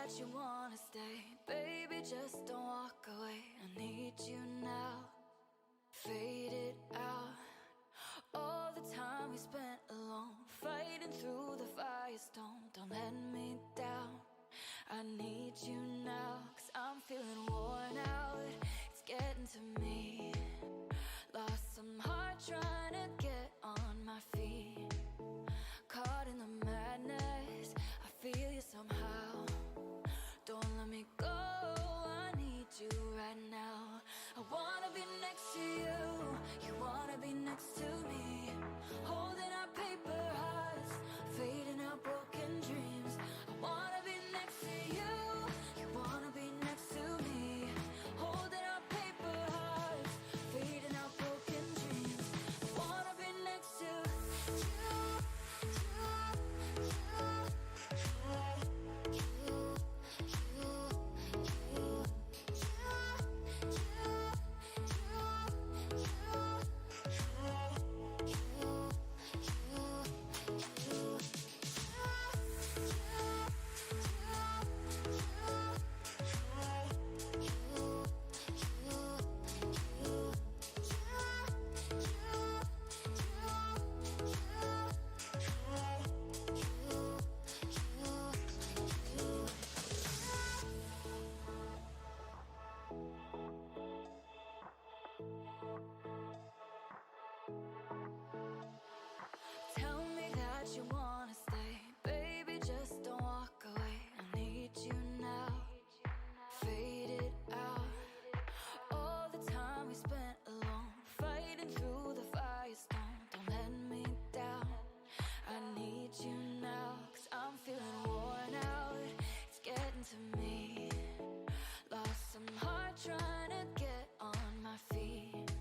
that you wanna stay. Baby, just don't walk away. I need you now. Fade it out. All the time we spent alone, fighting through the firestorm. Don't let me down. I need you now, 'cause I'm feeling worn out. It's getting to me. Lost some heart trying to get on my feet. Caught in the madness, I feel you somehow. Don't let me go, I need you right now. I wanna be next to you, you wanna be next to me. Holding our paper hearts, fading our broken dreams. I wanna be next to you, you wanna be next to me. Holding our paper hearts, fading our broken dreams. I wanna be next to you. You wanna stay, baby, just don't walk away. I need you now. Fade it out. All the time we spent alone, fighting through the firestorm. Don't let me down. I need you now, 'cause I'm feeling worn out. It's getting to me. Lost some heart trying to get on my feet.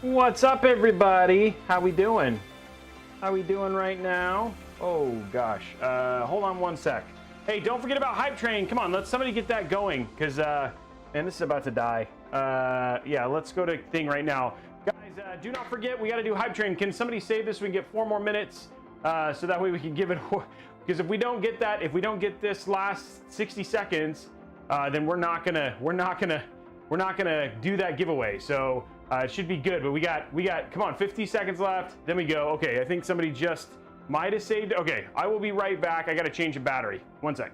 What's up, everybody? How we doing? How we doing right now? Oh gosh, hold on one sec. Hey, don't forget about Hype Train. Come on, let somebody get that going, because man, this is about to die. Yeah, let's go to thing right now, guys. Do not forget, we got to do Hype Train. Can somebody save this? We can get 4 more minutes, so that way we can give it. Because if we don't get that, if we don't get this last 60 seconds, then we're not gonna do that giveaway. So it should be good. But we got. Come on, 50 seconds left. Then we go. Okay, I think somebody just might have saved. Okay, I will be right back. I got to change the battery. 1 sec.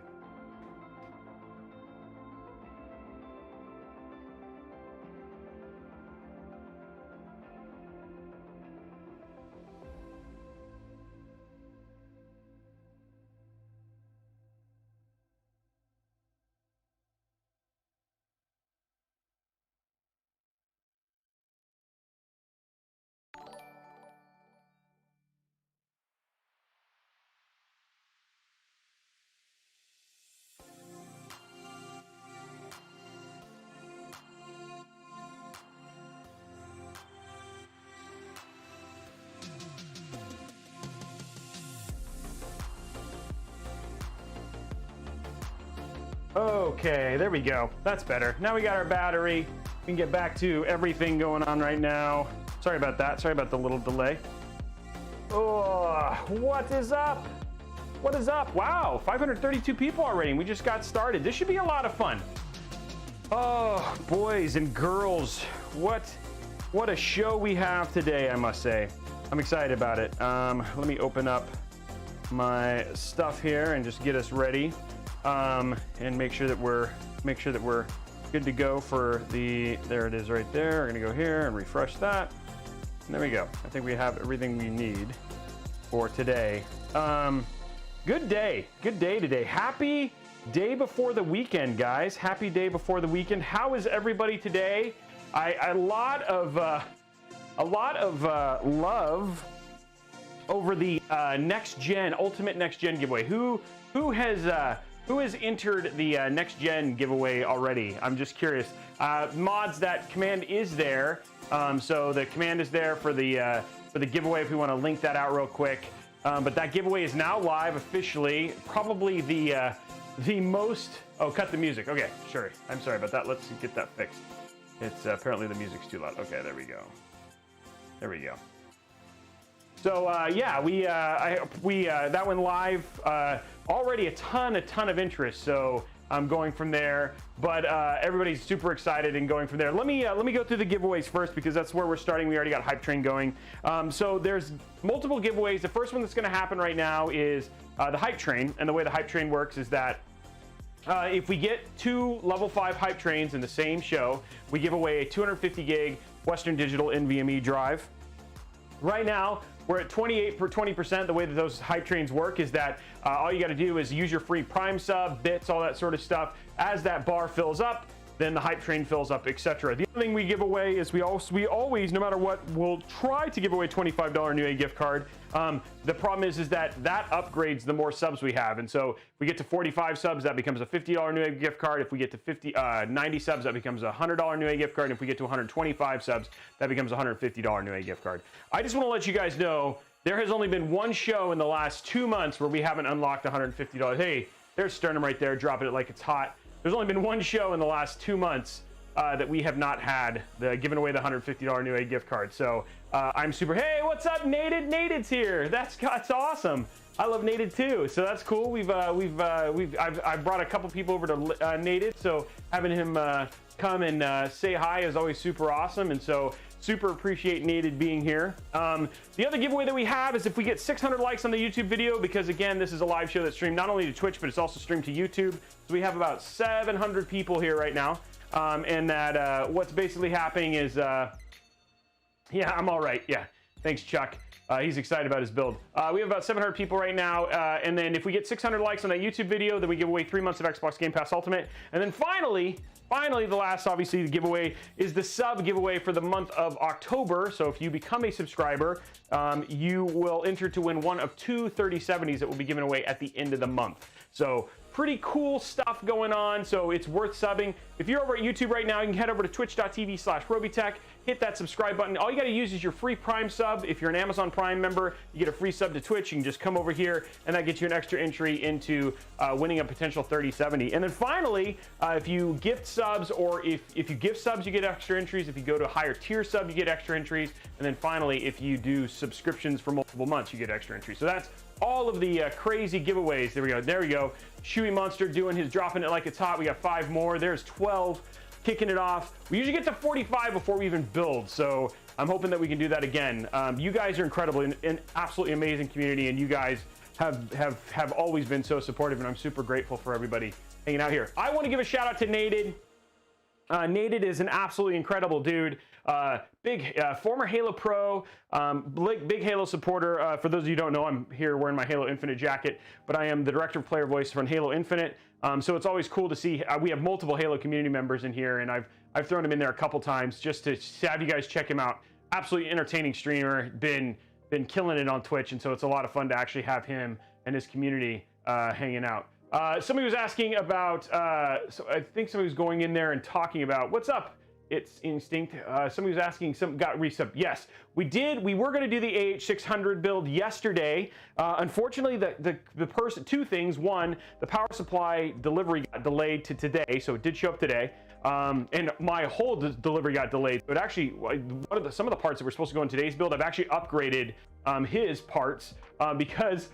Okay, there we go. That's better. Now we got our battery. We can get back to everything going on right now. Sorry about that. Sorry about the little delay. Oh, what is up? What is up? Wow, 532 people already, and we just got started. This should be a lot of fun. Oh, boys and girls, what a show we have today, I must say. I'm excited about it. Let me open up my stuff here and just get us ready. And make sure that we're good to go for the, there it is right there. We're gonna go here and refresh that. And there we go. I think we have everything we need for today. Good day today. Happy day before the weekend, guys. Happy day before the weekend. How is everybody today? A lot of love over the next gen, ultimate next gen giveaway. Who has entered the next gen giveaway already? I'm just curious. Mods, that command is there. So the command is there for the giveaway if we want to link that out real quick. But that giveaway is now live officially. Probably the most. Oh, cut the music. Okay, sure. I'm sorry about that. Let's get that fixed. It's apparently the music's too loud. Okay, there we go. There we go. So yeah, we that went live. Already a ton of interest. So I'm going from there, but everybody's super excited and going from there. Let me go through the giveaways first, because that's where we're starting. We already got Hype Train going. So there's multiple giveaways. The first one that's going to happen right now is the Hype Train, and the way the Hype Train works is that if we get 2 level 5 Hype Trains in the same show, we give away a 250 gig Western Digital NVMe drive. Right now, we're at 28 per 20%. The way that those Hype Trains work is that all you got to do is use your free Prime sub, bits, all that sort of stuff. As that bar fills up, then the Hype Train fills up, etc. The other thing we give away is we always, no matter what, will try to give away a $25 new A gift card. The problem is that upgrades the more subs we have, and so if we get to 45 subs, that becomes a $50 new A gift card. If we get to 90 subs, that becomes a $100 new A gift card. And if we get to 125 subs, that becomes a $150 new A gift card. I just want to let you guys know there has only been one show in the last 2 months where we haven't unlocked $150. Hey, there's Sternum right there, dropping it like it's hot. There's only been one show in the last 2 months that we have not had giving away the $150 new A gift card. So I'm super. Hey, what's up, Nated? Nated's here. That's awesome. I love Nated too. So that's cool. I've brought a couple people over to Nated. So having him come and say hi is always super awesome. And so super appreciate Nated being here. The other giveaway that we have is if we get 600 likes on the YouTube video, because again, this is a live show that's streamed not only to Twitch, but it's also streamed to YouTube. So we have about 700 people here right now. And that what's basically happening is, yeah, I'm all right. Yeah, thanks, Chuck. He's excited about his build. We have about 700 people right now. And then if we get 600 likes on that YouTube video, then we give away 3 months of Xbox Game Pass Ultimate. And then finally, the last, obviously, the giveaway is the sub giveaway for the month of October. So if you become a subscriber, you will enter to win one of 2 3070s that will be given away at the end of the month. So pretty cool stuff going on, so it's worth subbing. If you're over at YouTube right now, you can head over to twitch.tv/Robeytech, hit that subscribe button. All you got to use is your free Prime sub. If you're an Amazon Prime member, you get a free sub to Twitch. You can just come over here, and that gets you an extra entry into winning a potential 3070. And then finally, if you gift subs, or if you gift subs, you get extra entries. If you go to a higher tier sub, you get extra entries. And then finally, if you do subscriptions for multiple months, you get extra entries. So that's all of the crazy giveaways. There we go. There we go. Chewy Monster doing his dropping it like it's hot. We got 5 more. There's 12 kicking it off. We usually get to 45 before we even build, so I'm hoping that we can do that again. You guys are incredible, an absolutely amazing community, and you guys have always been so supportive, and I'm super grateful for everybody hanging out here. I want to give a shout out to Naded. Naded is an absolutely incredible dude. Big former Halo Pro, big Halo supporter. For those of you who don't know, I'm here wearing my Halo Infinite jacket, but I am the director of player voice from Halo Infinite. So it's always cool to see. We have multiple Halo community members in here, and I've thrown him in there a couple times just to have you guys check him out. Absolutely entertaining streamer, been killing it on Twitch, and so it's a lot of fun to actually have him and his community hanging out. Somebody was asking about, so I think somebody was going in there and talking about, what's up? It's Instinct. Somebody was asking, got resub. Yes, we did. We were going to do the AH600 build yesterday. Unfortunately, the person, two things. One, the power supply delivery got delayed to today, so it did show up today. And my whole delivery got delayed. But actually, some of the parts that were supposed to go in today's build, I've actually upgraded his parts because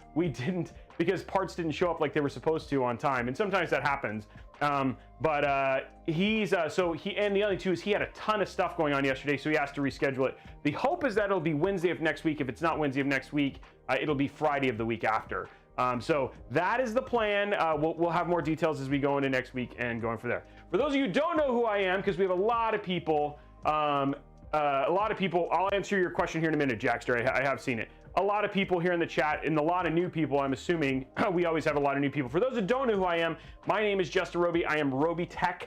parts didn't show up like they were supposed to on time, and sometimes that happens. He's and the other two is he had a ton of stuff going on yesterday, so he asked to reschedule it. The hope is that it'll be Wednesday of next week. If it's not Wednesday of next week, it'll be Friday of the week after. So that is the plan. We'll have more details as we go into next week and going from there. For those of you who don't know who I am, because we have a lot of people, I'll answer your question here in a minute, Jackster. I have seen it. A lot of people here in the chat, and a lot of new people, I'm assuming. We always have a lot of new people. For those that don't know who I am, my name is Justin Robey. I am Robeytech,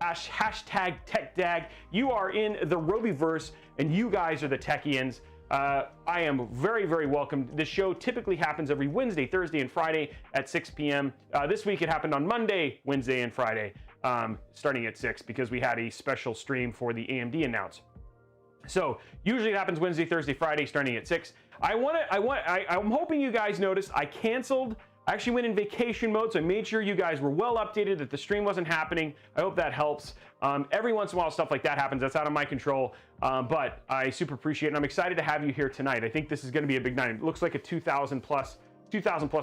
hashtag TechDag. You are in the Robeyverse, and you guys are the Techians. I am very, very welcome. This show typically happens every Wednesday, Thursday, and Friday at 6 p.m. This week it happened on Monday, Wednesday, and Friday, starting at 6, because we had a special stream for the AMD announce. So usually it happens Wednesday, Thursday, Friday, starting at 6. I'm hoping you guys noticed I canceled. I actually went in vacation mode, so I made sure you guys were well updated that the stream wasn't happening. I hope that helps. Every once in a while stuff like that happens. That's out of my control, but I super appreciate it, and I'm excited to have you here tonight. I think this is going to be a big night. It looks like a 2,000 plus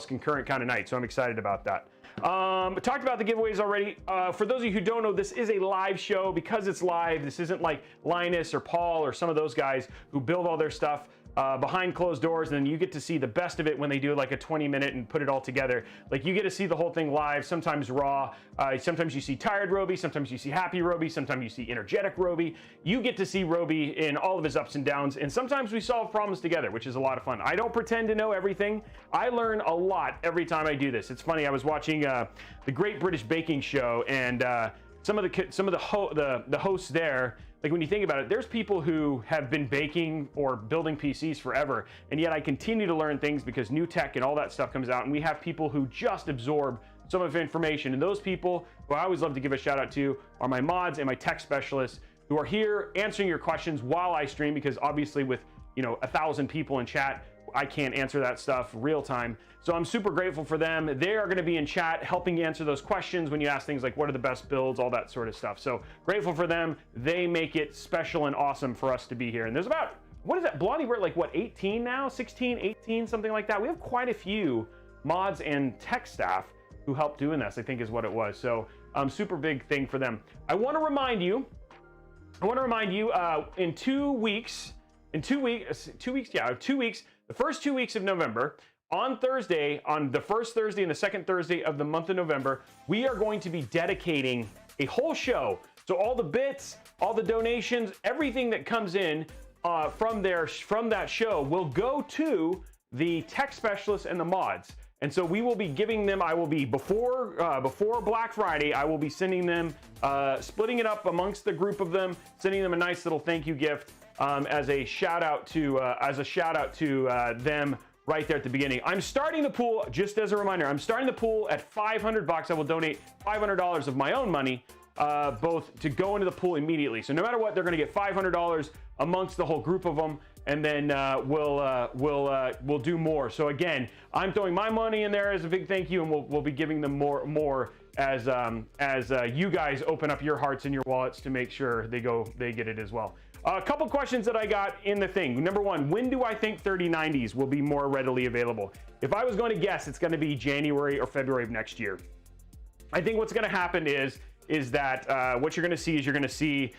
concurrent kind of night, so I'm excited about that. Talked about the giveaways already. For those of you who don't know, this is a live show. Because it's live, this isn't like Linus or Paul or some of those guys who build all their stuff behind closed doors, and then you get to see the best of it when they do like a 20-minute and put it all together. Like, you get to see the whole thing live, sometimes raw. Sometimes you see tired Robey, sometimes you see happy Robey, sometimes you see energetic Robey. You get to see Robey in all of his ups and downs, and sometimes we solve problems together, which is a lot of fun. I don't pretend to know everything. I learn a lot every time I do this. It's funny, I was watching the Great British Baking Show, and some of the hosts there, like, when you think about it, there's people who have been baking or building PCs forever, and yet I continue to learn things because new tech and all that stuff comes out, and we have people who just absorb some of the information. And those people who I always love to give a shout out to are my mods and my tech specialists who are here answering your questions while I stream, because obviously with 1,000 people in chat, I can't answer that stuff real time. So I'm super grateful for them. They are going to be in chat helping you answer those questions when you ask things like what are the best builds, all that sort of stuff. So grateful for them. They make it special and awesome for us to be here. And there's about, what is that, Blondie, we're at like, what, 18 now? 16, 18, something like that. We have quite a few mods and tech staff who help doing this, I think is what it was. So super big thing for them. I want to remind you, in 2 weeks, the first 2 weeks of November, on Thursday, on the first Thursday and the second Thursday of the month of November, we are going to be dedicating a whole show. So all the bits, all the donations, everything that comes in from that show will go to the tech specialists and the mods. And so we will be giving them, I will be, before Black Friday, I will be sending them, splitting it up amongst the group of them, sending them a nice little thank you gift as a shout out to them right there at the beginning. I'm starting the pool, just as a reminder, I'm starting the pool at $500. I will donate $500 of my own money, both to go into the pool immediately. So no matter what, they're going to get $500 amongst the whole group of them, and then we'll do more. So again, I'm throwing my money in there as a big thank you, and we'll be giving them more as you guys open up your hearts and your wallets to make sure they get it as well. A couple questions that I got in the thing. Number one, when do I think 3090s will be more readily available? If I was going to guess, it's going to be January or February of next year. I think what's going to happen is that what you're going to see is you're going to see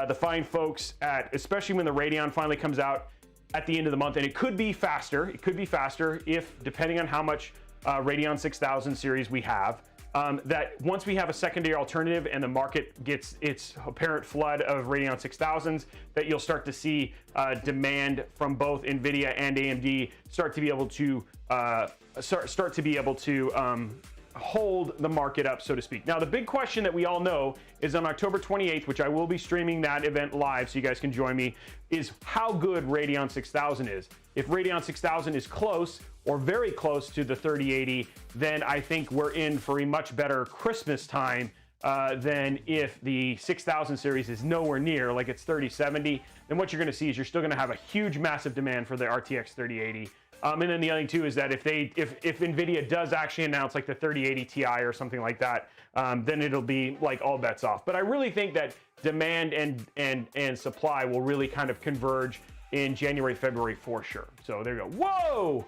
the fine folks at, especially when the Radeon finally comes out at the end of the month, and it could be faster. It could be faster if, depending on how much Radeon 6000 series we have, that once we have a secondary alternative and the market gets its apparent flood of Radeon 6000s, that you'll start to see demand from both NVIDIA and AMD start to be able to hold the market up, so to speak. Now, the big question that we all know is on October 28th, which I will be streaming that event live so you guys can join me, is how good Radeon 6000 is. If Radeon 6000 is close or very close to the 3080, then I think we're in for a much better Christmas time than if the 6000 series is nowhere near, like it's 3070. Then what you're going to see is you're still going to have a huge, massive demand for the RTX 3080. And then the other thing too is that if NVIDIA does actually announce like the 3080 Ti or something like that, then it'll be like all bets off. But I really think that demand and supply will really kind of converge in January, February for sure. So there you go. Whoa!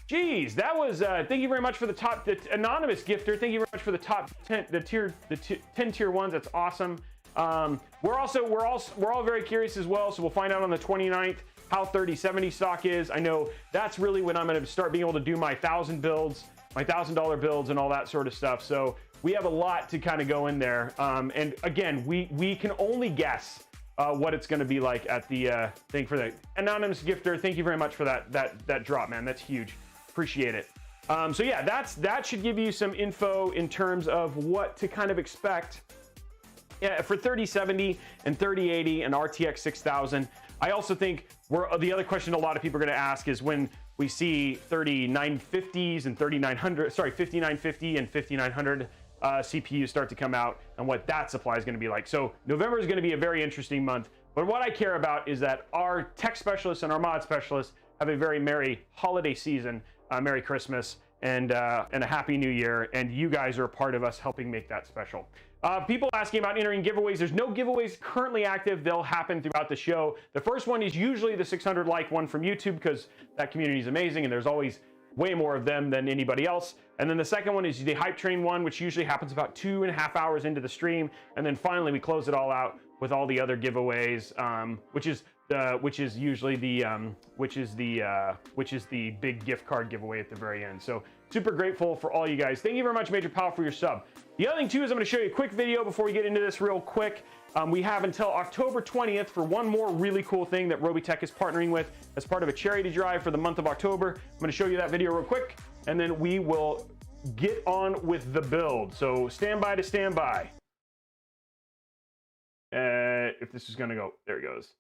Geez, that was, thank you very much for the anonymous gifter. Thank you very much for the top 10, the 10 tier ones. That's awesome. We're all very curious as well. So we'll find out on the 29th how 3070 stock is. I know that's really when I'm going to start being able to do my $1,000 builds, my $1,000 builds and all that sort of stuff. So we have a lot to kind of go in there. And again, we can only guess what it's going to be like at the thing for the anonymous gifter. Thank you very much for that drop, man. That's huge. Appreciate it. So yeah, that should give you some info in terms of what to kind of expect. Yeah, for 3070 and 3080 and RTX 6000. I also think the other question a lot of people are going to ask is when we see 3950s and 5950 and 5900 CPUs start to come out and what that supply is going to be like. So November is going to be a very interesting month. But what I care about is that our tech specialists and our mod specialists have a very merry holiday season, Merry Christmas, and a Happy New Year. And you guys are a part of us helping make that special. People asking about entering giveaways. There's no giveaways currently active. They'll happen throughout the show. The first one is usually the 600 like one from YouTube because that community is amazing and there's always way more of them than anybody else. And then the second one is the Hype Train one, which usually happens about 2.5 hours into the stream. And then finally we close it all out with all the other giveaways, which is usually the big gift card giveaway at the very end. So super grateful for all you guys. Thank you very much, Major Pal, for your sub. The other thing too is I'm going to show you a quick video before we get into this real quick. We have until October 20th for one more really cool thing that Robeytech is partnering with as part of a charity drive for the month of October. I'm going to show you that video real quick, and then we will get on with the build. So stand by to stand by. If this is going to go, there it goes.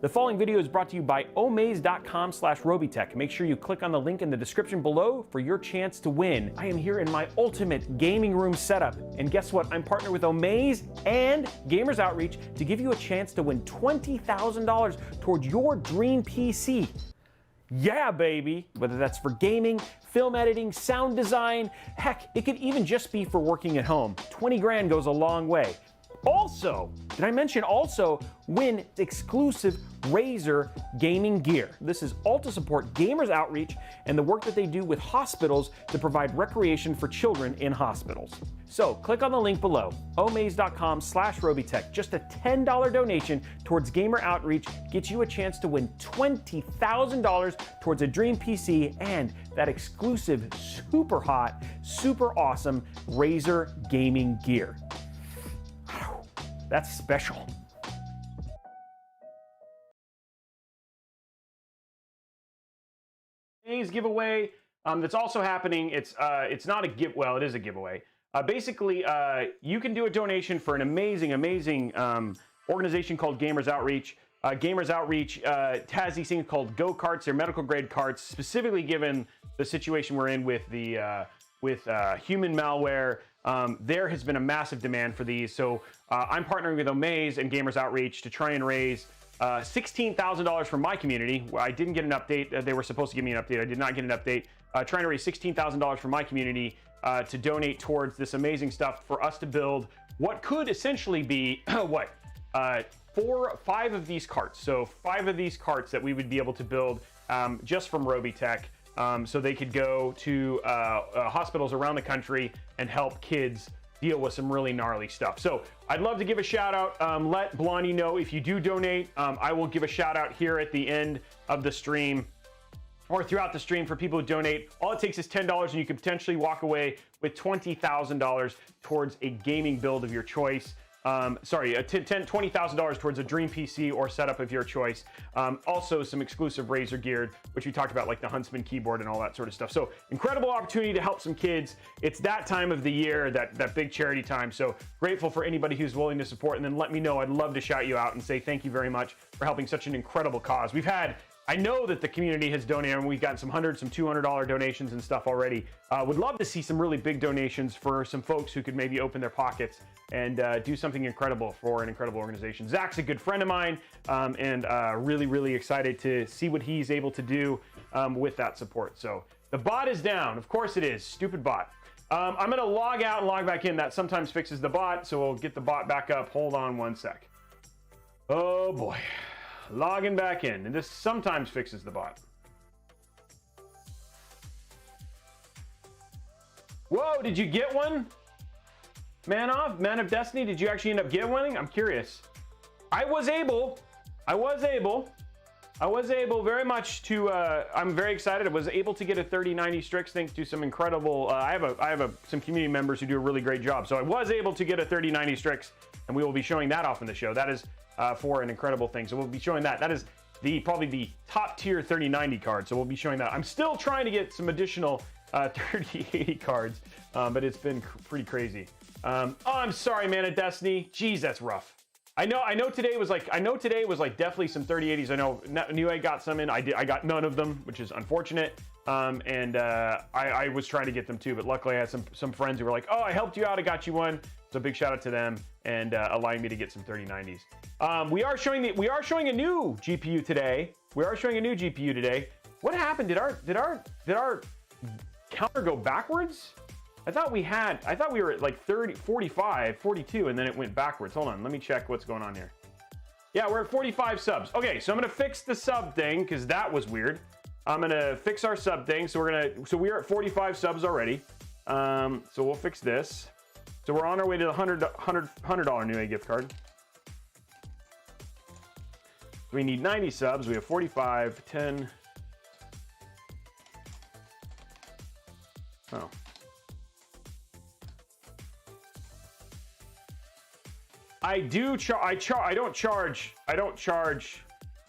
The following video is brought to you by omaze.com/Robeytech. Make sure you click on the link in the description below for your chance to win. I am here in my ultimate gaming room setup. And guess what? I'm partnered with Omaze and Gamers Outreach to give you a chance to win $20,000 towards your dream PC. Yeah, baby! Whether that's for gaming, film editing, sound design, heck, it could even just be for working at home. 20 grand goes a long way. Also, did I mention also win exclusive Razer gaming gear? This is all to support Gamers Outreach and the work that they do with hospitals to provide recreation for children in hospitals. So click on the link below, omaze.com/Robeytech. Just a $10 donation towards Gamer Outreach gets you a chance to win $20,000 towards a dream PC and that exclusive, super hot, super awesome Razer gaming gear. That's special. Today's giveaway that's also happening. It's not a give. Well, it is a giveaway. Basically, you can do a donation for an amazing organization called Gamers Outreach. Gamers Outreach has these things called Go carts. They're medical grade carts, specifically given the situation we're in with the human malware. There has been a massive demand for these. So I'm partnering with Omaze and Gamers Outreach to try and raise $16,000 from my community. I didn't get an update. They were supposed to give me an update. I did not get an update. Trying to raise $16,000 from my community to donate towards this amazing stuff for us to build what could essentially be what 5 of these carts. So 5 of these carts that we would be able to build just from Robeytech, so they could go to hospitals around the country and help kids deal with some really gnarly stuff. So I'd love to give a shout out. Let Blondie know if you do donate. I will give a shout out here at the end of the stream or throughout the stream for people who donate. All it takes is $10 and you can potentially walk away with $20,000 towards a gaming build of your choice. $20,000 towards a dream PC or setup of your choice. Also some exclusive Razer gear, which we talked about, like the Huntsman keyboard and all that sort of stuff. So incredible opportunity to help some kids. It's that time of the year, that big charity time. So grateful for anybody who's willing to support, and then let me know. I'd love to shout you out and say thank you very much for helping such an incredible cause. I know that the community has donated, and we've gotten some $100, some $200 donations and stuff already. Would love to see some really big donations for some folks who could maybe open their pockets and do something incredible for an incredible organization. Zach's a good friend of mine, and really, really excited to see what he's able to do with that support. So the bot is down. Of course it is. Stupid bot. I'm going to log out and log back in. That sometimes fixes the bot, so we'll get the bot back up. Hold on one sec. Oh boy. Logging back in, and this sometimes fixes the bot. Whoa, did you get one? Man of Destiny, did you actually end up getting one? I'm curious. I was able very much to, I'm very excited. I was able to get a 3090 Strix thanks to some incredible, I have some community members who do a really great job. So I was able to get a 3090 Strix, and we will be showing that off in the show. That is for an incredible thing. So we'll be showing that. That is probably the top tier 3090 card. So we'll be showing that. I'm still trying to get some additional 3080 cards, but it's been pretty crazy. Oh, I'm sorry, man of Destiny. Jeez, that's rough. I know today was like definitely some 3080s. I know Newegg got some in. I got none of them, which is unfortunate. I was trying to get them too, but luckily I had some friends who were like, "Oh, I helped you out. I got you one." So big shout out to them and allowing me to get some 3090s. We are showing a new GPU today. What happened? Did our counter go backwards? I thought we were at like 30, 45, 42, and then it went backwards. Hold on, let me check what's going on here. Yeah, we're at 45 subs. Okay, so I'm gonna fix the sub thing because that was weird. I'm gonna fix our sub thing. So we're at 45 subs already. So we'll fix this. So we're on our way to the $100 Newegg gift card. We need 90 subs. We have 45, 10. Oh. I don't charge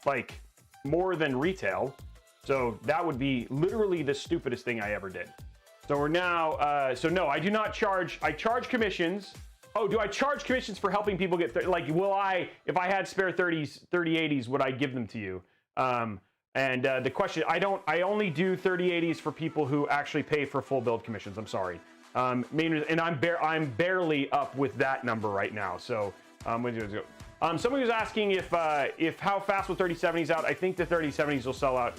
like more than retail. So that would be literally the stupidest thing I ever did. So we're now, so no, I do not charge. I charge commissions. Oh, do I charge commissions for helping people get, if I had spare 3080s, would I give them to you? The question, I only do 3080s for people who actually pay for full build commissions. I'm sorry. And I'm barely up with that number right now. So, somebody was asking if how fast will 3070s out. I think the 3070s will sell out.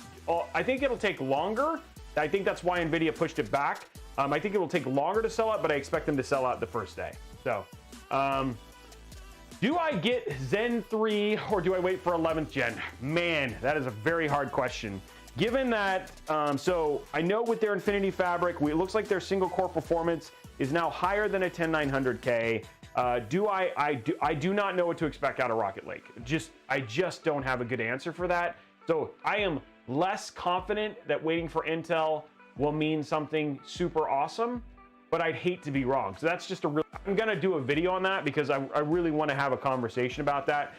I think it'll take longer. I think that's why NVIDIA pushed it back. I think it will take longer to sell out, but I expect them to sell out the first day. So, do I get Zen 3 or do I wait for 11th gen? Man, that is a very hard question. Given that, so I know with their Infinity Fabric, it looks like their single core performance is now higher than a 10900K. I do not know what to expect out of Rocket Lake. I just don't have a good answer for that. So I am less confident that waiting for Intel will mean something super awesome, but I'd hate to be wrong. So that's just I'm gonna do a video on that because I really want to have a conversation about that.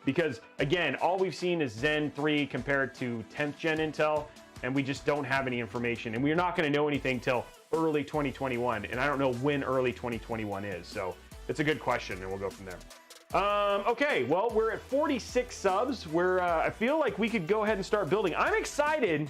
Because again, all we've seen is Zen 3 compared to 10th gen Intel, and we just don't have any information, and we're not going to know anything till early 2021, and I don't know when early 2021 is. So it's a good question, and we'll go from there. Okay, well, we're at 46 subs. I feel like we could go ahead and start building. I'm excited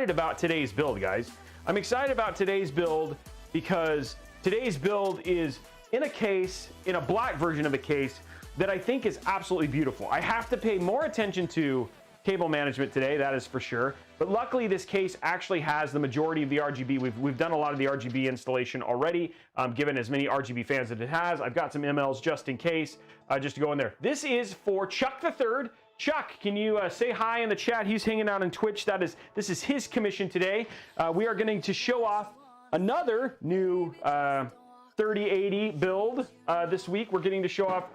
about today's build, guys. I'm excited about today's build because today's build is in a case, in a black version of a case that I think is absolutely beautiful. I have to pay more attention to cable management today, that is for sure. But luckily, this case actually has the majority of the RGB. We've done a lot of the RGB installation already, given as many RGB fans that it has. I've got some MLs just in case, just to go in there. This is for Chuck the Third. Chuck, can you say hi in the chat? He's hanging out on Twitch. This is his commission today. We are going to show off another new 3080 build this week. We're getting to show off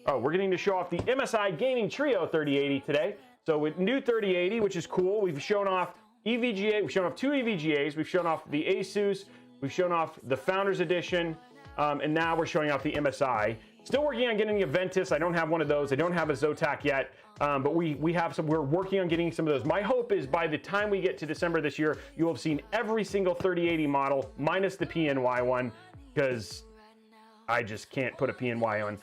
the MSI Gaming Trio 3080 today. So with new 3080, which is cool, we've shown off EVGA, we've shown off two EVGAs, we've shown off the Asus, we've shown off the Founders Edition, and now we're showing off the MSI. Still working on getting a Ventus. I don't have one of those. I don't have a Zotac yet, but we have some. We're working on getting some of those. My hope is by the time we get to December this year, you will have seen every single 3080 model minus the PNY one, because I just can't put a PNY on.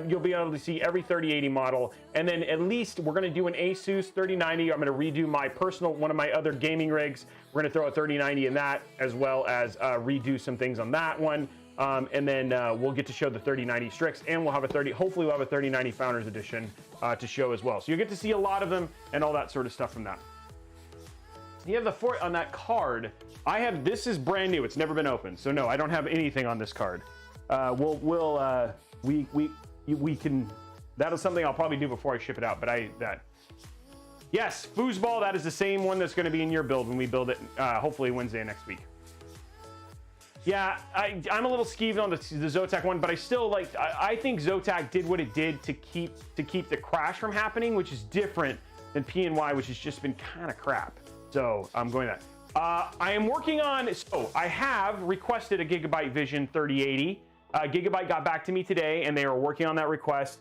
You'll be able to see every 3080 model, and then at least we're going to do an Asus 3090. I'm going to redo my personal, one of my other gaming rigs. We're going to throw a 3090 in that, as well as redo some things on that one, and then we'll get to show the 3090 Strix, and we'll have hopefully we'll have a 3090 Founders Edition to show as well. So you'll get to see a lot of them and all that sort of stuff from that. You have the fort on that card. This is brand new. It's never been opened, so no, I don't have anything on this card. We can, that is something I'll probably do before I ship it out, but yes, foosball, that is the same one that's going to be in your build when we build it, hopefully Wednesday next week. Yeah, I'm a little skeeved on the Zotac one, but I still I think Zotac did what it did to keep the crash from happening, which is different than PNY, which has just been kind of crap. So I'm going that. I am working on, so I have requested a Gigabyte Vision 3080. Gigabyte got back to me today, and they are working on that request.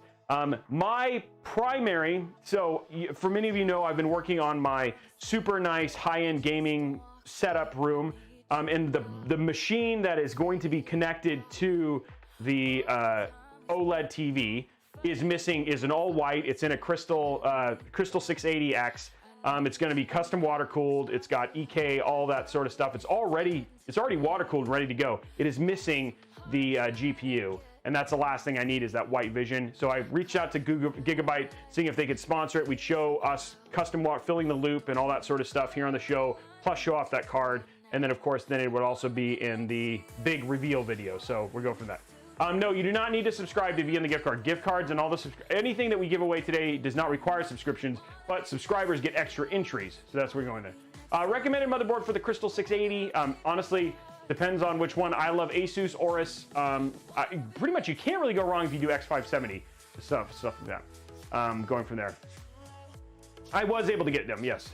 My primary, so for many of you know, I've been working on my super nice high-end gaming setup room, and the machine that is going to be connected to the OLED TV is an all white. It's in a Crystal 680X. It's going to be custom water cooled. It's got EK, all that sort of stuff. It's already water cooled and ready to go. It is missing the GPU, and that's the last thing I need is that white vision. So I reached out to Gigabyte, seeing if they could sponsor it. We'd show us custom water, filling the loop and all that sort of stuff here on the show, plus show off that card. And then of course, then it would also be in the big reveal video. So we'll go from that. No, you do not need to subscribe to be in the gift card. Gift cards and all anything that we give away today does not require subscriptions, but subscribers get extra entries. So that's where we're going there. Recommended motherboard for the Crystal 680. Honestly, depends on which one. I love Asus, Aorus. Pretty much you can't really go wrong if you do X570 stuff like that. Going from there. I was able to get them, yes.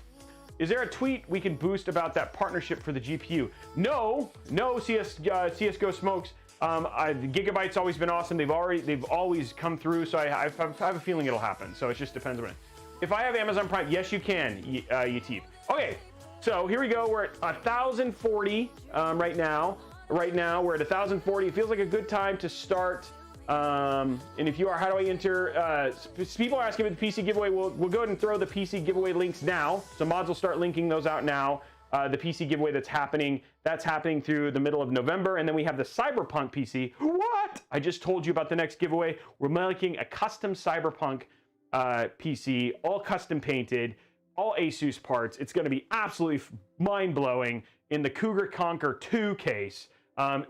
Is there a tweet we can boost about that partnership for the GPU? No, CSGO smokes. Gigabyte's always been awesome. They've always come through, so I have a feeling it'll happen. So it just depends on it. If I have Amazon Prime, yes, you can, Yeteep. Okay, so here we go. We're at 1040 right now. Right now, we're at 1040. It feels like a good time to start. And if you are, how do I enter? People are asking about the PC giveaway. We'll go ahead and throw the PC giveaway links now. So mods will start linking those out now. The PC giveaway that's happening through the middle of November. And then we have the Cyberpunk PC. What? I just told you about the next giveaway. We're making a custom Cyberpunk PC, all custom painted, all Asus parts. It's going to be absolutely mind-blowing in the Cougar Conquer 2 case.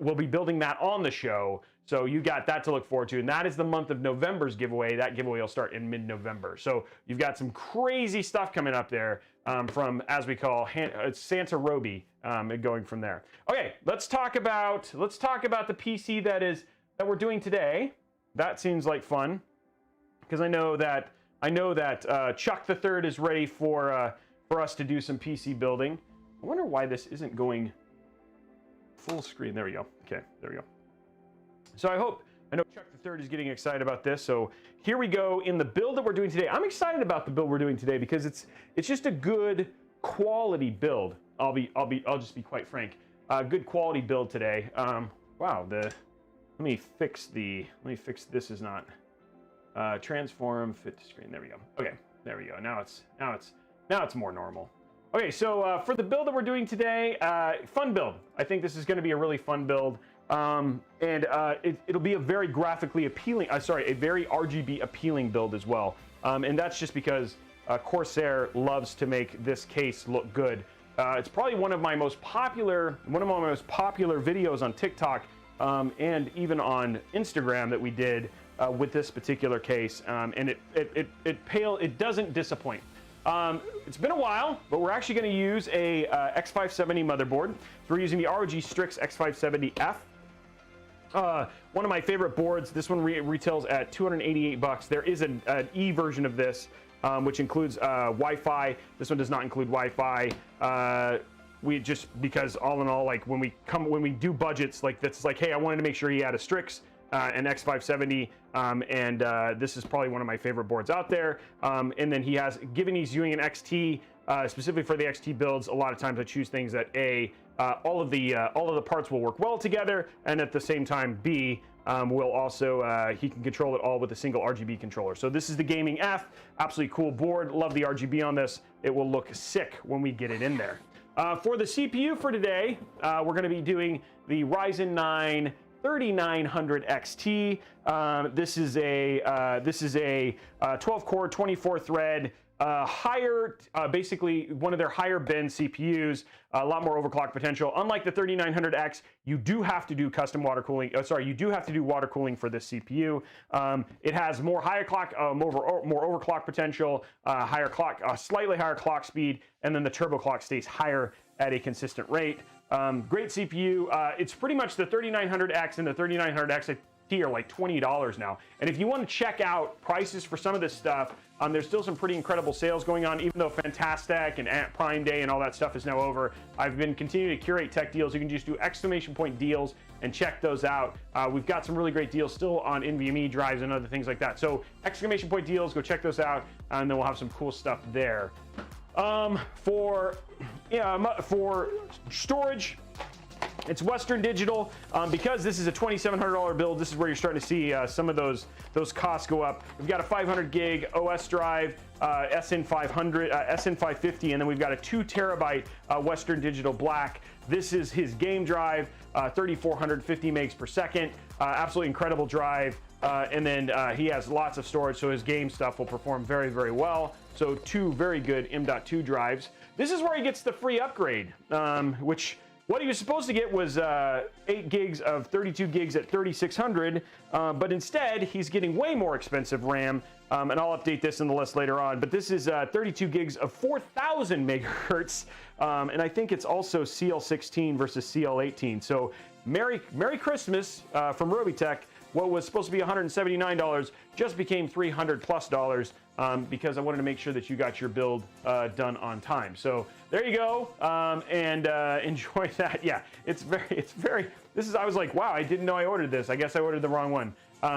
We'll be building that on the show. So you got that to look forward to. And that is the month of November's giveaway. That giveaway will start in mid-November. So you've got some crazy stuff coming up there from, as we call, Santa Roby, going from there. Okay, let's talk about the PC that we're doing today. That seems like fun because I know that Chuck the Third is ready for us to do some PC building. I wonder why this isn't going full screen. There we go. Okay, there we go. So I know Chuck the Third is getting excited about this. So here we go in the build that we're doing today. I'm excited about the build we're doing today because it's just a good quality build. I'll just be quite frank. Good quality build today. Wow, let me fix this is not transform fit to screen. There we go. Okay, there we go. Now it's more normal. Okay, so for the build that we're doing today, fun build. I think this is going to be a really fun build, and it'll be a very graphically appealing, a very RGB appealing build as well. And that's just because Corsair loves to make this case look good. It's probably one of my most popular videos on TikTok and even on Instagram that we did with this particular case, and it doesn't disappoint. It's been a while, but we're actually going to use a X570 motherboard. So we're using the ROG Strix X570F. One of my favorite boards. This one retails at $288. There is an E version of this, which includes Wi-Fi. This one does not include Wi-Fi. Because all in all, like when we do budgets like this, it's like, hey, I wanted to make sure he had a Strix, an X570, and this is probably one of my favorite boards out there. And then given he's using an XT, specifically for the XT builds, a lot of times I choose things that all of the parts will work well together, and at the same time, B, will also he can control it all with a single RGB controller. So this is the Gaming F, absolutely cool board. Love the RGB on this. It will look sick when we get it in there. For the CPU for today, we're going to be doing the Ryzen 9 3900 XT. This is a 12-core, 24-thread, basically one of their higher bin CPUs, a lot more overclock potential. Unlike the 3900X, you do have to do custom water cooling. You do have to do water cooling for this CPU. It has more more overclock potential, slightly higher clock speed, and then the turbo clock stays higher at a consistent rate. Great CPU. It's pretty much the 3900X and the 3900X are like $20 now. And if you want to check out prices for some of this stuff, there's still some pretty incredible sales going on, even though Fantastic and Prime Day and all that stuff is now over. I've been continuing to curate tech deals. You can just do exclamation point deals and check those out. We've got some really great deals still on NVMe drives and other things like that. So exclamation point deals, go check those out, and then we'll have some cool stuff there. For storage, it's Western Digital. Because this is a $2,700 build, this is where you're starting to see some of those costs go up. We've got a 500 gig OS drive, SN550, and then we've got a 2 terabyte Western Digital Black. This is his game drive, 3,450 megs per second. Absolutely incredible drive. And then he has lots of storage, so his game stuff will perform very, very well. So 2 very good M.2 drives. This is where he gets the free upgrade, which what he was supposed to get was 8 gigs of 32 gigs at 3,600, but instead he's getting way more expensive RAM, and I'll update this in the list later on. But this is 32 gigs of 4,000 megahertz, and I think it's also CL16 versus CL18. So Merry Christmas from Robeytech. What was supposed to be $179 just became $300+ because I wanted to make sure that you got your build done on time. So there you go, and enjoy that. Yeah, it's very. I was like, wow, I didn't know I ordered this. I guess I ordered the wrong one.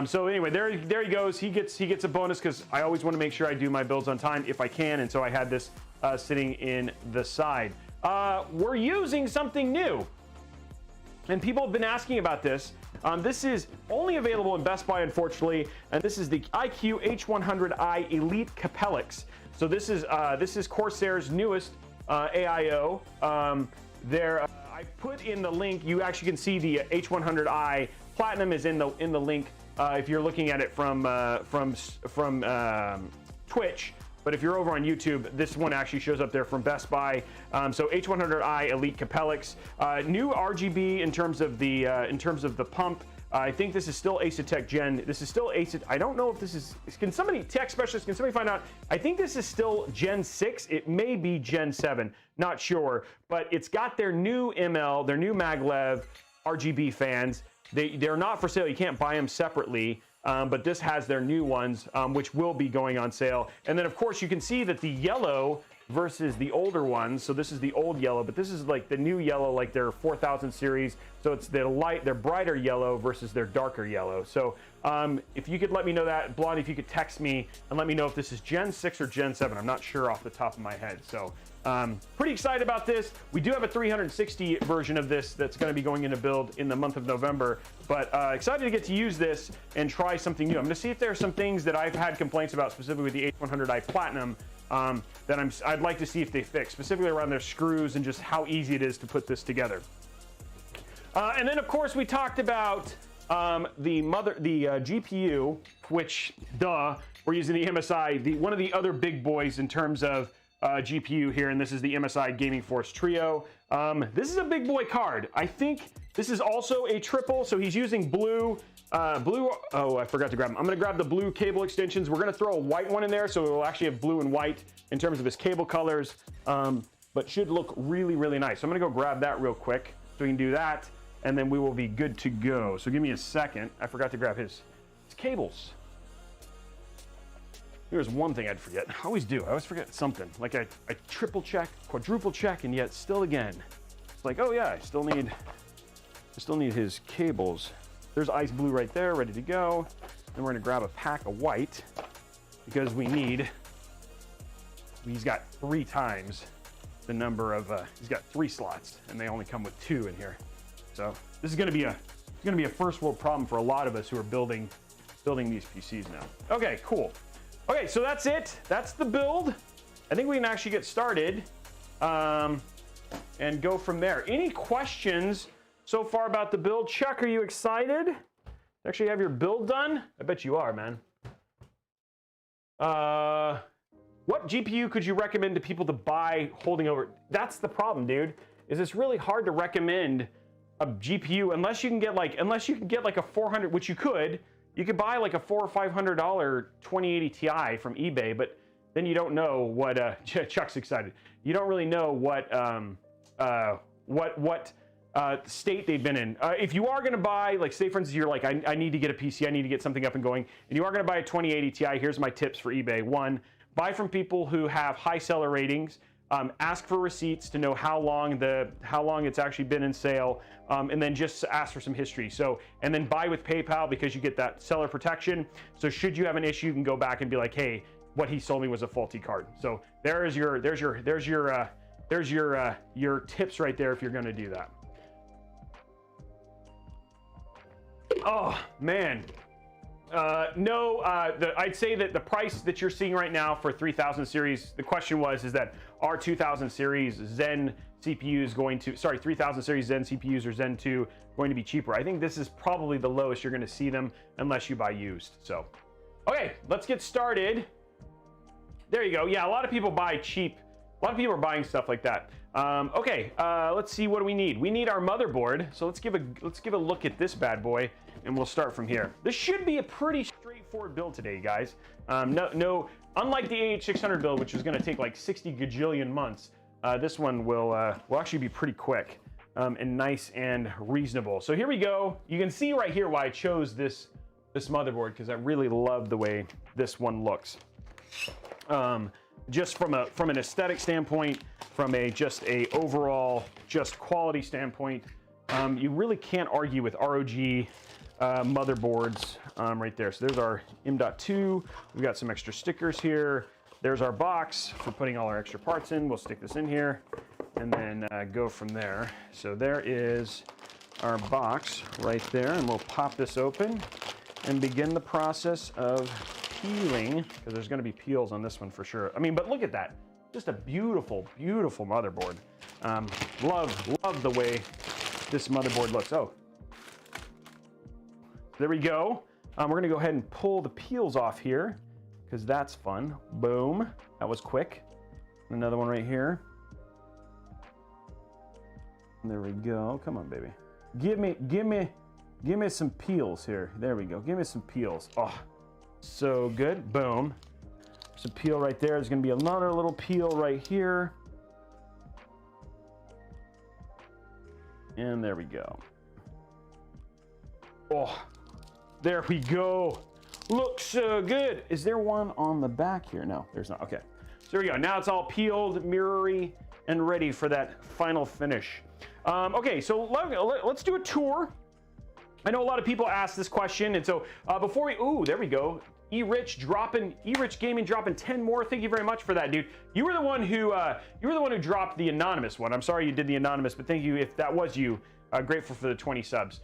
So anyway, there he goes. He gets a bonus because I always want to make sure I do my builds on time if I can, and so I had this sitting in the side. We're using something new, and people have been asking about this. This is only available in Best Buy, unfortunately, and this is the iQOO H100i Elite Capellix. So this is Corsair's newest AIO. I put in the link. You actually can see the H100i Platinum is in the link if you're looking at it from Twitch. But if you're over on YouTube, this one actually shows up there from Best Buy. So H100i Elite Capellix, new RGB in terms of the pump. I think this is still Asetek Gen. This is still Asetek. I don't know if this is. Can somebody, tech specialist, can somebody find out? I think this is still Gen 6. It may be Gen 7. Not sure. But it's got their new ML, their new maglev RGB fans. They're not for sale. You can't buy them separately. But this has their new ones, which will be going on sale. And then, of course, you can see that the yellow versus the older ones. So this is the old yellow, but this is like the new yellow, like their 4000 series. So it's their brighter yellow versus their darker yellow. So if you could let me know that, Blondie, if you could text me and let me know if this is Gen 6 or Gen 7. I'm not sure off the top of my head. So pretty excited about this. We do have a 360 version of this that's going to be going into build in the month of November, but excited to get to use this and try something new. I'm going to see if there are some things that I've had complaints about, specifically with the H100i Platinum, that I'd like to see if they fix, specifically around their screws and just how easy it is to put this together. And then of course we talked about the GPU, which we're using the MSI, one of the other big boys in terms of GPU here, and this is the MSI Gaming Force Trio. This is a big boy card. I think this is also a triple, so he's using blue. Oh, I forgot to grab them. I'm going to grab the blue cable extensions. We're going to throw a white one in there, so it will actually have blue and white in terms of his cable colors, but should look really, really nice. So I'm going to go grab that real quick so we can do that, and then we will be good to go. So give me a second. I forgot to grab his cables. There's one thing I'd forget. I always do. I always forget something. Like I triple check, quadruple check, and yet still again. It's like, oh yeah, I still need his cables. There's ice blue right there, ready to go. Then we're gonna grab a pack of white because he's got 3 times the number of, he's got 3 slots and they only come with 2 in here. So this is gonna be a first world problem for a lot of us who are building these PCs now. Okay, cool. Okay, so that's it. That's the build. I think we can actually get started and go from there. Any questions so far about the build? Chuck, are you excited to actually have your build done? I bet you are, man. What GPU could you recommend to people to buy holding over? That's the problem, dude, is it's really hard to recommend a GPU unless you can get like a 400, which you could buy like a $400 or $500 2080 Ti from eBay, but then you don't know what Chuck's excited. You don't really know what state they've been in. If you are going to buy, like say for instance, you're like, I need to get a PC, I need to get something up and going, and you are going to buy a 2080 Ti, here's my tips for eBay. 1, buy from people who have high seller ratings. Ask for receipts to know how long it's actually been in sale, and then just ask for some history. So, and then buy with PayPal because you get that seller protection. So should you have an issue, you can go back and be like, hey, what he sold me was a faulty card. So there's your tips right there if you're going to do that. Oh man. I'd say that the price that you're seeing right now for 3000 series, the question is that our 2000 series Zen CPU is going to, 3000 series Zen CPUs or Zen 2 going to be cheaper. I think this is probably the lowest you're going to see them unless you buy used. So, okay, let's get started. There you go. Yeah, a lot of people buy cheap. A lot of people are buying stuff like that. Let's see, what do we need? We need our motherboard. So let's give a look at this bad boy, and we'll start from here. This should be a pretty straightforward build today, guys. Unlike the AH600 build, which is going to take like 60 gajillion months, this one will actually be pretty quick and nice and reasonable. So here we go. You can see right here why I chose this motherboard, because I really love the way this one looks. Just from an aesthetic standpoint, from a overall quality standpoint, you really can't argue with ROG motherboards right there. So there's our M.2. We've got some extra stickers here. There's our box for putting all our extra parts in. We'll stick this in here and then go from there. So there is our box right there, and we'll pop this open and begin the process of peeling, because there's going to be peels on this one for sure. I mean, but look at that. Just a beautiful, beautiful motherboard. Love the way this motherboard looks. Oh, there we go. We're going to go ahead and pull the peels off here, because that's fun. Boom. That was quick. Another one right here. There we go. Come on, baby. Give me some peels here. There we go. Give me some peels. Oh, so good. Boom. There's a peel right there. There's going to be another little peel right here. And there we go. Oh, there we go. Looks so good. Is there one on the back here? No, there's not. Okay. So there we go. Now it's all peeled, mirrory, and ready for that final finish. Okay, so let's do a tour. I know a lot of people ask this question, and so before we, there we go. E-Rich Gaming dropping 10 more. Thank you very much for that, dude. You were the one who dropped the anonymous one. I'm sorry you did the anonymous, but thank you if that was you. Grateful for the 20 subs.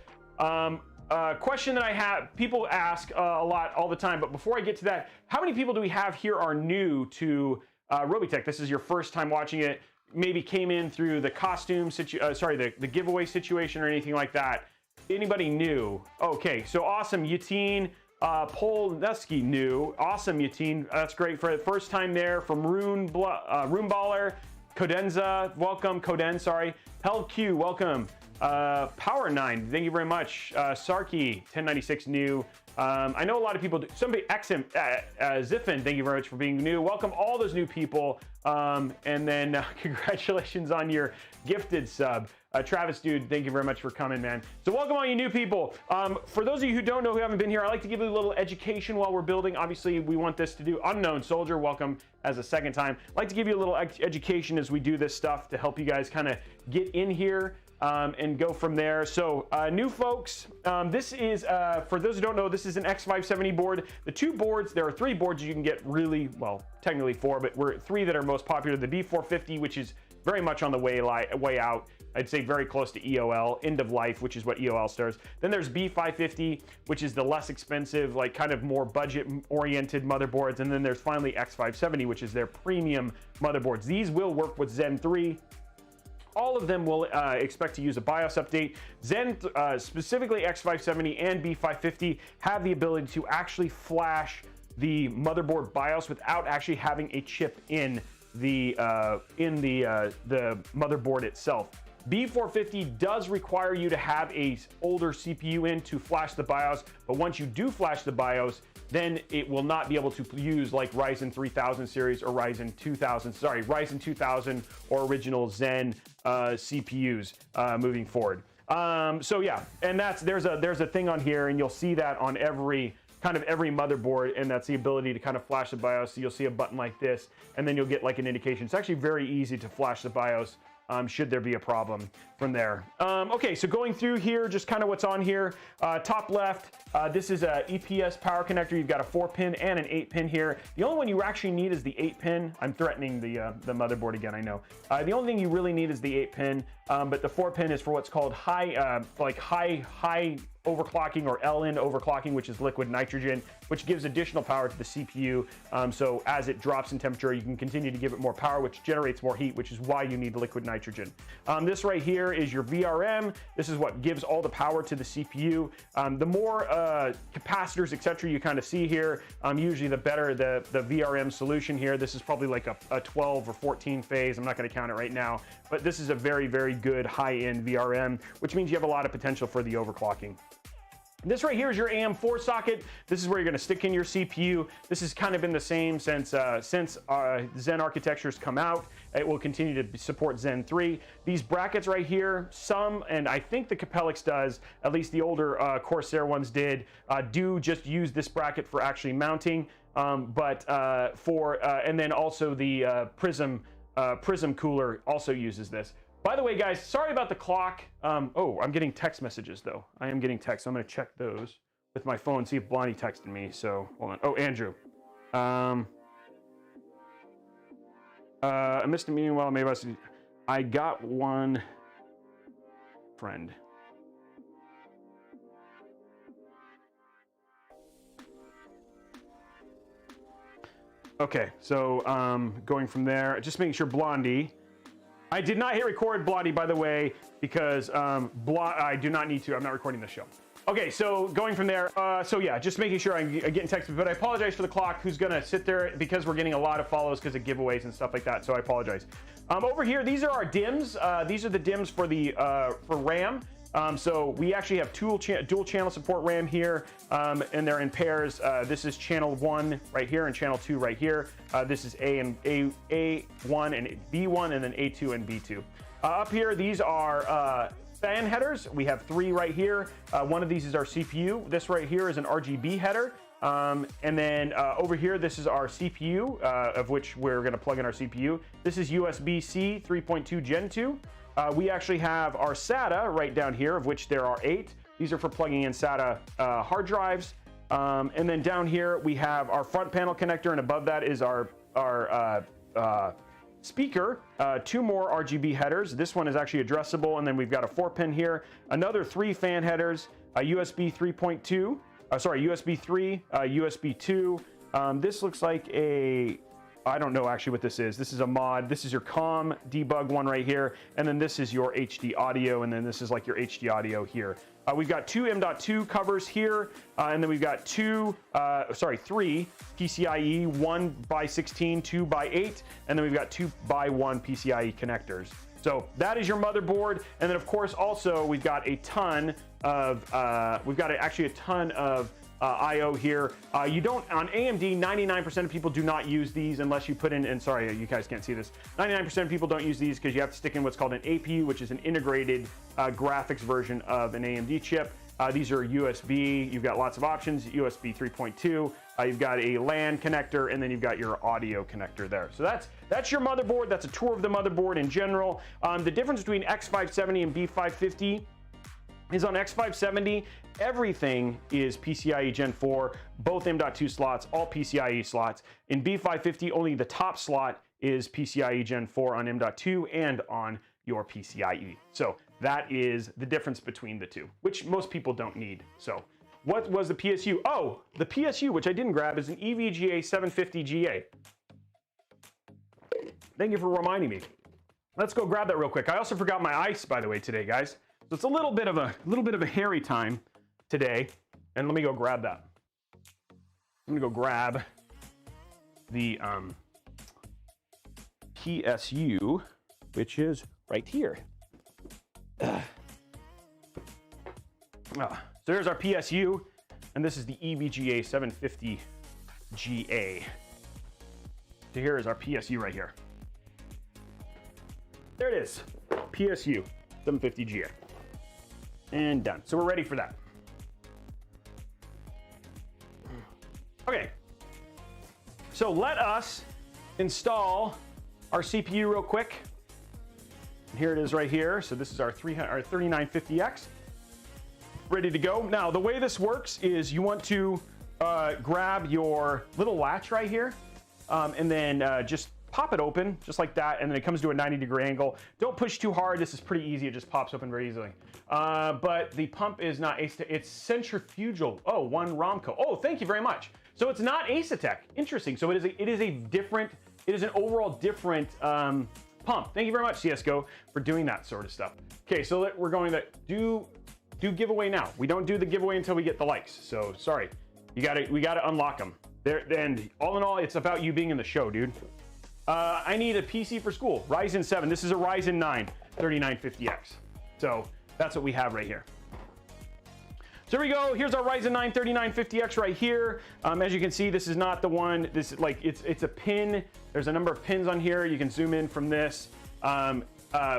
Question that I have, people ask a lot all the time, but before I get to that, how many people do we have here are new to Robeytech? This is your first time watching it. Maybe came in through the costume the giveaway situation or anything like that. Anybody new? Okay, so awesome. Yateen, Polneski new. Awesome, Yateen. That's great for the first time there. From Roomballer, Codenza, welcome. Coden, sorry. Held Q, welcome. Power9, thank you very much. Sarky, 1096 new. I know a lot of people do. Somebody, Ziffin, thank you very much for being new. Welcome all those new people. And then congratulations on your gifted sub. Travis, dude, thank you very much for coming, man. So welcome all you new people. For those of you who don't know, who haven't been here, I like to give you a little education while we're building. Obviously, we want this to do. Unknown Soldier, welcome as a second time. I'd like to give you a little education as we do this stuff to help you guys kind of get in here. And go from there. So new folks, this is for those who don't know, this is an X570 board. The two boards, there are three boards you can get, really, well, technically four, but we're three that are most popular. The B450, which is very much on the way out. I'd say very close to EOL, end of life, which is what EOL starts. Then there's B550, which is the less expensive, like kind of more budget-oriented motherboards. And then there's finally X570, which is their premium motherboards. These will work with Zen 3. All of them will expect to use a BIOS update. Zen, specifically X570 and B550, have the ability to actually flash the motherboard BIOS without actually having a chip in the motherboard itself. B450 does require you to have a older CPU in to flash the BIOS, but once you do flash the BIOS, then it will not be able to use like Ryzen 3000 series or Ryzen 2000 or original Zen CPUs moving forward. So yeah, and there's a thing on here, and you'll see that on every motherboard, and that's the ability to kind of flash the BIOS. So you'll see a button like this, and then you'll get like an indication. It's actually very easy to flash the BIOS. Should there be a problem from there. Okay, so going through here, just kind of what's on here. Top left, this is a EPS power connector. You've got a 4-pin and an 8-pin here. The only one you actually need is the 8-pin. I'm threatening the motherboard again, I know. The only thing you really need is the 8-pin, but the 4-pin is for what's called high overclocking, or LN overclocking, which is liquid nitrogen, which gives additional power to the CPU. So as it drops in temperature, you can continue to give it more power, which generates more heat, which is why you need liquid nitrogen. This right here is your VRM. This is what gives all the power to the CPU. The more capacitors, etc., you kind of see here, usually the better the VRM solution here. This is probably like a 12 or 14 phase. I'm not going to count it right now, but this is a very, very good high-end VRM, which means you have a lot of potential for the overclocking. This right here is your AM4 socket. This is where you're going to stick in your CPU. This has kind of been the same since Zen architectures come out. It will continue to support Zen 3. These brackets right here, some, and I think the Capellix does, at least the older Corsair ones did, do just use this bracket for actually mounting. And then also the Prism cooler also uses this. By the way, guys, sorry about the clock. Oh, I'm getting text messages, though. I am getting text. I'm going to check those with my phone, see if Blondie texted me. So, hold on. Oh, Andrew. I missed a meeting while maybe I got one friend. Okay, so going from there, just making sure Blondie. I did not hit record, Blondie, by the way, because I do not need to. I'm not recording the show. Okay, so going from there, so yeah, just making sure I'm getting texted, but I apologize for the clock, who's gonna sit there, because we're getting a lot of follows because of giveaways and stuff like that, so I apologize. Over here, these are our DIMMs. These are the DIMMs for the for RAM. So we actually have dual channel support RAM here, and they're in pairs. This is channel 1 right here and channel 2 right here. This is A1 and B1, and then A2 and B2. Up here, these are fan headers. We have 3 right here. One of these is our CPU. This right here is an RGB header. And then over here, this is our CPU, of which we're going to plug in our CPU. This is USB-C 3.2 Gen 2. We actually have our SATA right down here, of which there are 8. These are for plugging in SATA hard drives. And then down here, we have our front panel connector, and above that is our speaker, 2 more RGB headers. This one is actually addressable, and then we've got a 4-pin here, another 3 fan headers, a USB 3.2, USB 3, USB 2. This looks like a, I don't know actually what this is. This is a mod. This is your COM debug one right here, and then this is your HD audio, and then this is like your HD audio here. We've got 2 M.2 covers here, and then we've got 3 PCIe 1x16, 2x8, and then we've got 2x1 PCIe connectors. So that is your motherboard, and then of course also we've got a ton of actually a ton of IO here. You don't, on AMD, 99% of people do not use these unless you put in, and sorry, you guys can't see this, 99% of people don't use these because you have to stick in what's called an APU, which is an integrated graphics version of an AMD chip. These are USB, you've got lots of options, USB 3.2, you've got a LAN connector, and then you've got your audio connector there. So that's your motherboard. That's a tour of the motherboard in general. The difference between X570 and B550 is on X570, everything is PCIe Gen 4, both M.2 slots, all PCIe slots. In B550, only the top slot is PCIe Gen 4 on M.2 and on your PCIe. So that is the difference between the two, which most people don't need. So what was the PSU? Oh, the PSU, which I didn't grab, is an EVGA 750GA. Thank you for reminding me. Let's go grab that real quick. I also forgot my ice, by the way, today, guys. So it's a little bit of a hairy time today, and let me go grab that. I'm gonna go grab the PSU, which is right here. So there's our PSU, and this is the EVGA 750GA. So here is our PSU right here. There it is, PSU 750GA. And done. So we're ready for that. Okay. So let us install our CPU real quick. And here it is right here. So this is our 3950X. Ready to go. Now, the way this works is you want to grab your little latch right here, and then just pop it open just like that, and then it comes to a 90-degree angle. Don't push too hard. This is pretty easy. It just pops open very easily. But the pump is not it's centrifugal. Oh, one Romco. Oh, thank you very much. So it's not Asetek. Interesting. So it is an overall different pump. Thank you very much, CSGO, for doing that sort of stuff. Okay, so we're going to do giveaway now. We don't do the giveaway until we get the likes. So sorry, we gotta unlock them. And all in all, it's about you being in the show, dude. I need a PC for school. Ryzen 7. This is a Ryzen 9 3950X. So that's what we have right here. So here we go. Here's our Ryzen 9 3950X right here. As you can see, this is not the one. This is like it's a pin. There's a number of pins on here. You can zoom in from this.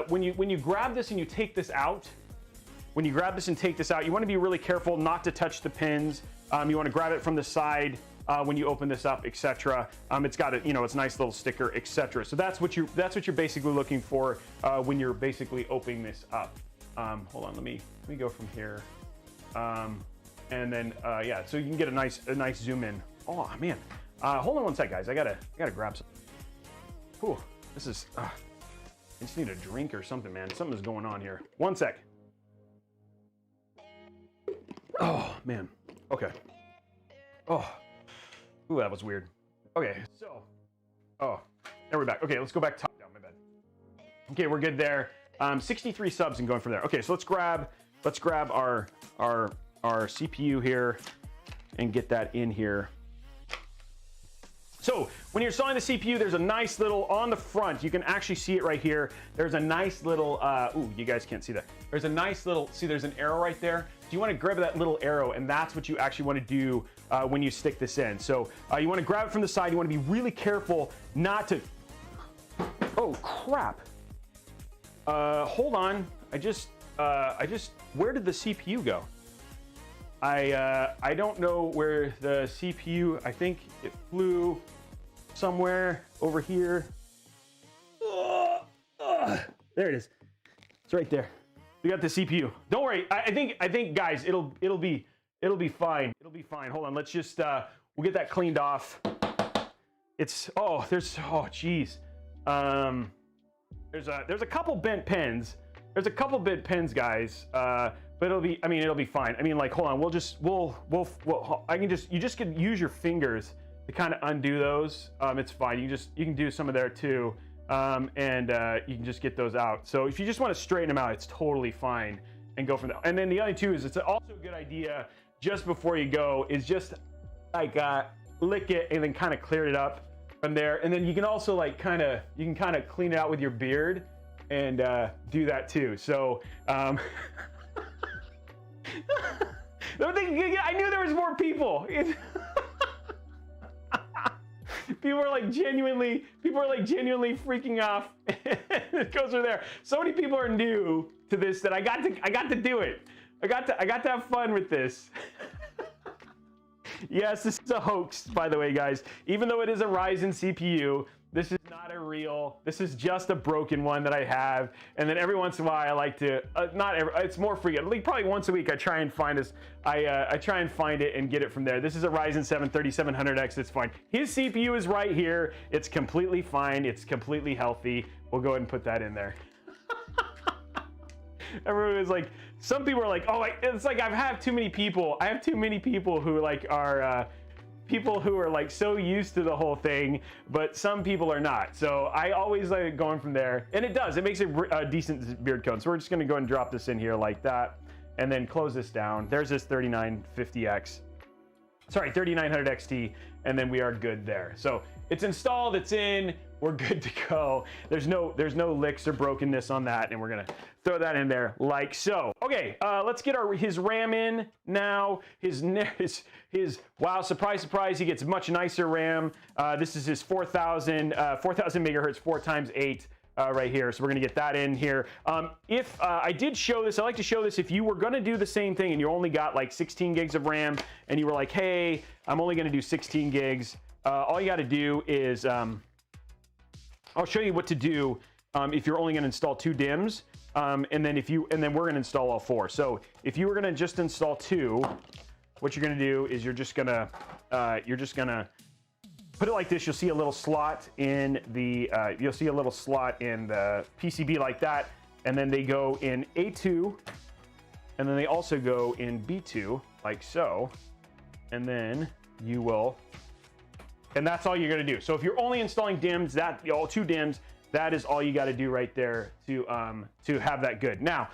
When you grab this and you take this out, you want to be really careful not to touch the pins. You want to grab it from the side. When you open this up, etc. It's got a, it's a nice little sticker, etc. So that's what you're basically looking for when you're basically opening this up. Hold on, let me go from here, and then yeah, so you can get a nice zoom in. Oh man, hold on one sec, guys. I gotta grab some. Whew, this is. I just need a drink or something, man. Something's going on here. One sec. Oh man. Okay. Oh. Ooh, that was weird. Okay, so, oh, there we're back. Okay, let's go back top down, my bad. Okay, we're good there. 63 subs and going from there. Okay, so let's grab our CPU here and get that in here. So when you're installing the CPU, there's a nice little, on the front, you can actually see it right here. There's a nice little, ooh, you guys can't see that. There's a nice little, see there's an arrow right there. So you want to grab that little arrow, and that's what you actually want to do when you stick this in. So you want to grab it from the side. You want to be really careful not to, oh crap. Hold on, where did the CPU go? I don't know where the CPU, I think it flew somewhere over here. There it is. It's right there. We got the CPU. Don't worry. I think guys, it'll be fine. It'll be fine. Hold on. Let's just we'll get that cleaned off. It's geez. There's a couple bent pins. There's a couple bent pins, guys. But it'll be fine. I mean, like, hold on. You just can use your fingers to kind of undo those. It's fine. You can do some of there too. And you can just get those out. So if you just want to straighten them out, it's totally fine and go from there. And then the other two is, it's also a good idea just before you go is just like lick it and then kind of clear it up from there. And then you can also like kind of clean it out with your beard and do that too. So I knew there was more people. People are like genuinely freaking off. It goes from there. So many people are new to this that I got to do it. I got to have fun with this. Yes, this is a hoax, by the way, guys. Even though it is a Ryzen CPU, this is not a real. This is just a broken one that I have. And then every once in a while, I like to it's more frequent. Like probably once a week, I try and find this. I try and find it and get it from there. This is a Ryzen 7 3700X. It's fine. His CPU is right here. It's completely fine. It's completely healthy. We'll go ahead and put that in there. Everyone was like, some people are like, oh, it's like I have too many people. I have too many people who like are people who are like so used to the whole thing, but some people are not. So I always like going from there, and it makes a decent beard cone. So we're just gonna go and drop this in here like that, and then close this down. There's this 3950X, sorry, 3900 XT, and then we are good there. So it's installed, it's in, we're good to go. There's no licks or brokenness on that, and we're gonna throw that in there like so. Okay, let's get his RAM in now. His wow, surprise, he gets much nicer RAM. This is his 4000 megahertz 4x8 right here. So we're gonna get that in here. If I did show this, I like to show this if you were gonna do the same thing and you only got like 16 gigs of RAM and you were like, hey, I'm only gonna do 16 gigs. All you gotta do is, I'll show you what to do if you're only gonna install 2 DIMMs. And then we're gonna install all 4. So if you were gonna just install 2, what you're gonna do is you're just gonna put it like this. You'll see a little slot in the PCB like that, and then they go in A2, and then they also go in B2 like so, and then you will, and that's all you're gonna do. So if you're only installing DIMMs, all 2 DIMMs, that is all you got to do right there to have that good. Now,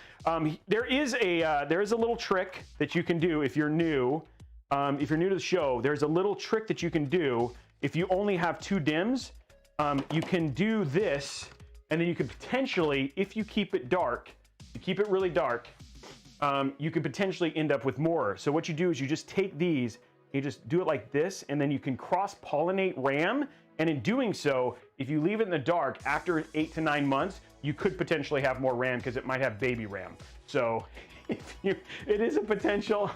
there is a little trick that you can do if you're new. If you're new to the show, there's a little trick that you can do if you only have 2 DIMMs. You can do this, and then you could potentially, if you keep it dark, you keep it really dark, you could potentially end up with more. So what you do is you just take these, you just do it like this, and then you can cross-pollinate RAM. And in doing so, if you leave it in the dark after 8 to 9 months, you could potentially have more RAM because it might have baby RAM. So it is a potential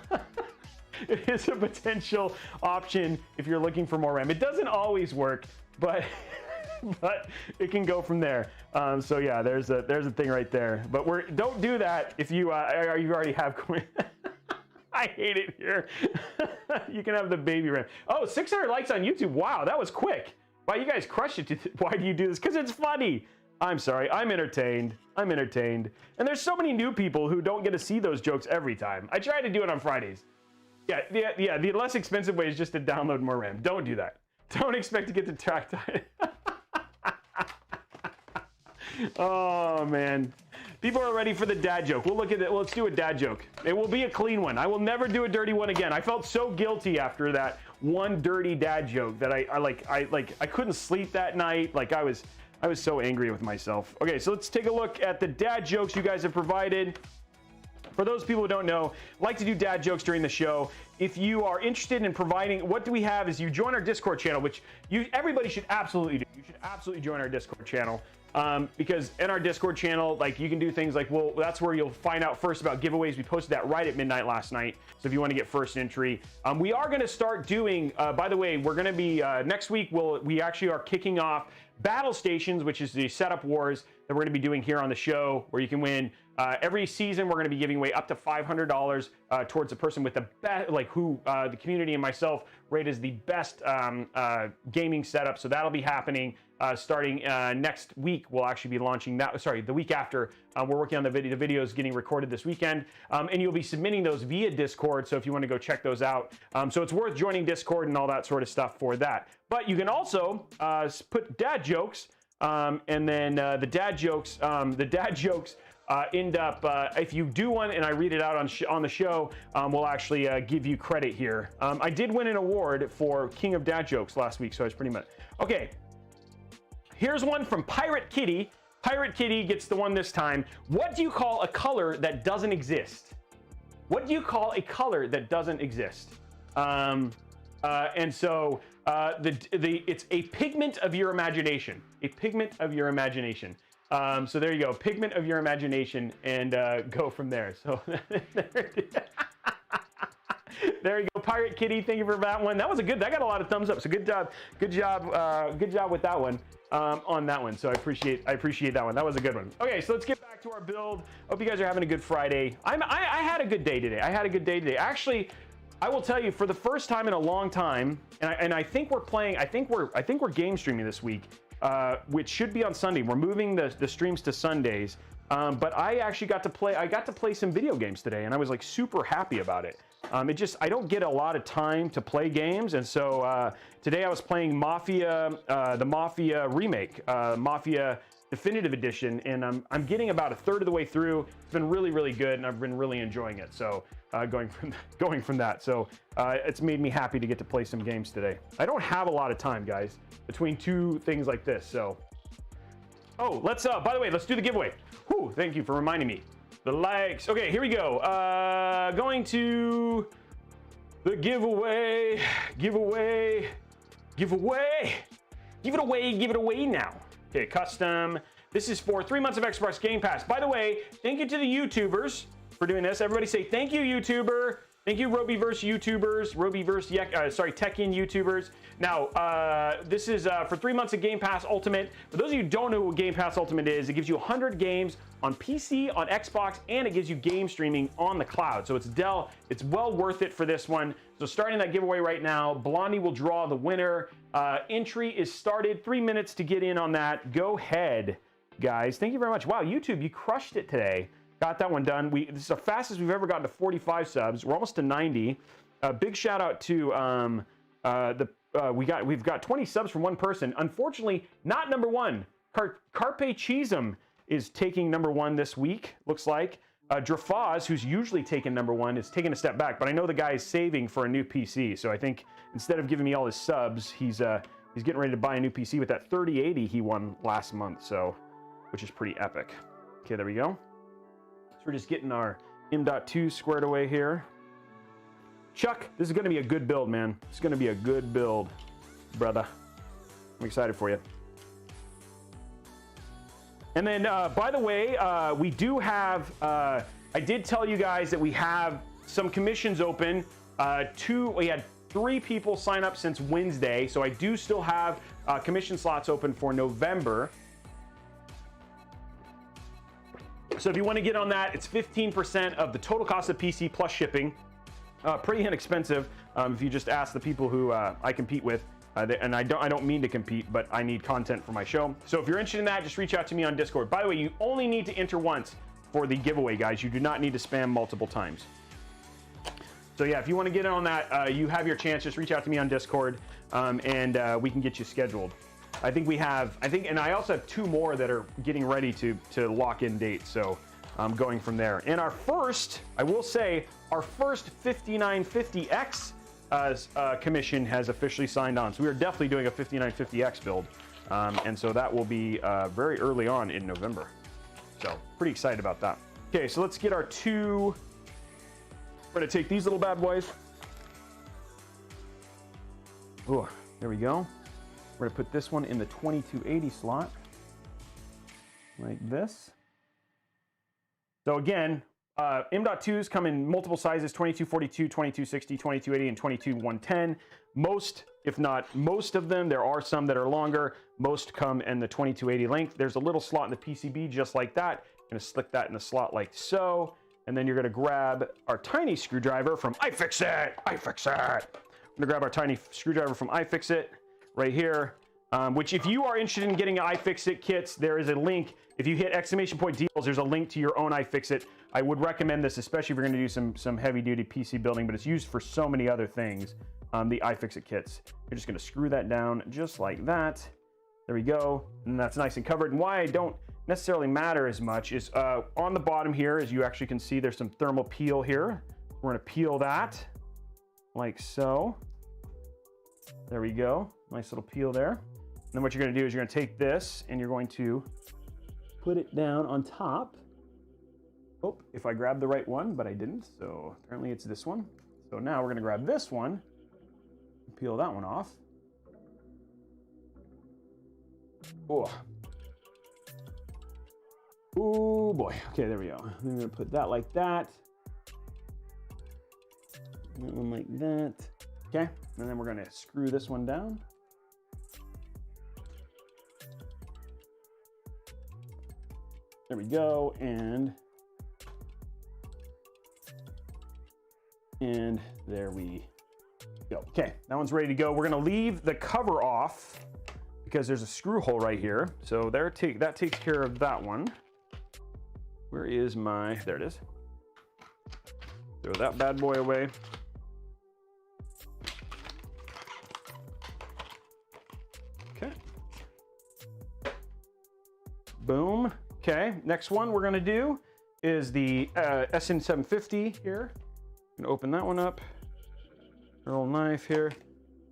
it is a potential option if you're looking for more RAM. It doesn't always work, but it can go from there. So yeah, there's a thing right there. But don't do that if you already have. I hate it here. You can have the baby RAM. Oh, 600 likes on YouTube. Wow, that was quick. Wow, you guys crushed it. Why do you do this? Because it's funny. I'm sorry. I'm entertained. And there's so many new people who don't get to see those jokes every time. I try to do it on Fridays. Yeah. The less expensive way is just to download more RAM. Don't do that. Don't expect to get the track time. Oh, man. People are ready for the dad joke. We'll look at it. Let's do a dad joke. It will be a clean one. I will never do a dirty one again. I felt so guilty after that one dirty dad joke that I couldn't sleep that night. Like I was so angry with myself. Okay, so let's take a look at the dad jokes you guys have provided. For those people who don't know, I like to do dad jokes during the show. If you are interested in providing, what do we have is you join our Discord channel, which everybody should absolutely do. You should absolutely join our Discord channel. because in our Discord channel, like you can do things like, well, that's where you'll find out first about giveaways. We posted that right at midnight last night. So if you want to get first entry, we are going to start doing, by the way, we're going to be, next week, we actually are kicking off Battle Stations, which is the setup wars that we're going to be doing here on the show, where you can win. Every season, we're going to be giving away up to $500 towards the person with the best, like who the community and myself rate as the best gaming setup. So that'll be happening starting next week. We'll actually be launching that. Sorry, the week after. We're working on the video. The video is getting recorded this weekend, and you'll be submitting those via Discord. So if you want to go check those out, so it's worth joining Discord and all that sort of stuff for that. But you can also put dad jokes, and then the dad jokes end up, if you do one and I read it out on the show, we'll actually give you credit here. I did win an award for King of Dad Jokes last week, so I was pretty much okay. Here's one from Pirate Kitty. Pirate Kitty gets the one this time. What do you call a color that doesn't exist? What do you call a color that doesn't exist? And so it's a pigment of your imagination. A pigment of your imagination. So there you go, pigment of your imagination, and go from there. So there you go, Pirate Kitty. Thank you for that one. That was that got a lot of thumbs up. So good job with that one on that one. So I appreciate that one. That was a good one. Okay, so let's get back to our build. Hope you guys are having a good Friday. I had a good day today. Actually, I will tell you, for the first time in a long time, and I think we're playing. I think we're game streaming this week. Which should be on Sunday. We're moving the streams to Sundays, but I actually got to play some video games today, and I was like super happy about it. I don't get a lot of time to play games, and so today I was playing Mafia, the Mafia remake, Mafia Definitive Edition, and I'm getting about a third of the way through. It's been really, really good, and I've been really enjoying it. So going from that, so it's made me happy to get to play some games today. I don't have a lot of time, guys, between two things like this. So, oh, let's by the way, let's do the giveaway. Whew, thank you for reminding me. The likes. Okay, here we go. Going to the giveaway. Give it away now. Okay, custom. This is for 3 months of Xbox Game Pass. By the way, thank you to the YouTubers for doing this. Everybody say thank you, YouTuber. Thank you, Robeyverse YouTubers. Techian YouTubers. Now, this is for 3 months of Game Pass Ultimate. For those of you who don't know what Game Pass Ultimate is, it gives you 100 games on PC, on Xbox, and it gives you game streaming on the cloud. So it's well worth it for this one. So starting that giveaway right now, Blondie will draw the winner. Entry is started. 3 minutes to get in on that. Go ahead, guys. Thank you very much. Wow, YouTube, you crushed it today. Got that one done. This is the fastest we've ever gotten to 45 subs. We're almost to 90. Big shout out to we've got 20 subs from one person. Unfortunately, not number one. Carpe Cheesem is taking number one this week. Looks like Drafaz, who's usually taken number one, is taking a step back. But I know the guy is saving for a new PC. So I think instead of giving me all his subs, he's getting ready to buy a new PC with that 3080 he won last month. So, which is pretty epic. Okay, there we go. So we're just getting our M.2 squared away here. Chuck, this is going to be a good build, man. It's going to be a good build, brother. I'm excited for you. And then, by the way, we do have, I did tell you guys that we have some commissions open. We had 3 people sign up since Wednesday, so I do still have commission slots open for November. So if you want to get on that, it's 15% of the total cost of PC plus shipping. Pretty inexpensive if you just ask the people who I compete with. And I don't mean to compete, but I need content for my show. So if you're interested in that, just reach out to me on Discord. By the way, you only need to enter once for the giveaway, guys. You do not need to spam multiple times. So yeah, if you want to get in on that, you have your chance. Just reach out to me on Discord, and we can get you scheduled. I think and I also have 2 more that are getting ready to lock in dates. So I'm going from there. And our first 5950X commission has officially signed on. So we are definitely doing a 5950X build. And so that will be very early on in November. So pretty excited about that. Okay, so let's get our 2. We're gonna take these little bad boys. Oh, there we go. We're gonna put this one in the 2280 slot. like this. So again, M.2s come in multiple sizes, 2242, 2260, 2280, and 22110. Most, if not most of them, there are some that are longer. Most come in the 2280 length. There's a little slot in the PCB just like that. I'm gonna stick that in the slot like so. And then you're gonna grab our tiny screwdriver from iFixit. I'm gonna grab our tiny screwdriver from iFixit right here. Which if you are interested in getting iFixit kits, there is a link. If you hit !deals, there's a link to your own iFixit. I would recommend this, especially if you're gonna do some heavy duty PC building, but it's used for so many other things, the iFixit kits. You're just gonna screw that down just like that. There we go, and that's nice and covered. And why I don't necessarily matter as much is on the bottom here, as you actually can see, there's some thermal peel here. We're gonna peel that like so. There we go, nice little peel there. And then what you're gonna do is you're gonna take this and you're going to put it down on top. Oh, if I grabbed the right one, but I didn't, so apparently it's this one. So now we're gonna grab this one, and peel that one off. Oh. Oh boy, okay, there we go. I'm gonna put that like that. That one like that. Okay, and then we're gonna screw this one down. There we go, and there we go. Okay, that one's ready to go. We're gonna leave the cover off because there's a screw hole right here. So that takes care of that one. Where is my, there it is. Throw that bad boy away. Okay. Boom. Okay, next one we're gonna do is the SN750 here. I'm gonna open that one up. A little knife here.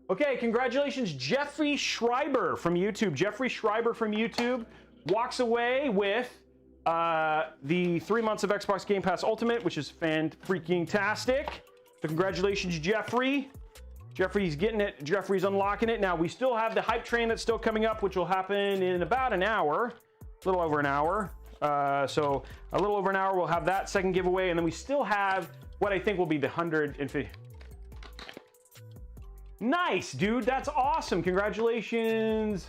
Okay, congratulations, Jeffrey Schreiber from YouTube. Jeffrey Schreiber from YouTube walks away with the 3 months of Xbox Game Pass Ultimate, which is fan-freaking-tastic. So congratulations, Jeffrey. Jeffrey's getting it. Jeffrey's unlocking it. Now, we still have the hype train that's still coming up, which will happen in about an hour. A little over an hour. So a little over an hour, we'll have that second giveaway. And then we still have what I think will be the 150. Nice, dude. That's awesome. Congratulations.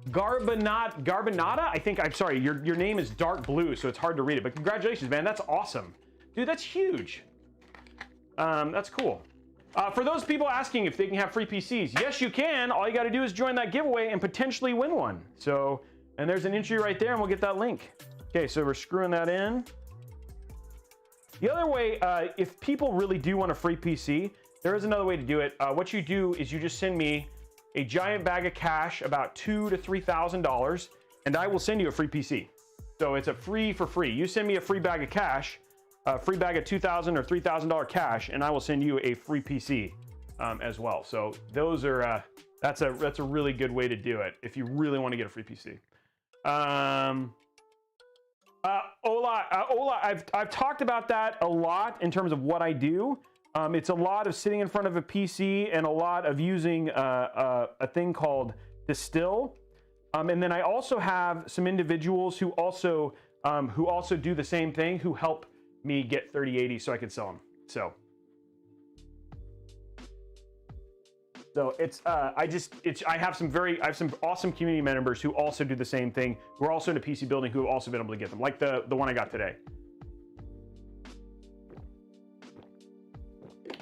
Garbonata? I think, I'm sorry, your name is dark blue, so it's hard to read it, but congratulations, man. That's awesome. Dude, that's huge. That's cool. For those people asking if they can have free PCs, yes, you can. All you got to do is join that giveaway and potentially win one. So, and there's an entry right there, and we'll get that link. Okay, so we're screwing that in. The other way, if people really do want a free PC, there is another way to do it. What you do is you just send me a giant bag of cash, about $2,000 to $3,000, and I will send you a free PC. So it's a free for free. You send me a free bag of cash, a free bag of $2,000 or $3,000 cash, and I will send you a free PC as well. So those are that's a really good way to do it if you really want to get a free PC. Ola, I've talked about that a lot in terms of what I do. It's a lot of sitting in front of a PC and a lot of using a thing called Distill. And then I also have some individuals who also do the same thing, who help me get 3080 so I can sell them. So it's I have some awesome community members who also do the same thing, who are also into PC building, who have also been able to get them, like the one I got today.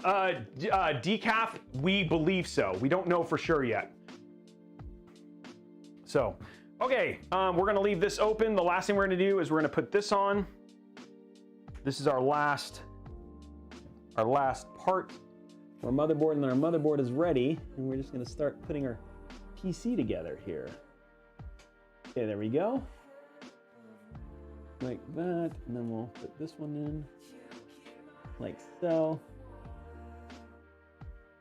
Decaf, we believe so. We don't know for sure yet. So, okay, we're gonna leave this open. The last thing we're gonna do is we're gonna put this on. This is our last part. Our motherboard, and then our motherboard is ready, and we're just gonna start putting our PC together here. Okay, there we go. Like that, and then we'll put this one in, like so.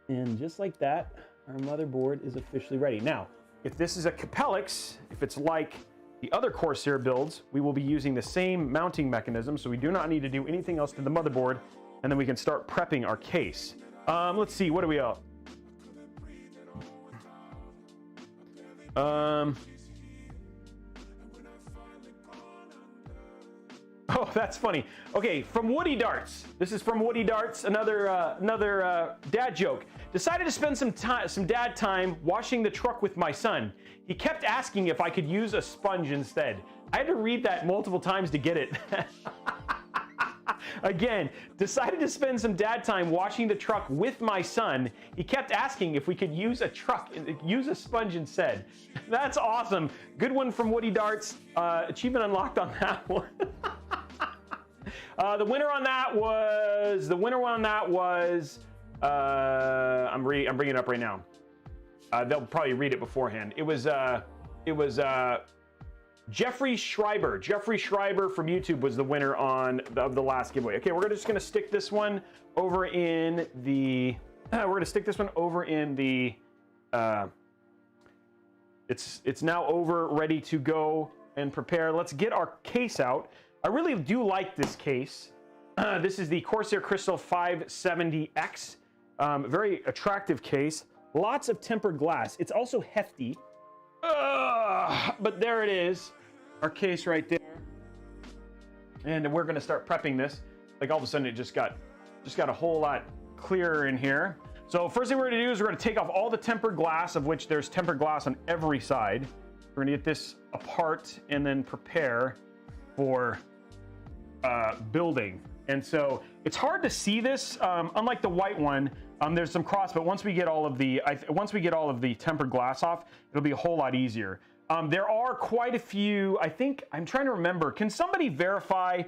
And just like that, our motherboard is officially ready. Now, if this is a Capellix, if it's like the other Corsair builds, we will be using the same mounting mechanism, so we do not need to do anything else to the motherboard, and then we can start prepping our case. Let's see, what are we up? Oh, that's funny. Okay, from Woody Darts. This is from Woody Darts, another dad joke. Decided to spend some dad time washing the truck with my son. He kept asking if I could use a sponge instead. I had to read that multiple times to get it. Again, decided to spend some dad time washing the truck with my son. He kept asking if we could use a sponge instead. That's awesome. Good one from Woody Darts. Achievement unlocked on that one. The winner on that was. I'm bringing it up right now. They'll probably read it beforehand. It was Jeffrey Schreiber. Jeffrey Schreiber from YouTube was the winner of the last giveaway. Okay, we're just gonna stick this one over in the. It's now over, ready to go and prepare. Let's get our case out. I really do like this case. This is the Corsair Crystal 570X. Very attractive case. Lots of tempered glass. It's also hefty. But there it is, our case right there. And we're gonna start prepping this. Like all of a sudden it just got a whole lot clearer in here. So first thing we're gonna do is we're gonna take off all the tempered glass, of which there's tempered glass on every side. We're gonna get this apart and then prepare for building. And so it's hard to see this, unlike the white one. There's some cross, but once we get all of the tempered glass off, it'll be a whole lot easier. There are quite a few. I think I'm trying to remember. Can somebody verify,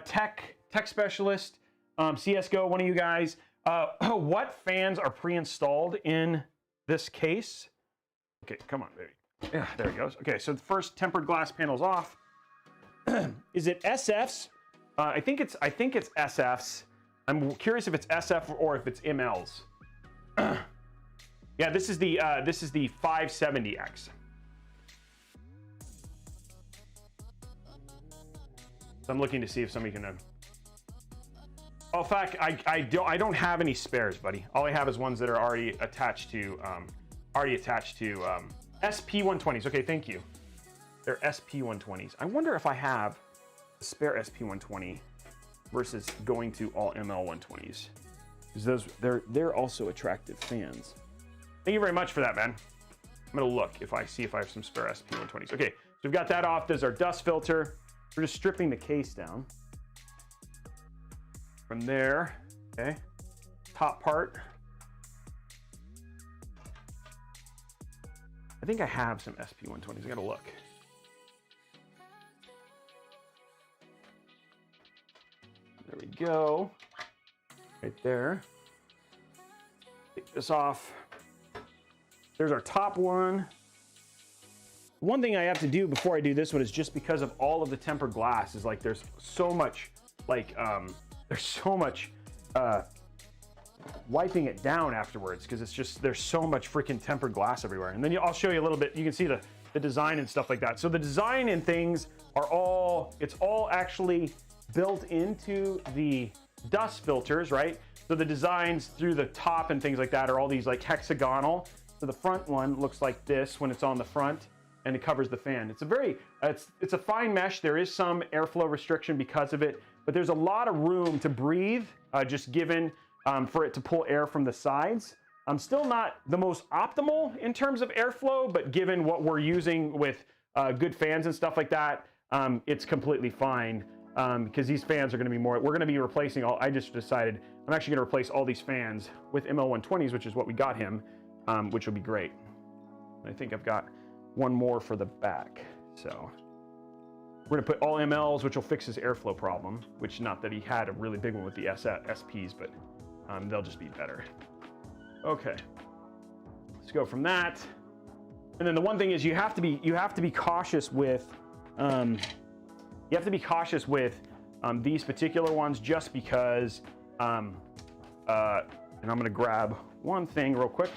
tech specialist, CS:GO, one of you guys, what fans are pre-installed in this case? Okay, come on, baby. Yeah, there it goes. Okay, so the first tempered glass panel's off. Is it SFs? I think it's SFs. I'm curious if it's SF or if it's MLs. Yeah, this is the 570X. So I'm looking to see if somebody can. Oh, in fact, I don't have any spares, buddy. All I have is ones that are already attached to SP120s. Okay, thank you. They're SP120s. I wonder if I have a spare SP120 versus going to all ML120s, because they're also attractive fans. Thank you very much for that, man. I'm gonna look if I have some spare SP120s. Okay, so we've got that off. There's our dust filter. We're just stripping the case down. From there, okay, top part. I think I have some SP120s. I gotta look. There we go. Right there. Take this off. There's our top one. One thing I have to do before I do this one is, just because of all of the tempered glass, is like there's so much wiping it down afterwards, because it's just, there's so much freaking tempered glass everywhere. And then I'll show you a little bit. You can see the design and stuff like that. So the design and things are all actually built into the dust filters, right? So the designs through the top and things like that are all these like hexagonal. So the front one looks like this when it's on the front, and it covers the fan. It's a fine mesh. There is some airflow restriction because of it, but there's a lot of room to breathe, just given for it to pull air from the sides. Still not the most optimal in terms of airflow, but given what we're using with good fans and stuff like that, it's completely fine. Because these fans are going to be we're going to be replacing I just decided I'm actually going to replace all these fans with ML120s, which is what we got him, which will be great. And I think I've got one more for the back. So we're going to put all MLs, which will fix his airflow problem, which, not that he had a really big one with the SPs, but they'll just be better. Okay. Let's go from that. And then the one thing is you have to be cautious with these particular ones, just because, and I'm gonna grab one thing real quick.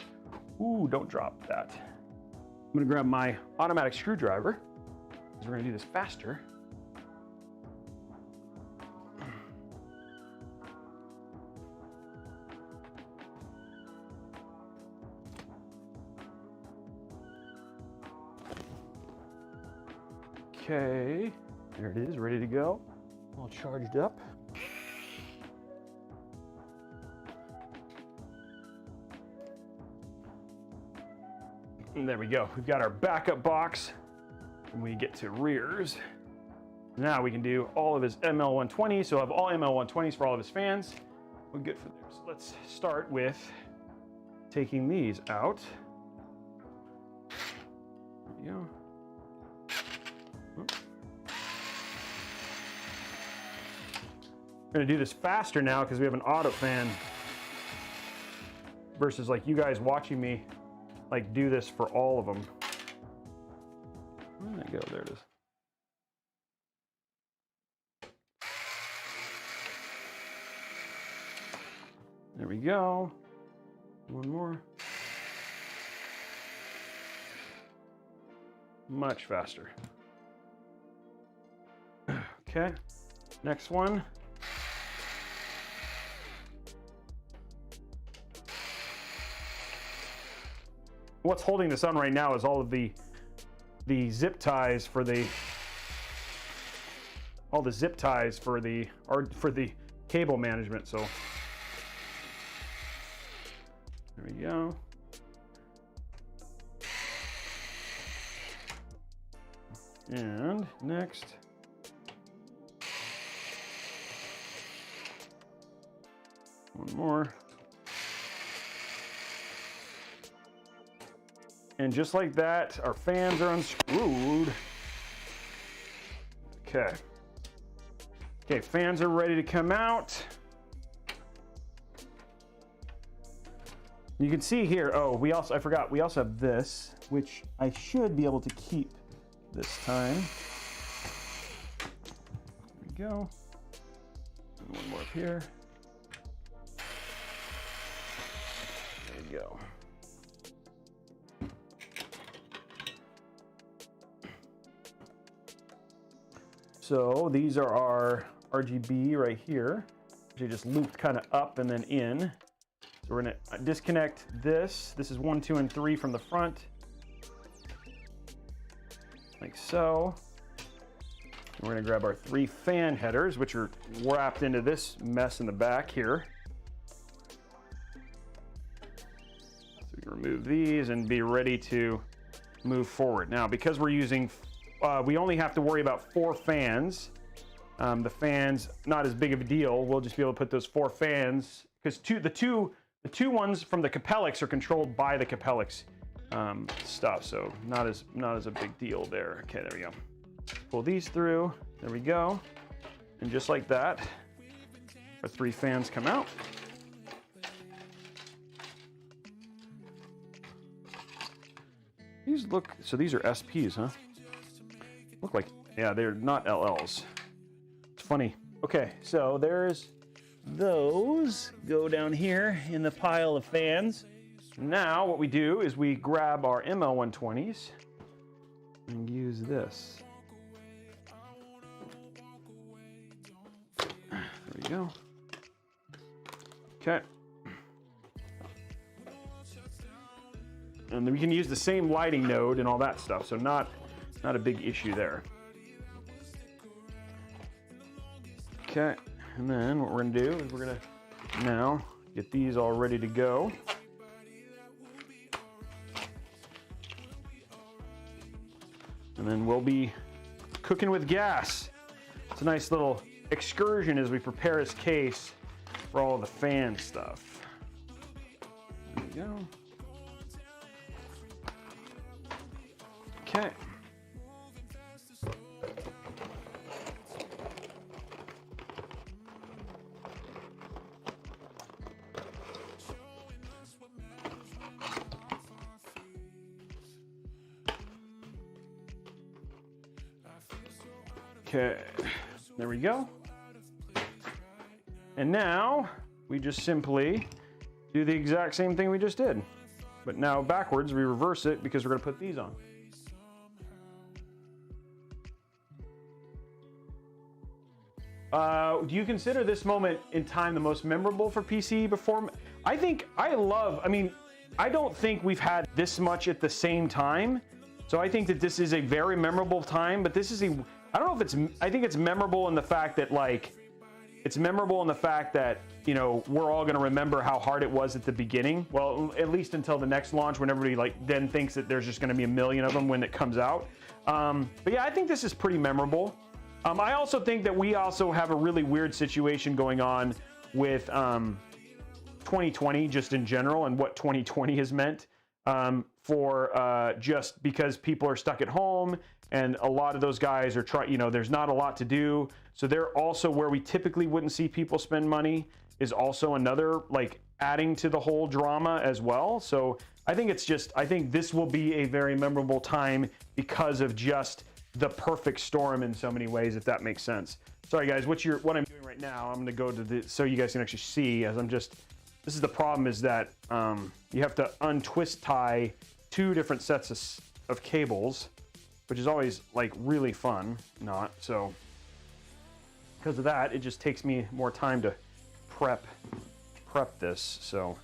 Ooh, don't drop that. I'm gonna grab my automatic screwdriver, because we're gonna do this faster. Okay, there it is, ready to go. all charged up. And there we go. We've got our backup box. And we get to rears. Now we can do all of his ML120s. So I have all ML120s for all of his fans. We're good for there. So let's start with taking these out. There we go. I'm gonna do this faster now because we have an auto fan versus like you guys watching me like do this for all of them. Where did that go? There it is. There we go. One more. Much faster. Okay, next one. What's holding this on right now is all of the zip ties for the cable management. So there we go. And next, one more. And just like that, our fans are unscrewed. Okay. Okay, fans are ready to come out. You can see here, oh, I forgot, we also have this, which I should be able to keep this time. There we go. And one more up here. There we go. So these are our RGB right here, which I just looped kind of up and then in. So we're gonna disconnect this. This is 1, 2, and 3 from the front, like so. And we're gonna grab our 3 fan headers, which are wrapped into this mess in the back here. So we can remove these and be ready to move forward. Now, because we're using we only have to worry about 4 fans. The fans, not as big of a deal. We'll just be able to put those 4 fans, because the two ones from the Capellix are controlled by the Capellix stuff, so not as a big deal there. Okay, there we go. Pull these through. There we go. And just like that, our 3 fans come out. These look, so these are SPs, huh? Look like, yeah, they're not LLs. It's funny. Okay, so there's those go down here in the pile of fans. Now what we do is we grab our ML120s and use this. There we go. Okay. And then we can use the same lighting node and all that stuff, so not a big issue there. Okay, and then what we're gonna do is we're gonna now get these all ready to go. And then we'll be cooking with gas. It's a nice little excursion as we prepare his case for all of the fan stuff. There we go. Okay. Okay, there we go. And now we just simply do the exact same thing we just did. But now backwards, we reverse it because we're gonna put these on. Do you consider this moment in time the most memorable for PC performance? I don't think we've had this much at the same time. So I think that this is a very memorable time, but this is I don't know if it's, I think it's memorable in the fact that like, it's memorable in the fact that, you know, we're all going to remember how hard it was at the beginning. Well, at least until the next launch, when everybody like then thinks that there's just going to be a million of them when it comes out. But yeah, I think this is pretty memorable. I also think that we also have a really weird situation going on with 2020 just in general, and what 2020 has meant for just because people are stuck at home, and a lot of those guys are trying, you know, there's not a lot to do. So they're also where we typically wouldn't see people spend money is also another like adding to the whole drama as well. So I think it's just, I think this will be a very memorable time because of just the perfect storm in so many ways, if that makes sense. Sorry guys, what I'm doing right now, I'm gonna go to the, so you guys can actually see as I'm just, this is the problem is that you have to untwist tie 2 different sets of cables, which is always like really fun, not. So because of that, it just takes me more time to prep this. So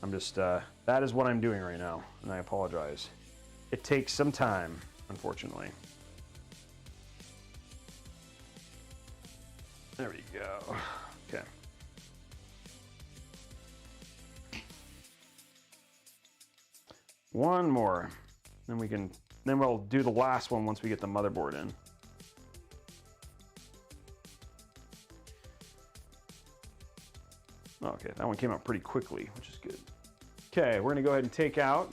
I'm just, that is what I'm doing right now. And I apologize. It takes some time, unfortunately. There we go. Okay. One more, then we can, then we'll do the last one once we get the motherboard in. Okay, that one came out pretty quickly, which is good. Okay, we're gonna go ahead and take out,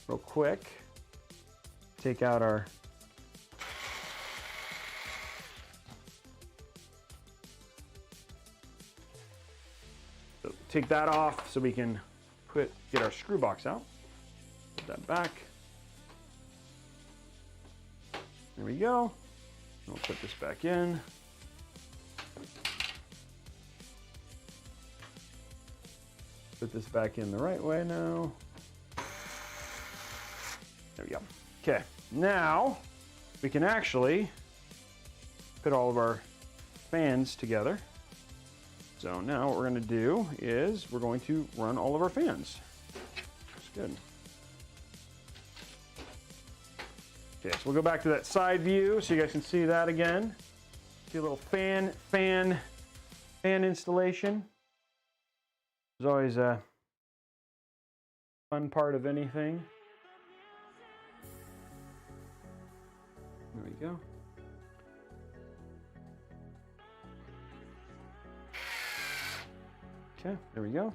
real quick, take out our take that off so we can get our screw box out. Put that back. There we go. We'll put this back in. Put this back in the right way now. There we go. Okay, now we can actually put all of our fans together. So now what we're going to do is we're going to run all of our fans. That's good. Okay, so we'll go back to that side view so you guys can see that again. See a little fan installation. There's always a fun part of anything. There we go. Okay, there we go.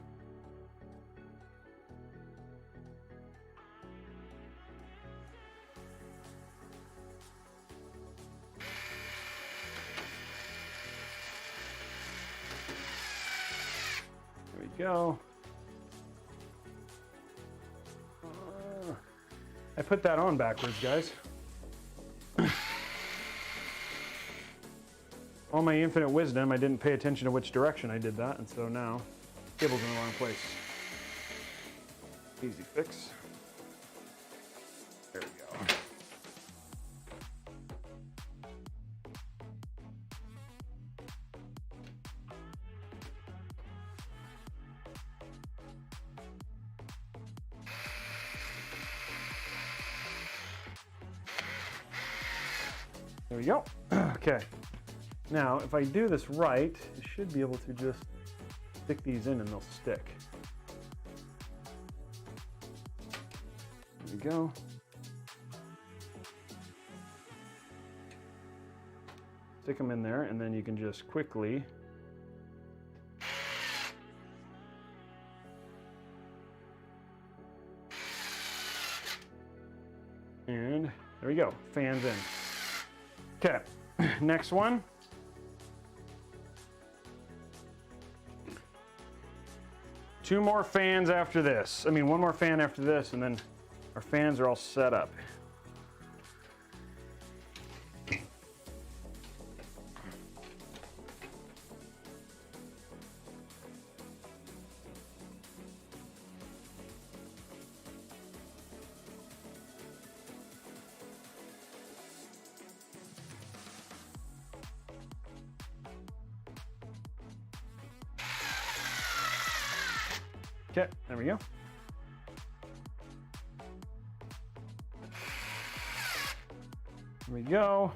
There we go. I put that on backwards, guys. All my infinite wisdom, I didn't pay attention to which direction I did that, and so now cable's in the wrong place. Easy fix. There we go. There we go. Okay. Now, if I do this right, I should be able to just stick these in and they'll stick. There we go. Stick them in there, and then you can just quickly and there we go, fans in. Okay, next one. Two more fans after this. I mean, one more fan after this, and then our fans are all set up. Okay, there we go. There we go.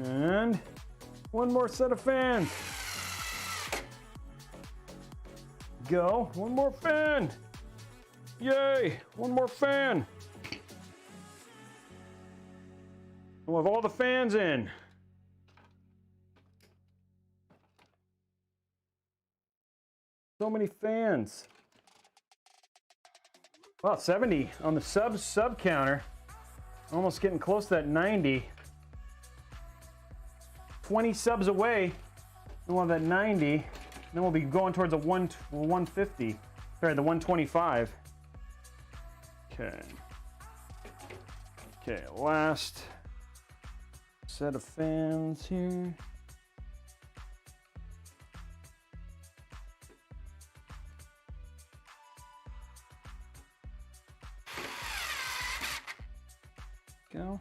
And one more set of fans. Go, one more fan. Yay, one more fan. We'll have all the fans in. So many fans. Wow, 70 on the sub counter. Almost getting close to that 90. 20 subs away. We'll have that 90. Then we'll be going towards the 150. Sorry, the 125. Okay. Okay, last set of fans here. Go.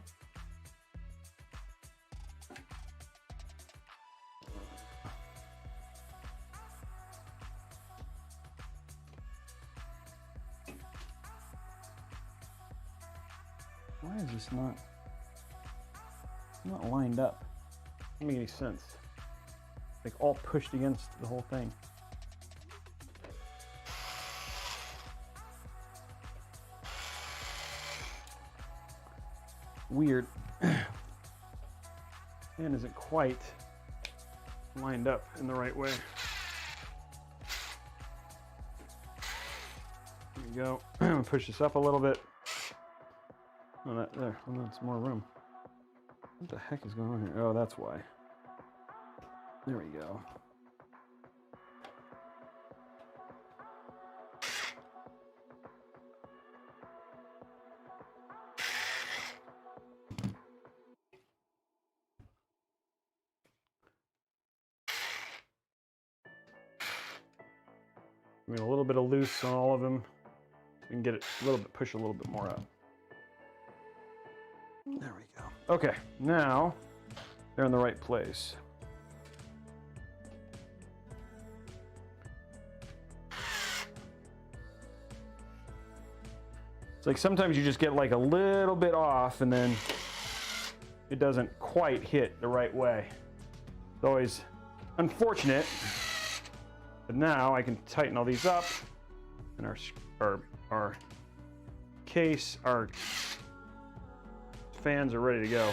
Why is this not lined up? Doesn't make any sense. Like all pushed against the whole thing. Weird. Fan isn't quite lined up in the right way. There we go. I'm gonna push this up a little bit. Oh, that there. Oh, that's more room. What the heck is going on here? Oh, that's why. There we go. I mean, a little bit of loose on all of them. We can get it a little bit, push a little bit more up. There we go. Okay, now they're in the right place. It's like sometimes you just get like a little bit off and then it doesn't quite hit the right way. It's always unfortunate. But now I can tighten all these up, and our case, our fans are ready to go.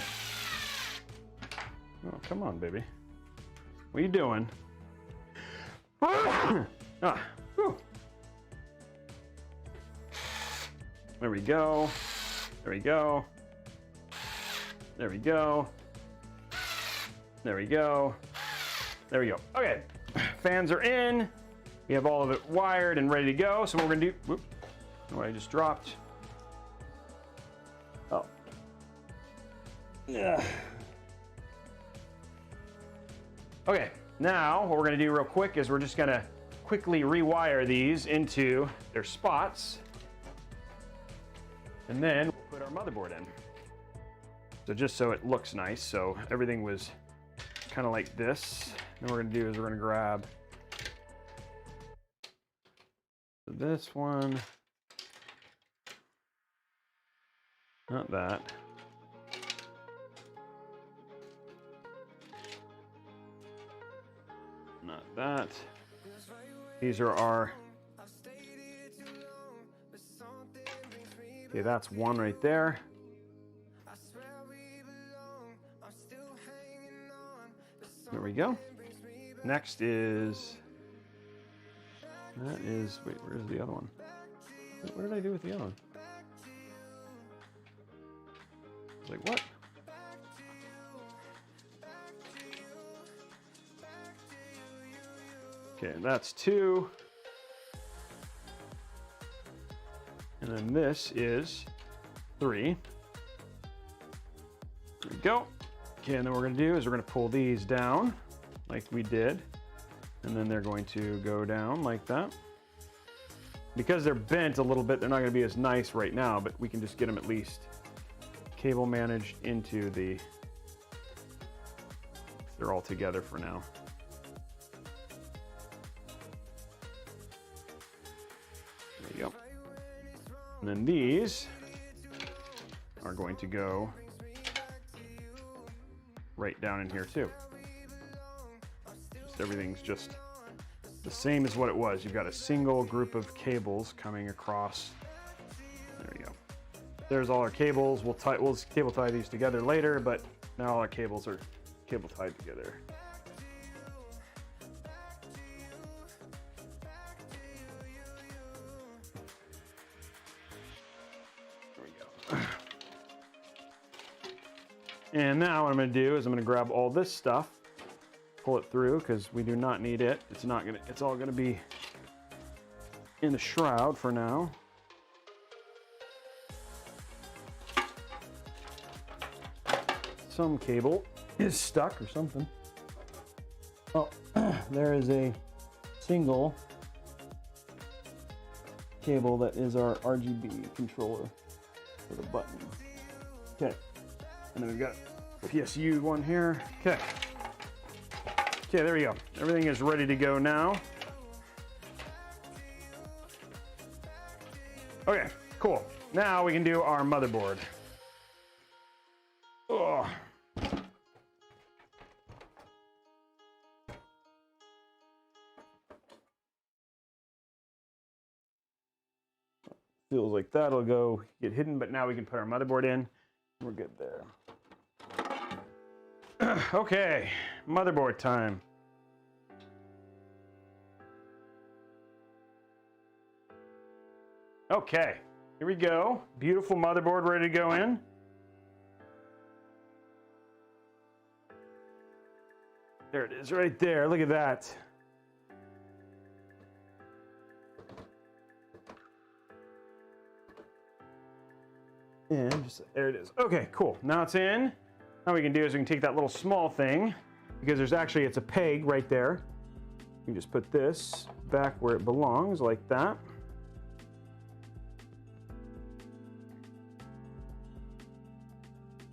Oh, come on, baby. What are you doing? Ah, whew. There we go. There we go. There we go. There we go. There we go. Okay. Fans are in. We have all of it wired and ready to go. So what we're gonna do, whoop, what I just dropped. Oh. Yeah. Okay, now what we're gonna do real quick is we're just gonna quickly rewire these into their spots. And then we'll put our motherboard in. So just so it looks nice, so everything was kind of like this. And what we're gonna do is we're gonna grab this one, not that. Not that. These are our, okay, that's one right there. There we go. Next is, that is, wait, where's the other one? What did I do with the other one? I was like, what? Okay, that's 2. And then this is 3. There we go. Okay, and then what we're gonna do is we're gonna pull these down like we did. And then they're going to go down like that. Because they're bent a little bit, they're not gonna be as nice right now, but we can just get them at least cable managed into the, they're all together for now. There you go. And then these are going to go right down in here too. Everything's just the same as what it was. You've got a single group of cables coming across. There we go. There's all our cables. We'll cable tie these together later, but now all our cables are cable tied together. There we go. And now what I'm going to do is I'm going to grab all this stuff, pull it through because we do not need it. It's all going to be in the shroud for now. Some cable is stuck or something. Oh, there is a single cable that is our RGB controller for the button. Okay, and then we've got a PSU one here. Okay. Okay, there we go. Everything is ready to go now. Okay, cool. Now we can do our motherboard. Oh. Feels like that'll go get hidden, but now we can put our motherboard in. We're good there. Okay, motherboard time. Okay, here we go. Beautiful motherboard ready to go in. There it is right there. Look at that. And just, there it is. Okay, cool. Now it's in. Now what we can do is we can take that little small thing, because it's a peg right there. You can just put this back where it belongs like that.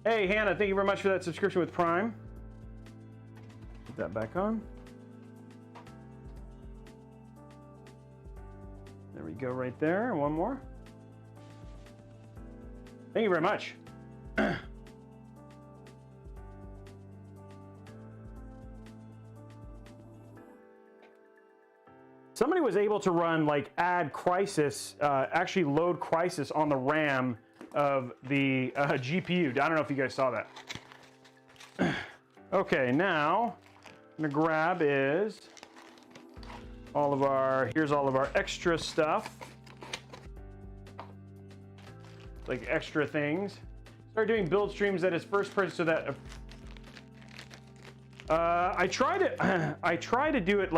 Hey, Hannah, thank you very much for that subscription with Prime. Put that back on. There we go right there. One more. Thank you very much. Somebody was able to run add Crisis, actually load Crisis on the RAM of the GPU. I don't know if you guys saw that. Okay, now I'm gonna grab here's all of our extra stuff. Like extra things. Start doing build streams at his first person so that I try to do it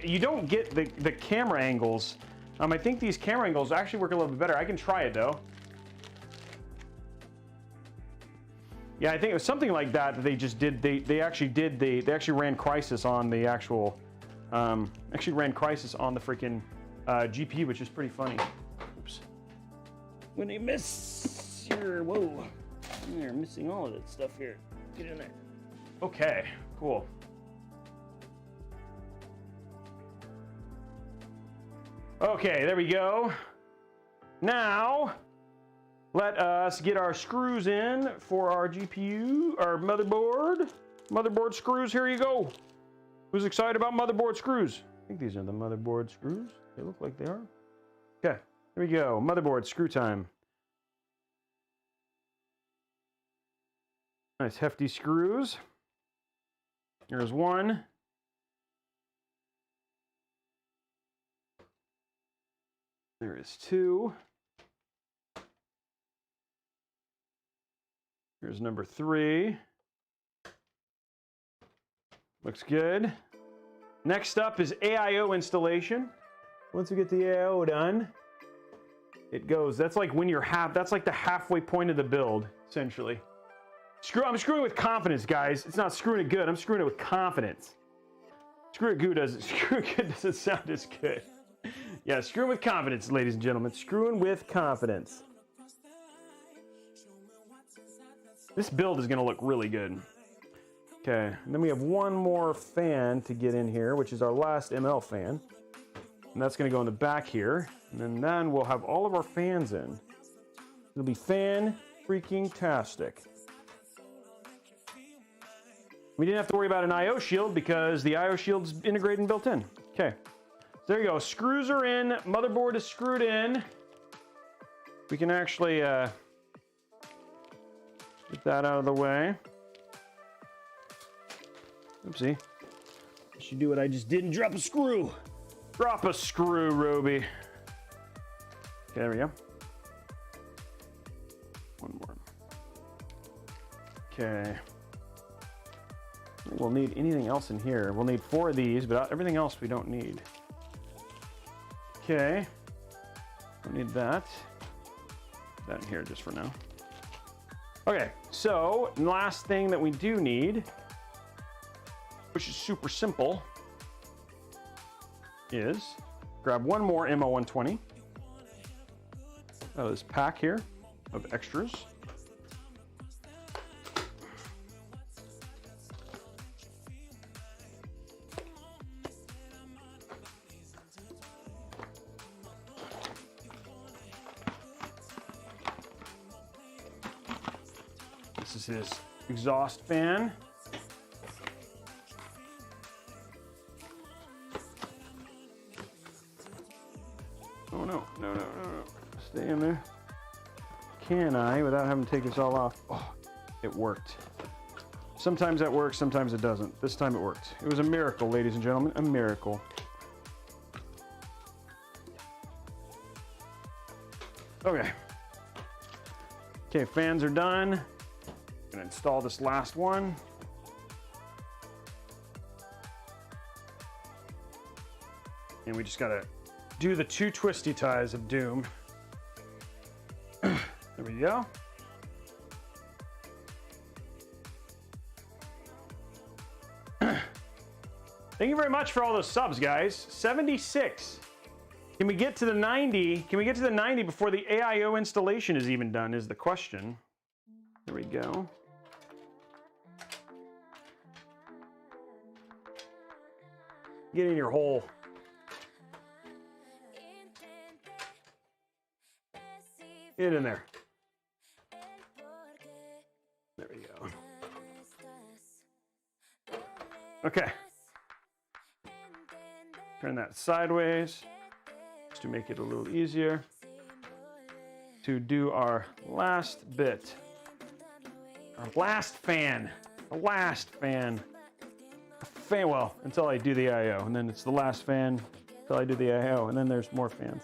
you don't get the camera angles. I think these camera angles actually work a little bit better. I can try it though. Yeah, I think it was something like that they just did. They actually ran Crisis on the actual ran Crisis on the freaking GPU, which is pretty funny. Oops. When they miss your you're missing all of that stuff here. Get in there. Okay, cool. Okay, there we go. Now let us get our screws in for our GPU, our motherboard. Motherboard screws, here you go. Who's excited about motherboard screws? I think these are the motherboard screws. They look like they are. Okay, here we go. Motherboard screw time. Nice hefty screws. Here's one. There is two. Here's number 3. Looks good. Next up is AIO installation. Once we get the AIO done, it goes. That's like when you're that's like the halfway point of the build, essentially. I'm screwing with confidence, guys. It's not screwing it good. I'm screwing it with confidence. Screw it good doesn't sound as good. Yeah, screwing with confidence, ladies and gentlemen. Screwing with confidence. This build is going to look really good. Okay, and then we have one more fan to get in here, which is our last ML fan. And that's going to go in the back here. And then we'll have all of our fans in. It'll be fan-freaking-tastic. We didn't have to worry about an IO shield because the IO shield's integrated and built in. Okay, there you go. Screws are in, motherboard is screwed in. We can actually get that out of the way. Oopsie. I should do what I just did and drop a screw. Drop a screw, Roby. Okay, there we go. One more. Okay. I think we'll need anything else in here. We'll need 4 of these, but everything else we don't need. Okay. Don't need that. Put that in here just for now. Okay, so last thing that we do need, which is super simple, is grab one more MO120 out of this pack here of extras. This is his exhaust fan. Oh no, no, no, no, no. Stay in there. Can I, without having to take this all off? Oh, it worked. Sometimes that works, sometimes it doesn't. This time it worked. It was a miracle, ladies and gentlemen, a miracle. Okay. Okay, fans are done. I'm gonna install this last one. And we just gotta do the 2 twisty ties of doom. There we go. Thank you very much for all those subs, guys. 76. Can we get to the 90? Can we get to the 90 before the AIO installation is even done is the question. There we go. Get in your hole. Get in there. There we go. Okay. Turn that sideways just to make it a little easier to do our last bit. Our last fan. The last fan. Well, until I do the AIO, and then it's the last fan until I do the AIO, and then there's more fans.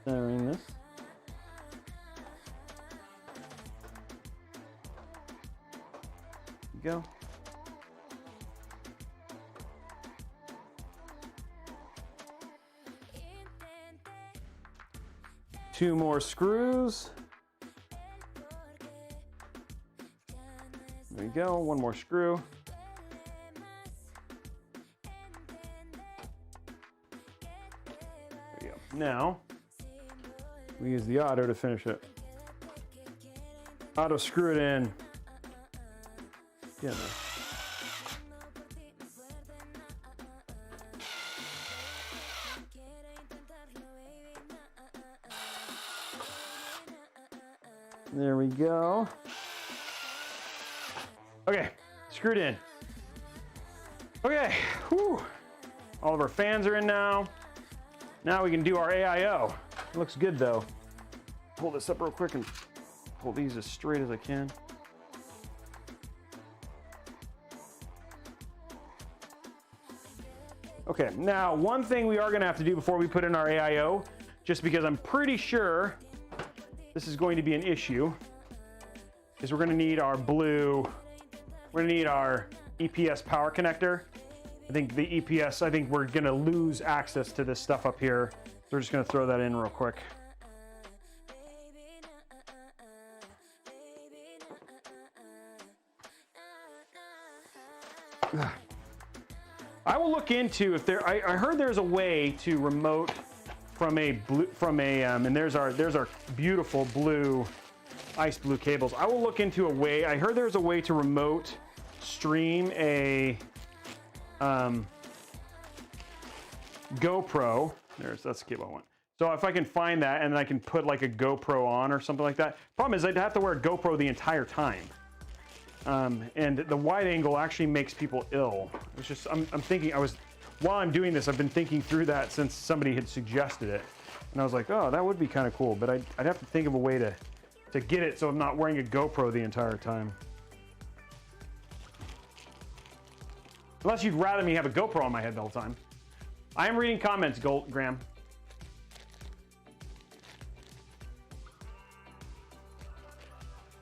Centering this. Go. Two more screws. There we go. One more screw. There we go. Now we use the auto to finish it. Auto screw it in. Get in there. There we go. Okay, screwed in. Okay, whew. All of our fans are in now. Now we can do our AIO. It looks good though. Pull this up real quick and pull these as straight as I can. Okay, now one thing we are gonna have to do before we put in our AIO, just because I'm pretty sure this is going to be an issue, is we're gonna need our blue, we're gonna need our EPS power connector. I think the EPS, I think we're gonna lose access to this stuff up here. So we're just gonna throw that in real quick. I will look into if there, I heard there's a way to remote from a blue, and there's our beautiful blue, ice blue cables. I will look into a way, I heard there's a way to remote stream a GoPro. That's the cable I want. So if I can find that and then I can put like a GoPro on or something like that. Problem is I'd have to wear a GoPro the entire time. And the wide angle actually makes people ill. It's just, I'm thinking, while I'm doing this, I've been thinking through that since somebody had suggested it. And I was like, oh, that would be kind of cool, but I'd have to think of a way to get it so I'm not wearing a GoPro the entire time. Unless you'd rather me have a GoPro on my head the whole time. I am reading comments, Graham.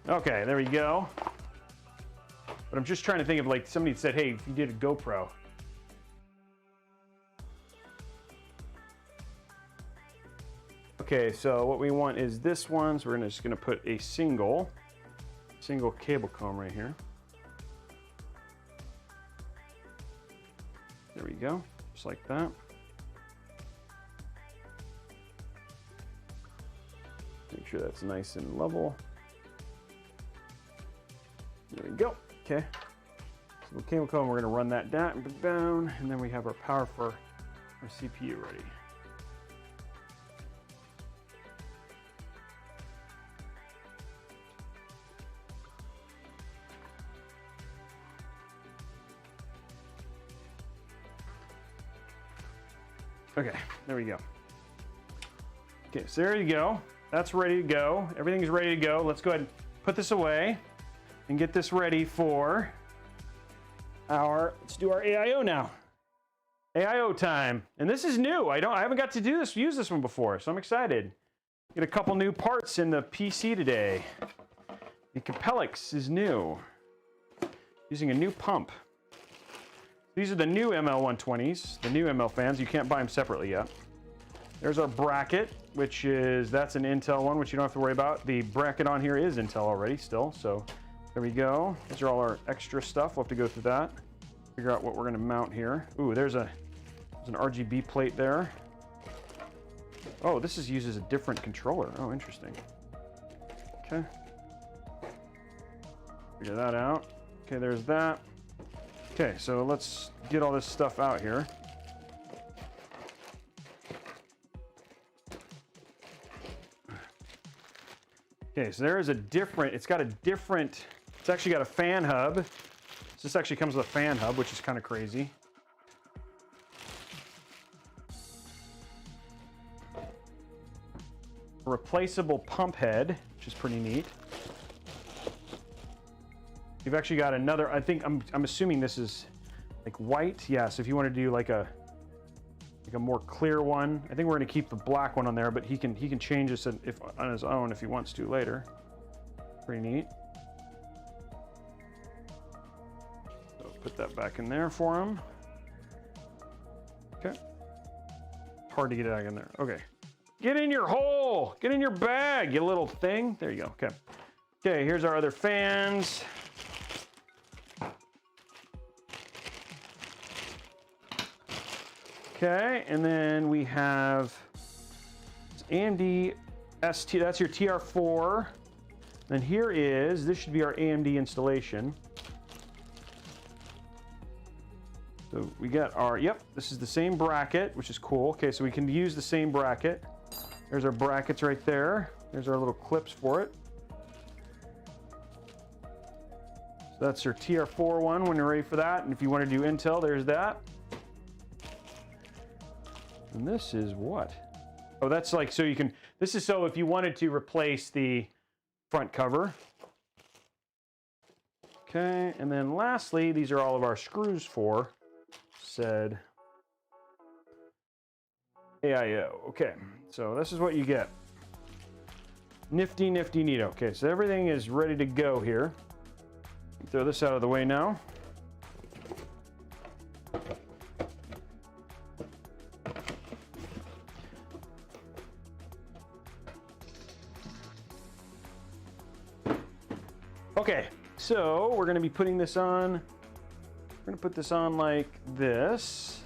Okay, there we go. But I'm just trying to think of like somebody said, hey, if you did a GoPro. Okay, so what we want is this one. So we're just gonna put a single cable comb right here. There we go, just like that. Make sure that's nice and level. There we go, okay. So the cable comb, we're gonna run that down, and then we have our power for our CPU ready. Okay, there we go. Okay, so there you go. That's ready to go. Everything's ready to go. Let's go ahead and put this away and get this ready for let's do our AIO now. AIO time. And this is new. I haven't got to use this one before, so I'm excited. Get a couple new parts in the PC today. The Capellix is new. Using a new pump. These are the new ML120s, the new ML fans. You can't buy them separately yet. There's our bracket, that's an Intel one, which you don't have to worry about. The bracket on here is Intel already still, so there we go. These are all our extra stuff. We'll have to go through that. Figure out what we're gonna mount here. Ooh, there's an RGB plate there. Oh, this uses a different controller. Oh, interesting. Okay. Figure that out. Okay, there's that. Okay, so let's get all this stuff out here. Okay, so there is it's actually got a fan hub. So this actually comes with a fan hub, which is kind of crazy. A replaceable pump head, which is pretty neat. You've actually got another, I'm assuming this is like white. Yeah, so if you want to do like a more clear one, I think we're going to keep the black one on there, but he can change this on his own if he wants to later. Pretty neat. So put that back in there for him. Okay. Hard to get it out in there. Okay. Get in your hole. Get in your bag, you little thing. There you go. Okay. Okay, here's our other fans. Okay, and then we have AMD ST, that's your TR4. Then this should be our AMD installation. So we got this is the same bracket, which is cool. Okay, so we can use the same bracket. There's our brackets right there. There's our little clips for it. So that's your TR4 one when you're ready for that. And if you want to do Intel, there's that. And this is what? Oh, that's like, so you can, this is so if you wanted to replace the front cover. Okay, and then lastly, these are all of our screws for said AIO. Okay, so this is what you get. Nifty, nifty, neat. Okay, so everything is ready to go here. Throw this out of the way now. Okay, so we're going to be putting this on. We're going to put this on like this.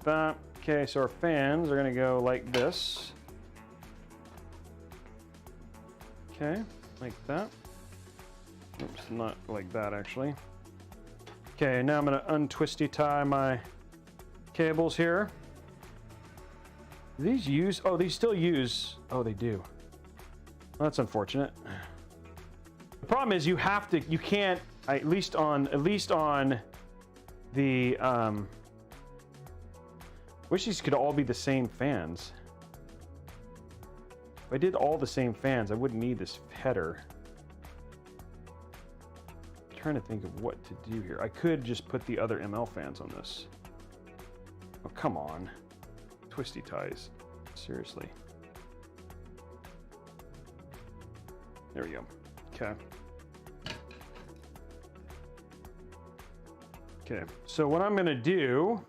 That. Okay, so our fans are going to go like this. Okay, like that. Oops, not like that actually. Okay, now I'm going to untwisty tie my cables here. Do these use, oh, these still use, oh, they do. Well, that's unfortunate. The problem is you have to, you can't, at least on the, wish these could all be the same fans. If I did all the same fans, I wouldn't need this header. I'm trying to think of what to do here. I could just put the other ML fans on this. Oh, come on. Twisty ties. Seriously. There we go. Okay. Okay, so what I'm going to do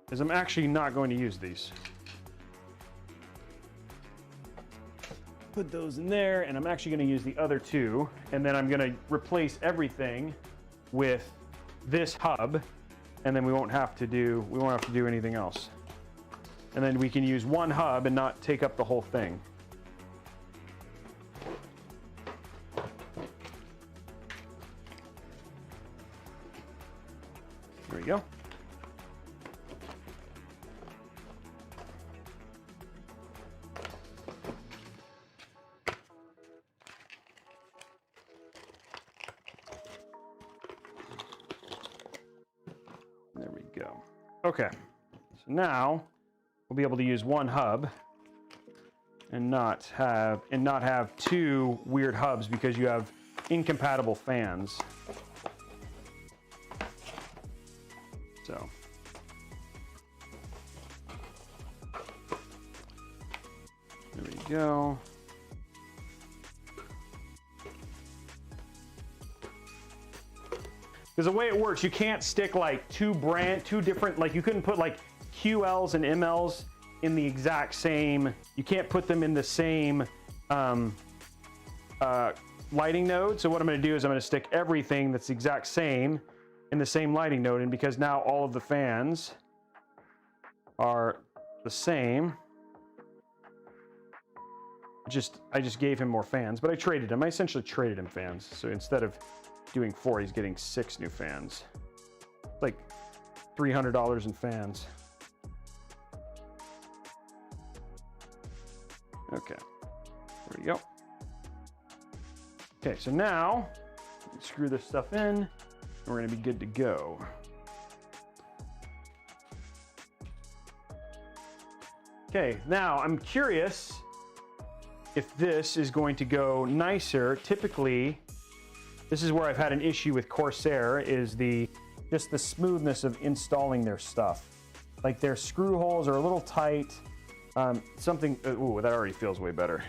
is I'm actually not going to use these. Put those in there, and I'm actually going to use the other two, and then I'm going to replace everything with this hub, and then we won't have to do anything else. And then we can use one hub and not take up the whole thing. There we go. There we go. Okay, so now we'll be able to use one hub and not have two weird hubs because you have incompatible fans. So there we go. Because the way it works, you can't stick like two different, like you couldn't put like QLs and MLs in the exact same, you can't put them in the same lighting node. So what I'm going to do is I'm going to stick everything that's the exact same in the same lighting node, and because now all of the fans are the same, I just gave him more fans, but I traded him. I essentially traded him fans. So instead of doing 4, he's getting 6 new fans. Like $300 in fans. Okay, there we go. Okay, so now screw this stuff in, and we're gonna be good to go. Okay, now I'm curious if this is going to go nicer. Typically, this is where I've had an issue with Corsair, is just the smoothness of installing their stuff. Like their screw holes are a little tight. Ooh, that already feels way better.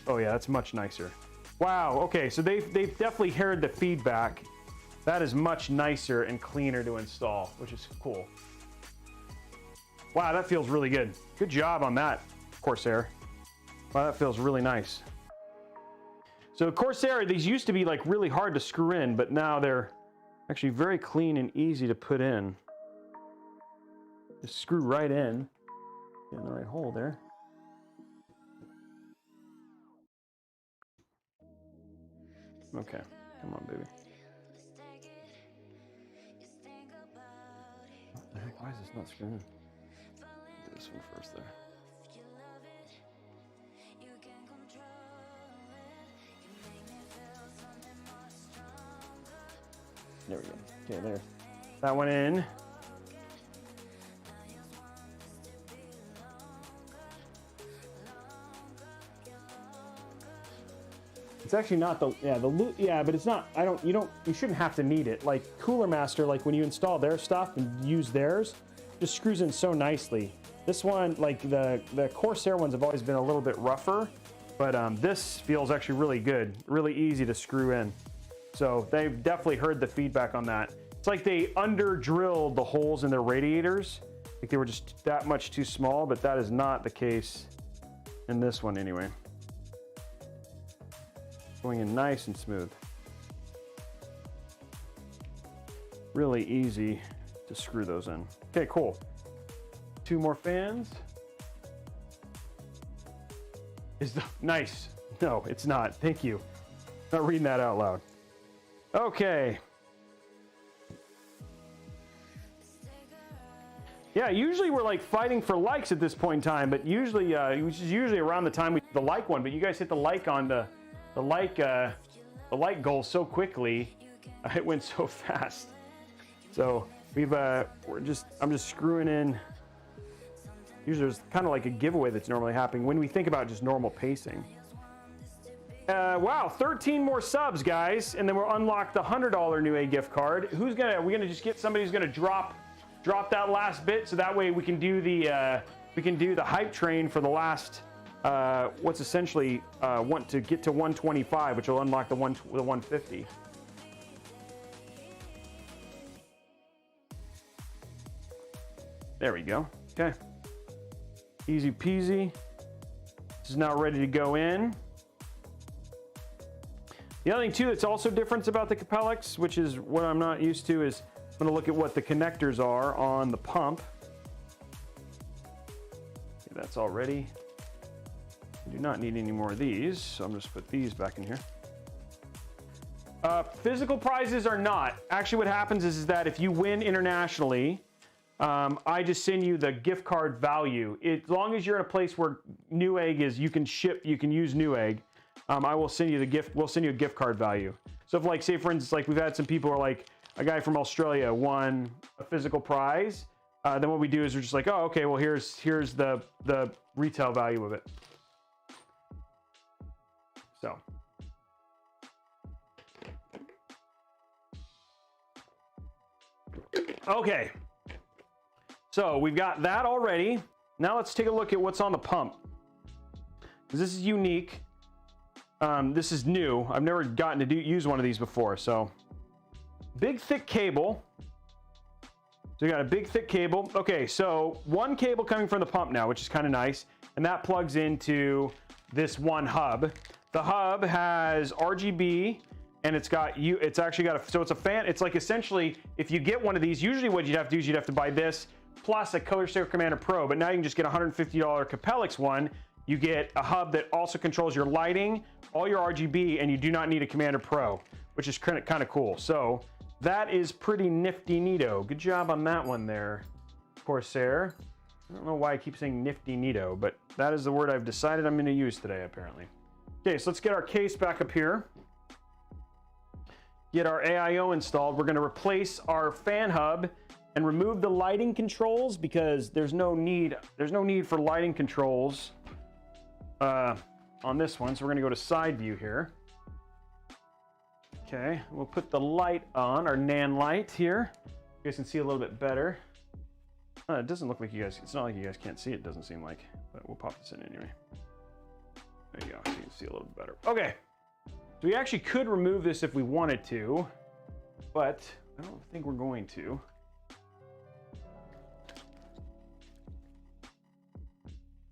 Oh yeah, that's much nicer. Wow, okay, so they've definitely heard the feedback. That is much nicer and cleaner to install, which is cool. Wow, that feels really good. Good job on that, Corsair. Wow, that feels really nice. So Corsair, these used to be like really hard to screw in, but now they're actually very clean and easy to put in. Just screw right in. Get in the right hole there. Okay, come on, baby. What the heck? Why is this not screwing in? Do this one first there. There we go. Okay, there. That went in. It's actually not but it's not, you shouldn't have to need it. Like Cooler Master, like when you install their stuff and use theirs, just screws in so nicely. This one, like the Corsair ones have always been a little bit rougher, but this feels actually really good, really easy to screw in. So they've definitely heard the feedback on that. It's like they under-drilled the holes in their radiators. Like they were just that much too small, but that is not the case in this one anyway. Going in nice and smooth. Really easy to screw those in. Okay, cool. 2 more fans. Nice. No, it's not. Thank you. Not reading that out loud. Okay. Yeah, usually we're like fighting for likes at this point in time, but usually, which is usually around the time we the like one. But you guys hit the like on the like goal so quickly. It went so fast. So I'm just screwing in. Usually there's kind of like a giveaway that's normally happening when we think about just normal pacing. Wow, 13 more subs, guys, and then we'll unlock the $100 new A gift card. We're gonna just get somebody who's gonna drop that last bit, so that way we can do the hype train for the last what's essentially want to get to 125, which will unlock the 150. There we go. Okay. Easy peasy. This is now ready to go in. The other thing too that's also different about the Capellix, which is what I'm not used to, is I'm going to look at what the connectors are on the pump. Okay, that's all ready. I do not need any more of these, so I'm just put these back in here. Physical prizes are not. Actually, what happens is that if you win internationally, I just send you the gift card value. As long as you're in a place where Newegg is, you can use Newegg. I will send you the gift. We'll send you a gift card value. So if, like, say for instance, like we've had some people who are like, a guy from Australia won a physical prize. Then what we do is we're just like, oh, okay, well here's the retail value of it. So. Okay. So we've got that already. Now let's take a look at what's on the pump. Because this is unique. This is new. I've never gotten to use one of these before. So big thick cable. So we got a big thick cable. Okay, so one cable coming from the pump now, which is kind of nice. And that plugs into this one hub. The hub has RGB and it's actually got so it's a fan. It's like essentially, if you get one of these, usually what you'd have to do is you'd have to buy this plus a Corsair Commander Pro, but now you can just get a $150 Capellix one. You get a hub that also controls your lighting, all your RGB, and you do not need a Commander Pro, which is kind of cool. So that is pretty nifty neato. Good job on that one there, Corsair. I don't know why I keep saying nifty neato, but that is the word I've decided I'm going to use today, apparently. Okay, so let's get our case back up here. Get our AIO installed. We're going to replace our fan hub and remove the lighting controls because there's no need for lighting controls on this one. So we're going to go to side view here. Okay, we'll put the light on, our NAND light here. You guys can see a little bit better. It doesn't look like you guys, it's not like you guys can't see it, doesn't seem like, but we'll pop this in anyway. There you go, so you can see a little bit better. Okay, so we actually could remove this if we wanted to, but I don't think we're going to.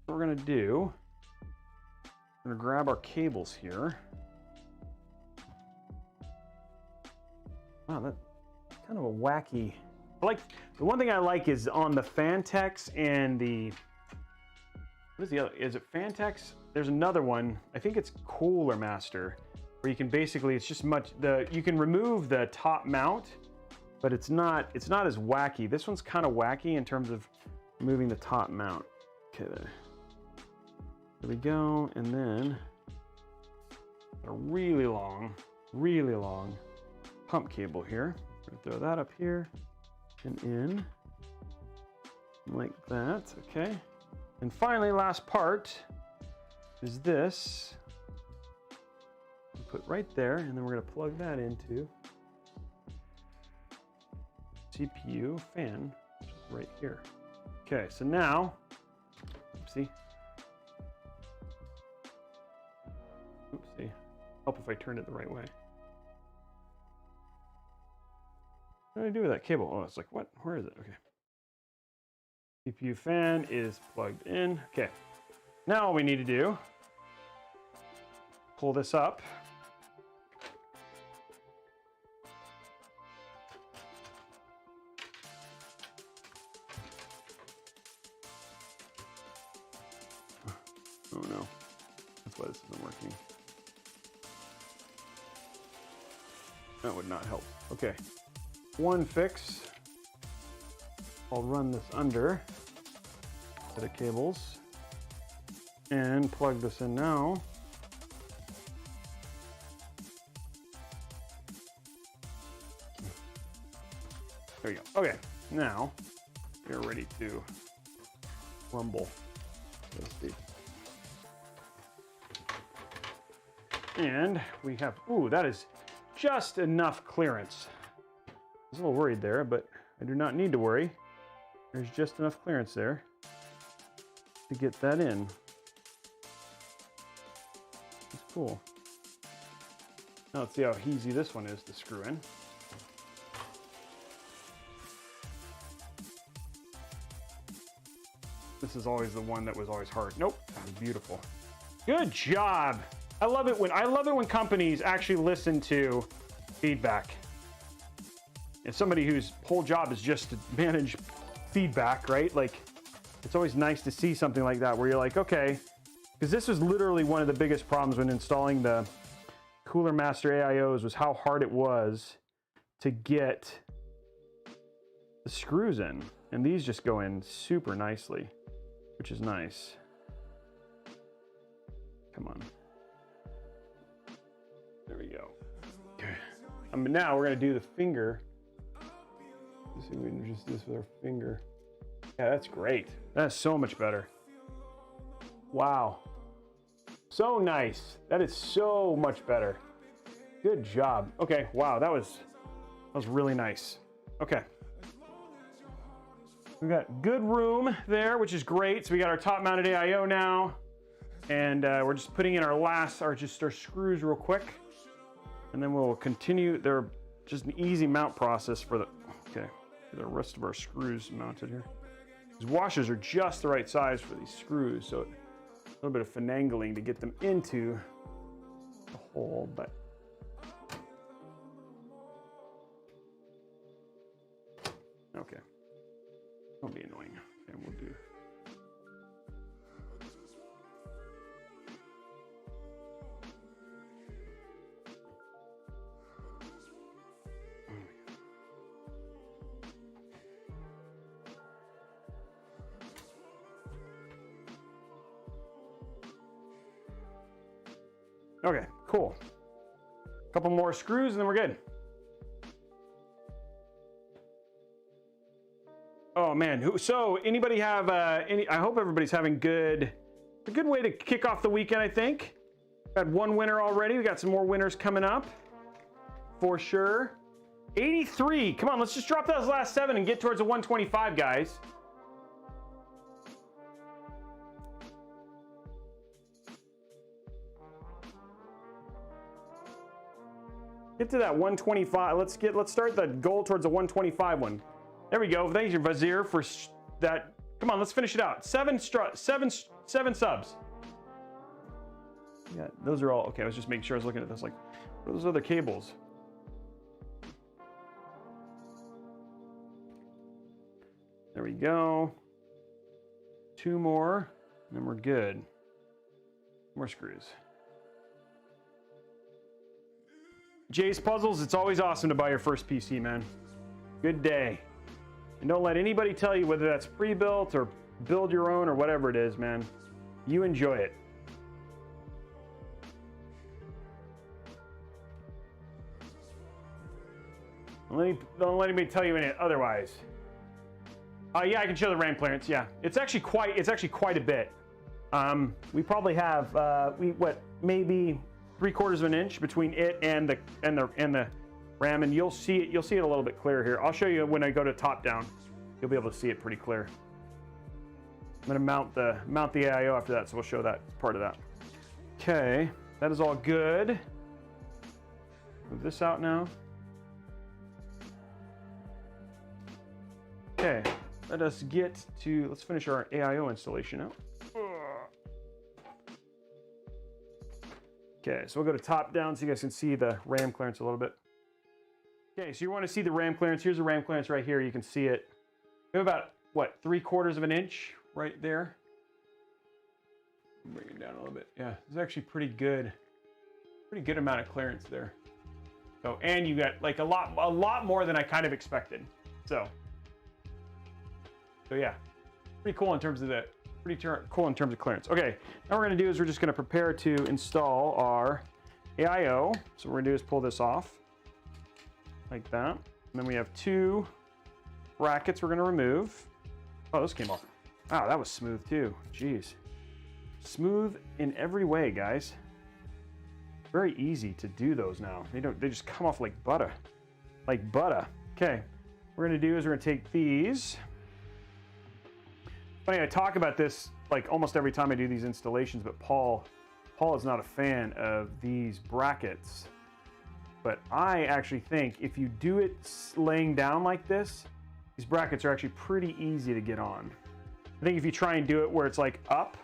What we're gonna do, we're gonna grab our cables here. Wow, that's kind of a wacky. Like the one thing I like is on the Fantex and the what is the other? Is it Fantex? There's another one. I think it's Cooler Master, where you can basically you can remove the top mount, but it's not as wacky. This one's kind of wacky in terms of removing the top mount. Okay, there we go, and then a really long pump cable here. We're gonna throw that up here and in like that. Okay, and finally, last part is this. We'll put right there, and then we're gonna plug that into CPU fan right here. Okay, so now, oopsie, help if I turned it the right way. What do I do with that cable? Oh, it's like, what? Where is it? Okay. CPU fan is plugged in. Okay. Now all we need to do, pull this up. Oh no. That's why this isn't working. That would not help. Okay. One fix. I'll run this under the cables and plug this in now. There we go. Okay, now we're ready to rumble, so to speak. And we have, ooh, that is just enough clearance. I was a little worried there, but I do not need to worry. There's just enough clearance there to get that in. It's cool. Now let's see how easy this one is to screw in. This is always the one that was always hard. Nope, that was beautiful. Good job. I love it when companies actually listen to feedback. As somebody whose whole job is just to manage feedback, right? Like, it's always nice to see something like that where you're like, okay, because this was literally one of the biggest problems when installing the Cooler Master AIOs was how hard it was to get the screws in. And these just go in super nicely, which is nice. Come on. There we go. Okay. Now we're gonna do the finger. Let's see if we can just do this with our finger. Yeah, that's great. That's so much better. Wow. So nice. That is so much better. Good job. Okay, wow, that was really nice. Okay. We got good room there, which is great. So we got our top mounted AIO now. And we're just putting in our screws real quick. And then we'll continue. They're just an easy mount process for the rest of our screws mounted here. These washers are just the right size for these screws, so a little bit of finagling to get them into the hole, but okay. Don't be annoying. And we'll do. Okay, cool. Couple more screws and then we're good. Oh man, so anybody have I hope everybody's having a good way to kick off the weekend, I think. Got one winner already. We got some more winners coming up for sure. 83. Come on, let's just drop those last 7 and get towards a 125, guys. Get to that 125. Let's start the goal towards a 125 one. There we go. Thank you, Vazir, for that. Come on, let's finish it out. 7 subs. Yeah, those are all okay. I was just making sure I was looking at this. Like, what are those other cables? There we go. 2 more, and then we're good. More screws. Jay's Puzzles, it's always awesome to buy your first PC, man. Good day. And don't let anybody tell you whether that's pre-built or build your own or whatever it is, man. You enjoy it. Don't let anybody tell you any otherwise. Yeah, I can show the RAM clearance. Yeah, it's actually quite a bit. We probably have maybe 3/4 of an inch between it and the RAM, and you'll see it a little bit clearer here. I'll show you when I go to top down. You'll be able to see it pretty clear. I'm gonna mount the AIO after that, so we'll show that part of that. Okay, that is all good. Move this out now. Okay, let's finish our AIO installation out. Okay, so we'll go to top down so you guys can see the RAM clearance a little bit. Okay, so you want to see the RAM clearance. Here's the RAM clearance right here. You can see it. We have about, what, 3/4 of an inch right there. Bring it down a little bit. Yeah, it's actually pretty good amount of clearance there. So, and you got like a lot more than I kind of expected. So, So yeah, pretty cool in terms of the, cool in terms of clearance. Okay, now what we're gonna do is we're just gonna prepare to install our AIO. So what we're gonna do is pull this off like that. And then we have 2 brackets we're gonna remove. Oh, those came off. Wow, that was smooth too. Jeez. Smooth in every way, guys. Very easy to do those now. They just come off like butter. Like butter. Okay. What we're gonna do is we're gonna take these. Funny, I talk about this like almost every time I do these installations, but Paul is not a fan of these brackets. But I actually think if you do it laying down like this, these brackets are actually pretty easy to get on. I think if you try and do it where it's like up,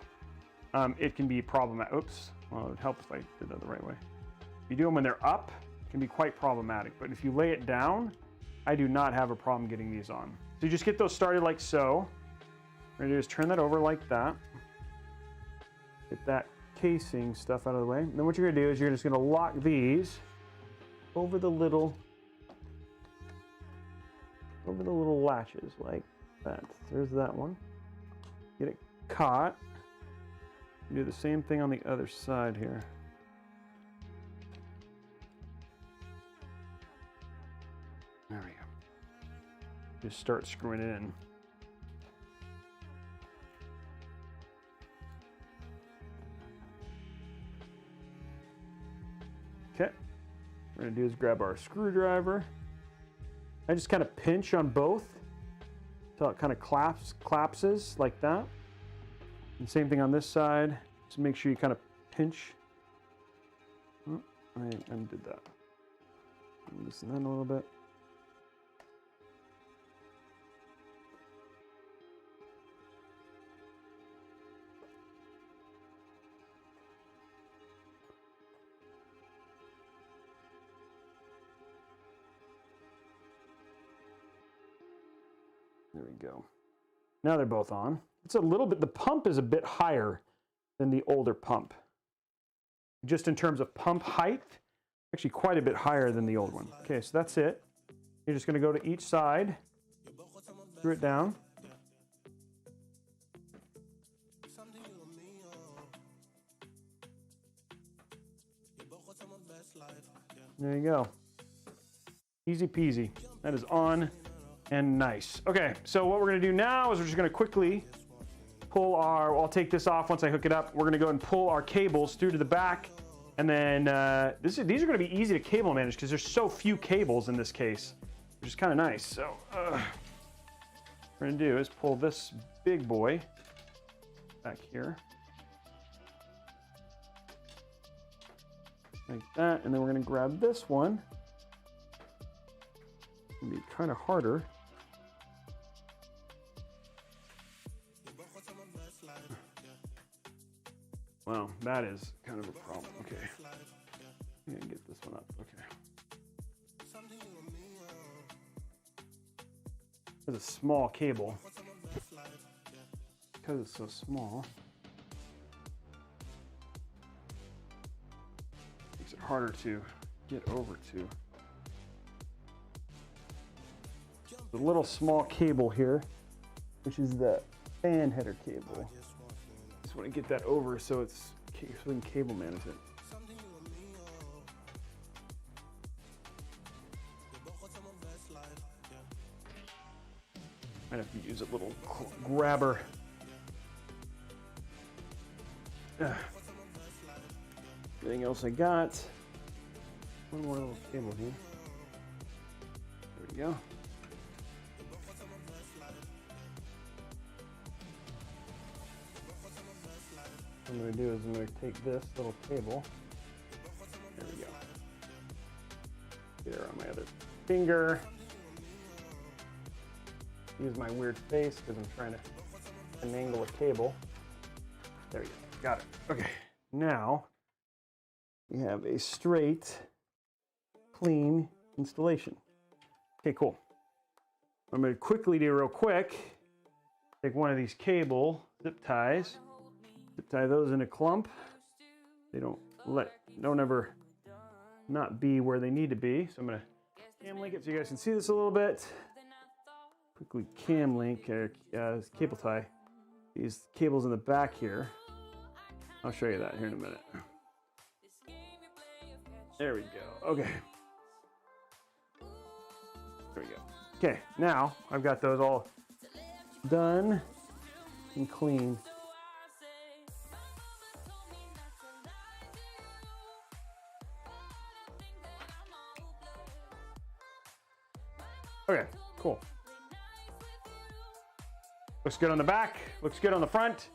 it can be problematic. Oops. Well, it would help if I did that the right way. If you do them when they're up, it can be quite problematic. But if you lay it down, I do not have a problem getting these on. So you just get those started like so. What we're gonna do is turn that over like that. Get that casing stuff out of the way. And then what you're gonna do is you're just gonna lock these over the little latches like that. There's that one. Get it caught. Do the same thing on the other side here. There we go. Just start screwing it in. Okay. What we're gonna do is grab our screwdriver. I just kind of pinch on both until it kind of collapses like that. And same thing on this side. Just make sure you kind of pinch. Oh, I undid that. Loosen that a little bit. There we go. Now they're both on. It's a little bit, the pump is a bit higher than the older pump. Just in terms of pump height, actually quite a bit higher than the old one. Okay, so that's it. You're just gonna go to each side, screw it down. There you go. Easy peasy. That is on and nice. Okay, so what we're gonna do now is we're just gonna quickly pull our, I'll take this off once I hook it up. We're gonna go and pull our cables through to the back. And then these are gonna be easy to cable manage because there's so few cables in this case, which is kind of nice. So what we're gonna do is pull this big boy back here. Like that, and then we're gonna grab this one. It's gonna be kind of harder. Wow, that is kind of a problem. Okay. I'm gonna get this one up. Okay. It's a small cable. Because it's so small, makes it harder to get over to. The little small cable here, which is the fan header cable. Just want to get that over so it's so we can cable manage it. Might have to use a little grabber. Everything else I got. One more little cable here. There we go. What I'm going to do is I'm going to take this little cable. There we go. Get it on my other finger. Use my weird face because I'm trying to unangle a cable. There we go. Got it. Okay. Now we have a straight, clean installation. Okay, cool. I'm going to quickly do real quick. Take one of these cable zip ties. Zip tie those in a clump. They don't ever not be where they need to be. So I'm gonna cam link it so you guys can see this a little bit. quickly cam link cable tie these cables in the back here. I'll show you that here in a minute. There we go. Okay. There we go. Okay, now I've got those all done and clean. Okay, cool. Looks good on the back, looks good on the front.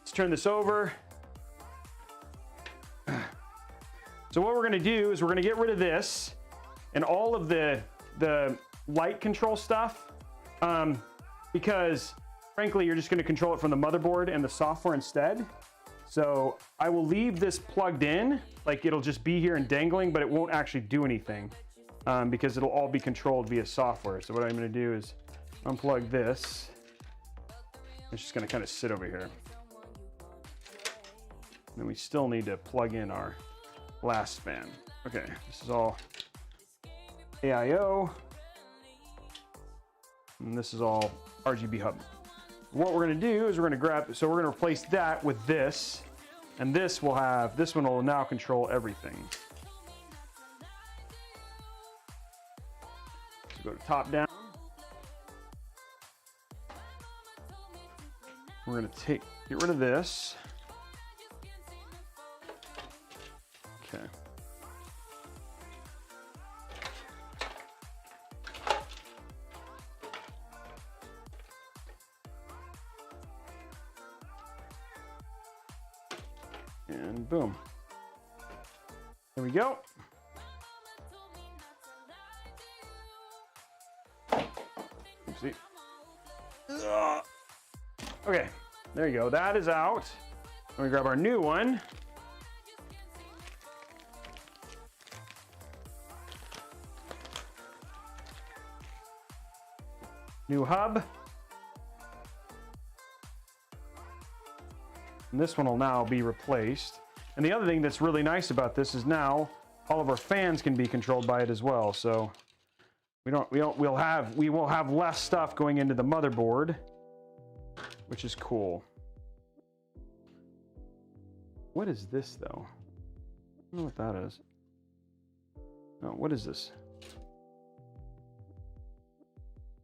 Let's turn this over. So what we're gonna do is we're gonna get rid of this and all of the light control stuff, because frankly, you're just gonna control it from the motherboard and the software instead. So I will leave this plugged in, like it'll just be here and dangling, but it won't actually do anything, because it'll all be controlled via software. So what I'm gonna do is unplug this. It's just gonna kind of sit over here. And then we still need to plug in our last fan. Okay, this is all AIO. And this is all RGB Hub. What we're gonna do is we're gonna grab, so we're gonna replace that with this, and this one will now control everything. So go to top down. We're gonna get rid of this. Okay. And boom. There we go. Oopsie. Okay, there you go. That is out. Let me grab our new one. New hub. And this one will now be replaced. And the other thing that's really nice about this is now all of our fans can be controlled by it as well. So we'll have less stuff going into the motherboard, which is cool. What is this though? I don't know what that is. No, what is this?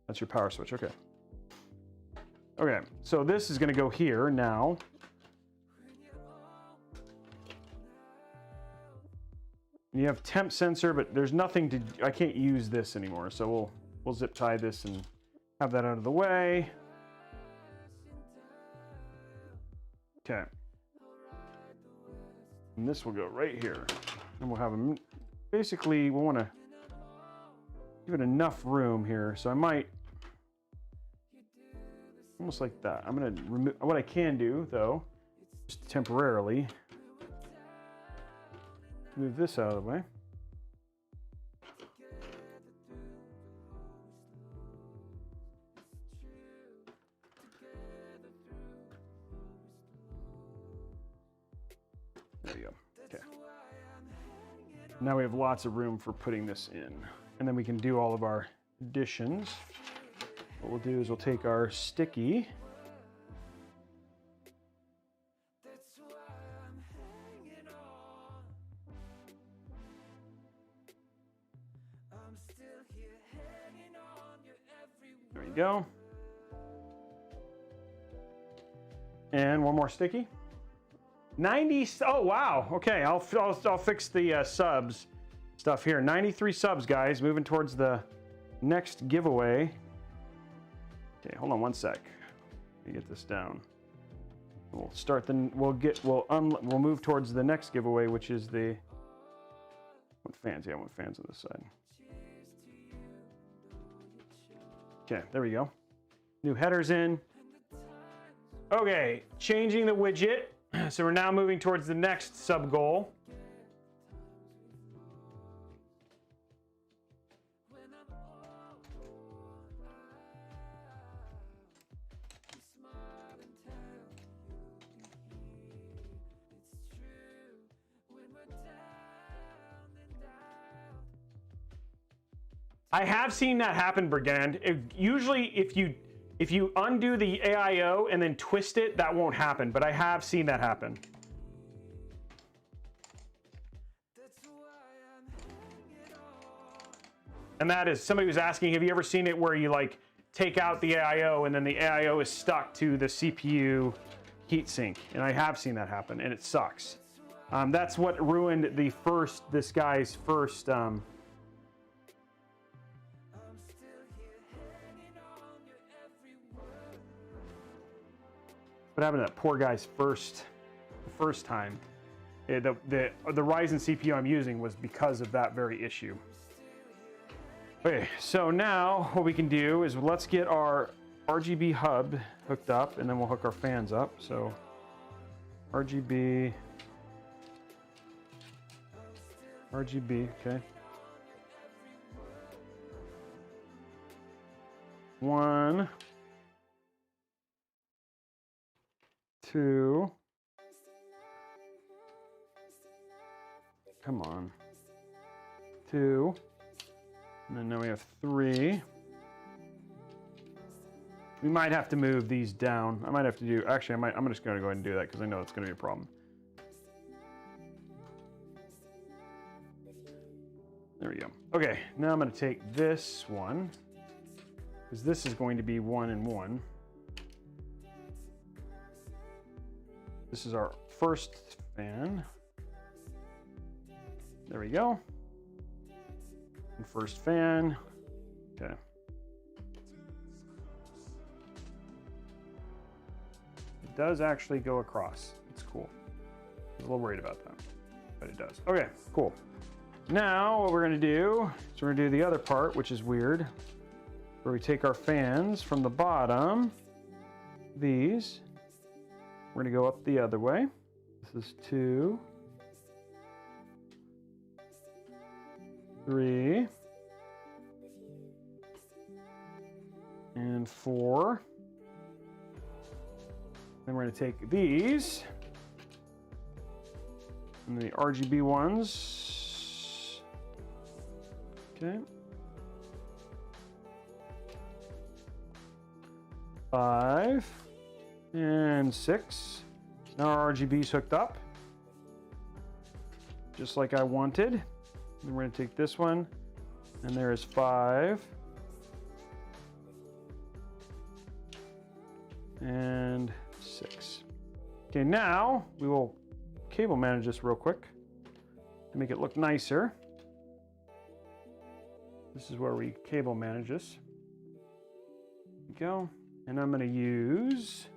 That's your power switch, okay. Okay, so this is gonna go here now. You have temp sensor, but there's nothing to, I can't use this anymore. So we'll zip tie this and have that out of the way. Okay. And this will go right here. And we'll have them, basically we wanna give it enough room here. So I might, almost like that. I'm gonna remove, what I can do though, just temporarily, move this out of the way. There you go. Okay. Now we have lots of room for putting this in. And then we can do all of our additions. What we'll do is we'll take our sticky. There we go. And one more sticky. 90, oh wow, okay, I'll fix the subs stuff here. 93 subs, guys, moving towards the next giveaway. Okay, hold on one sec. Let me get this down. We'll start the, we'll move towards the next giveaway, which is the, what fans? Yeah, I want fans on this side. Okay, there we go. New headers in. Okay, changing the widget. So we're now moving towards the next sub goal. I have seen that happen, Brigand. Usually if you undo the AIO and then twist it, that won't happen, but I have seen that happen. And that is, somebody was asking, have you ever seen it where you like take out the AIO and then the AIO is stuck to the CPU heatsink? And I have seen that happen, and it sucks. That's what ruined this guy's first, what happened to that poor guy's first time? The Ryzen CPU I'm using was because of that very issue. Okay, so now what we can do is let's get our RGB hub hooked up, and then we'll hook our fans up. So RGB, okay. 1, 2. Come on. 2. And then now we have 3. We might have to move these down. I might have to do, actually, I'm just gonna go ahead and do that because I know it's gonna be a problem. There we go. Okay, now I'm gonna take this one, because this is going to be 1 and 1. This is our first fan. There we go. And first fan. Okay. It does actually go across. It's cool. I was a little worried about that, but it does. Okay, cool. Now what we're gonna do is we're gonna do the other part, which is weird, where we take our fans from the bottom, these, we're gonna go up the other way. This is 2, 3, and 4. Then we're going to take these and the RGB ones. Okay. 5 and 6. Now our RGB's hooked up, just like I wanted. Then we're going to take this one, and there is 5 and 6. Okay, now we will cable manage this real quick to make it look nicer. This is where we cable manage this. There we go. And I'm going to use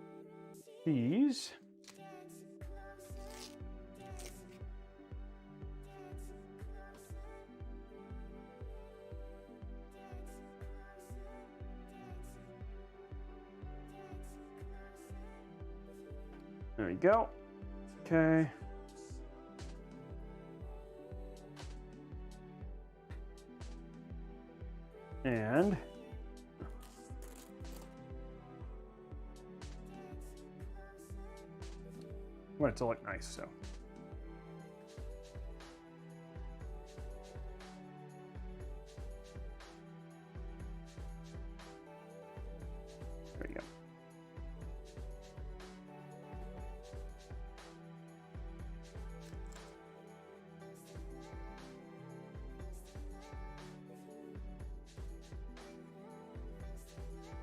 these. There we go. Okay. And I want it to look nice, so. There you go.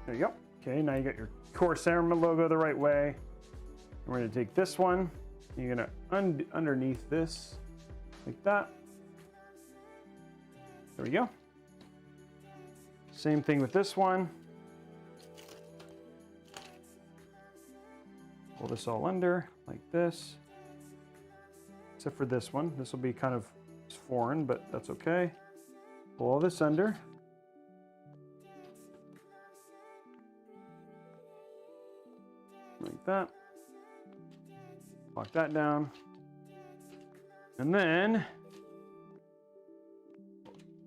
There you go. Okay, now you got your Corsair logo the right way. We're going to take this one. You're going to underneath this, like that. There we go. Same thing with this one. Pull this all under, like this. Except for this one. This will be kind of foreign, but that's okay. Pull all this under. Like that. Lock that down. And then,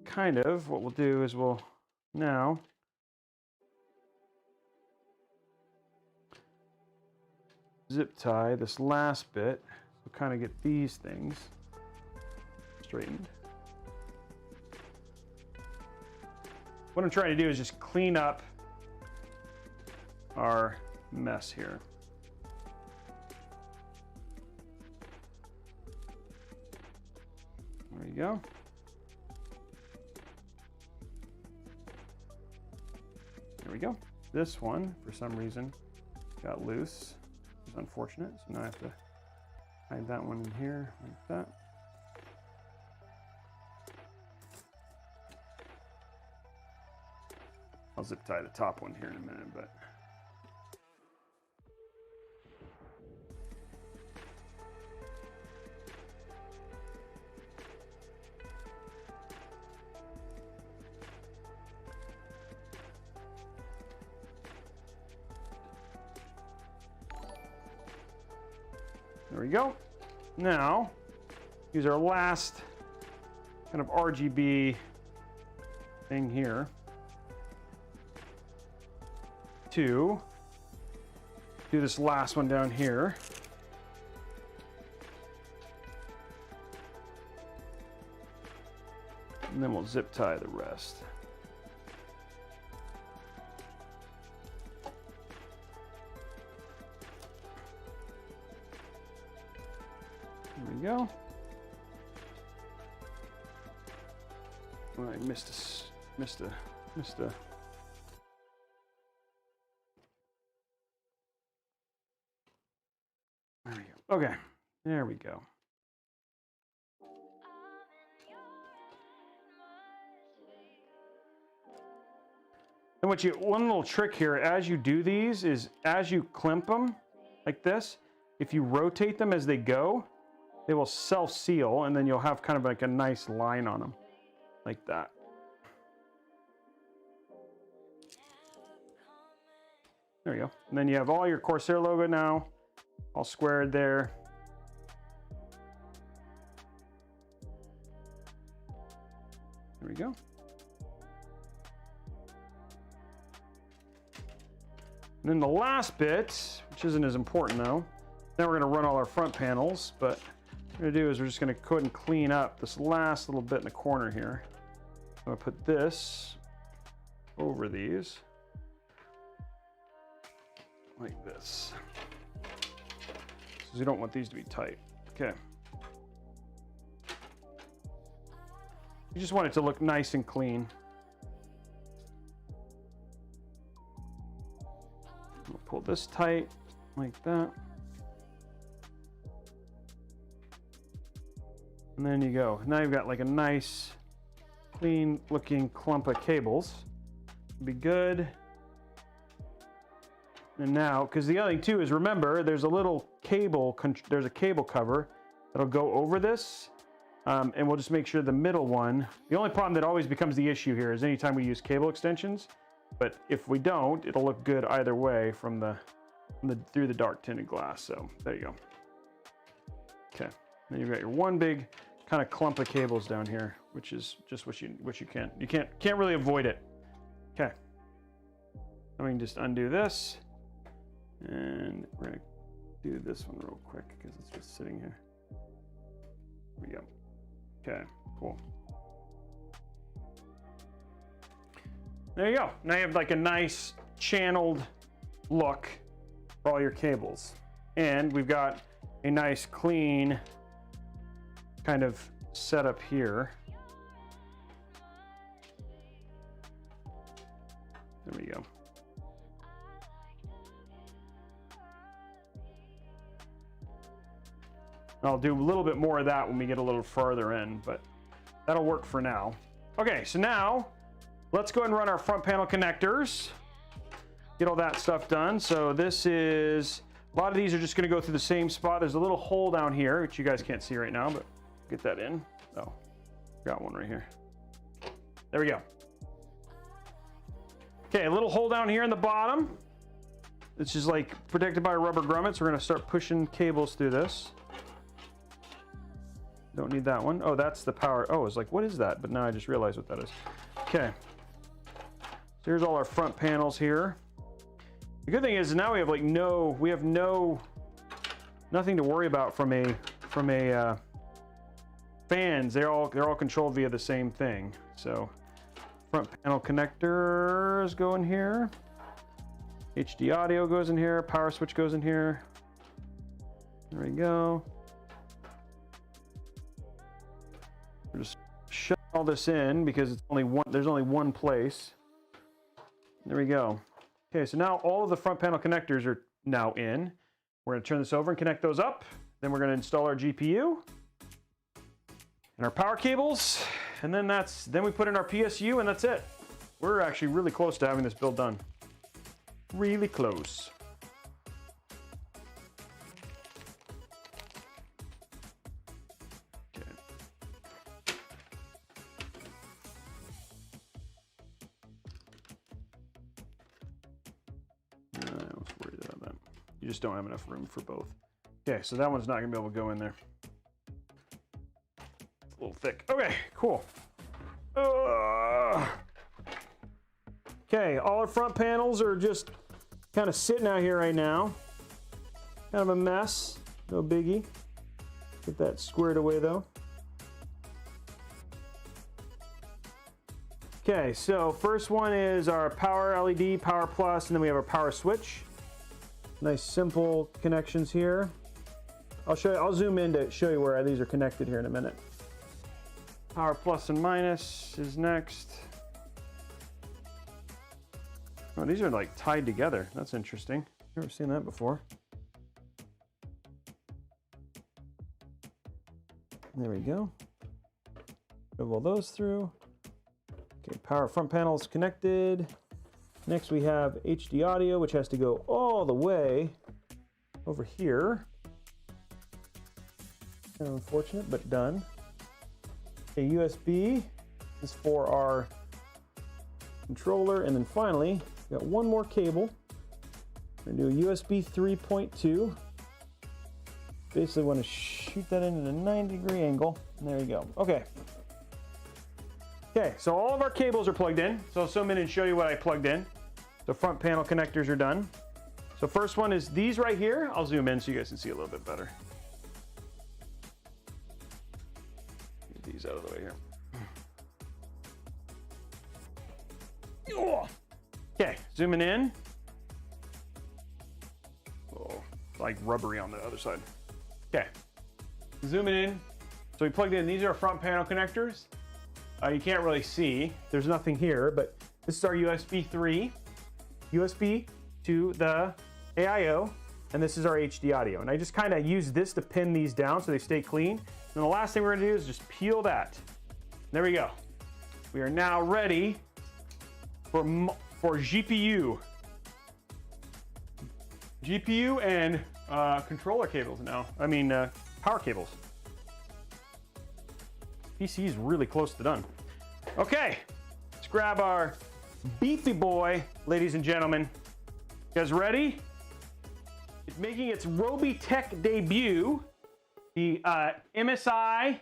kind of, what we'll do is we'll now zip tie this last bit. We'll kind of get these things straightened. what I'm trying to do is just clean up our mess here. There you go. There we go. This one, for some reason, got loose. It's unfortunate. So now I have to hide that one in here like that. I'll zip tie the top one here in a minute, but there we go. Now, use our last kind of RGB thing here to do this last one down here. And then we'll zip tie the rest. There we go. Oh, I missed a. There we go. Okay, there we go. And one little trick here, as you do these, is as you crimp them like this, if you rotate them as they go, they will self-seal, and then you'll have kind of like a nice line on them, like that. There we go. And then you have all your Corsair logo now, all squared there. There we go. And then the last bit, which isn't as important though, now we're going to run all our front panels, but what we're going to do is we're just going to go ahead and clean up this last little bit in the corner here. I'm going to put this over these, like this. Because you don't want these to be tight. Okay. You just want it to look nice and clean. We'll pull this tight, like that. And then you go. Now you've got like a nice, clean looking clump of cables. Be good. And now, because the other thing too is, remember, there's a little cable, there's a cable cover that'll go over this. And we'll just make sure the middle one, the only problem that always becomes the issue here is anytime we use cable extensions, but if we don't, it'll look good either way from through the dark tinted glass. So there you go. Okay, then you've got your one big kind of clump of cables down here, which is just what you can't really avoid it. Okay, then we can just undo this, and we're gonna do this one real quick because it's just sitting here. There we go. Okay, cool. There you go. Now you have like a nice channeled look for all your cables. And we've got a nice clean kind of setup here. There we go. I'll do a little bit more of that when we get a little further in, but that'll work for now. Okay, so now let's go ahead and run our front panel connectors. Get all that stuff done. So this is, a lot of these are just gonna go through the same spot. There's a little hole down here, which you guys can't see right now, but get that in. Oh, got one right here. There we go. Okay, a little hole down here in the bottom. It's just like protected by rubber grommets. We're gonna start pushing cables through this. Don't need that one. Oh, that's the power. Oh, I was like, what is that? But now I just realized what that is. Okay. So here's all our front panels here. The good thing is now we have like nothing to worry about from a fans. They're all controlled via the same thing. So Front panel connectors go in here. HD audio goes in here. Power switch goes in here. There we go. We're just shut all this in because it's only one. There's only one place. There we go. Okay, so now all of the front panel connectors are now in. We're going to turn this over and connect those up. Then we're going to install our GPU and our power cables, and then we put in our PSU, and that's it. We're actually really close to having this build done. Really close. Okay. I was worried about that. You just don't have enough room for both. Okay, so that one's not gonna be able to go in there. It's a little thick. Okay, cool. Okay, all our front panels are just kind of sitting out here right now. Kind of a mess, no biggie. Get that squared away though. Okay, so first one is our power LED, power plus, and then we have our power switch. Nice simple connections here. I'll show you, I'll zoom in to show you where these are connected here in a minute. Power plus and minus is next. Oh, these are like tied together. That's interesting. Never seen that before. There we go. Move all those through. Okay, power front panels connected. Next we have HD audio, which has to go all the way over here. Kind of unfortunate, but done. A USB is for our controller, and then finally, we got one more cable. We're gonna do a USB 3.2. Basically want to shoot that in at a 90-degree angle, and there you go. Okay. Okay, so all of our cables are plugged in. So I'll zoom in and show you what I plugged in. The front panel connectors are done. So first one is these right here. I'll zoom in so you guys can see a little bit better. Get these out of the way here. Okay, zooming in. Oh, like rubbery on the other side. Okay, zooming in. So we plugged in, these are our front panel connectors. You can't really see, there's nothing here, but this is our USB 3, USB to the AIO, and this is our HD audio. And I just kind of use this to pin these down so they stay clean. And the last thing we're gonna do is just peel that. There we go. We are now ready for GPU. GPU and controller cables now. I mean, power cables. PC is really close to done. Okay, let's grab our beefy boy, ladies and gentlemen. You guys ready? It's making its Robeytech debut. The MSI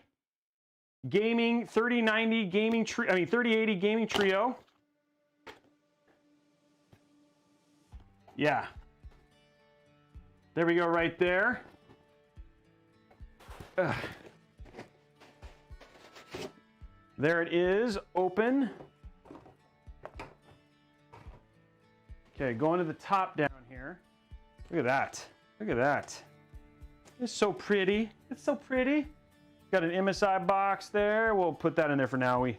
gaming 3090 gaming 3080 gaming trio. Yeah. There we go right there. There it is, open. Okay, going to the top down here. Look at that. Look at that. It's so pretty. It's so pretty. Got an MSI box there. We'll put that in there for now. I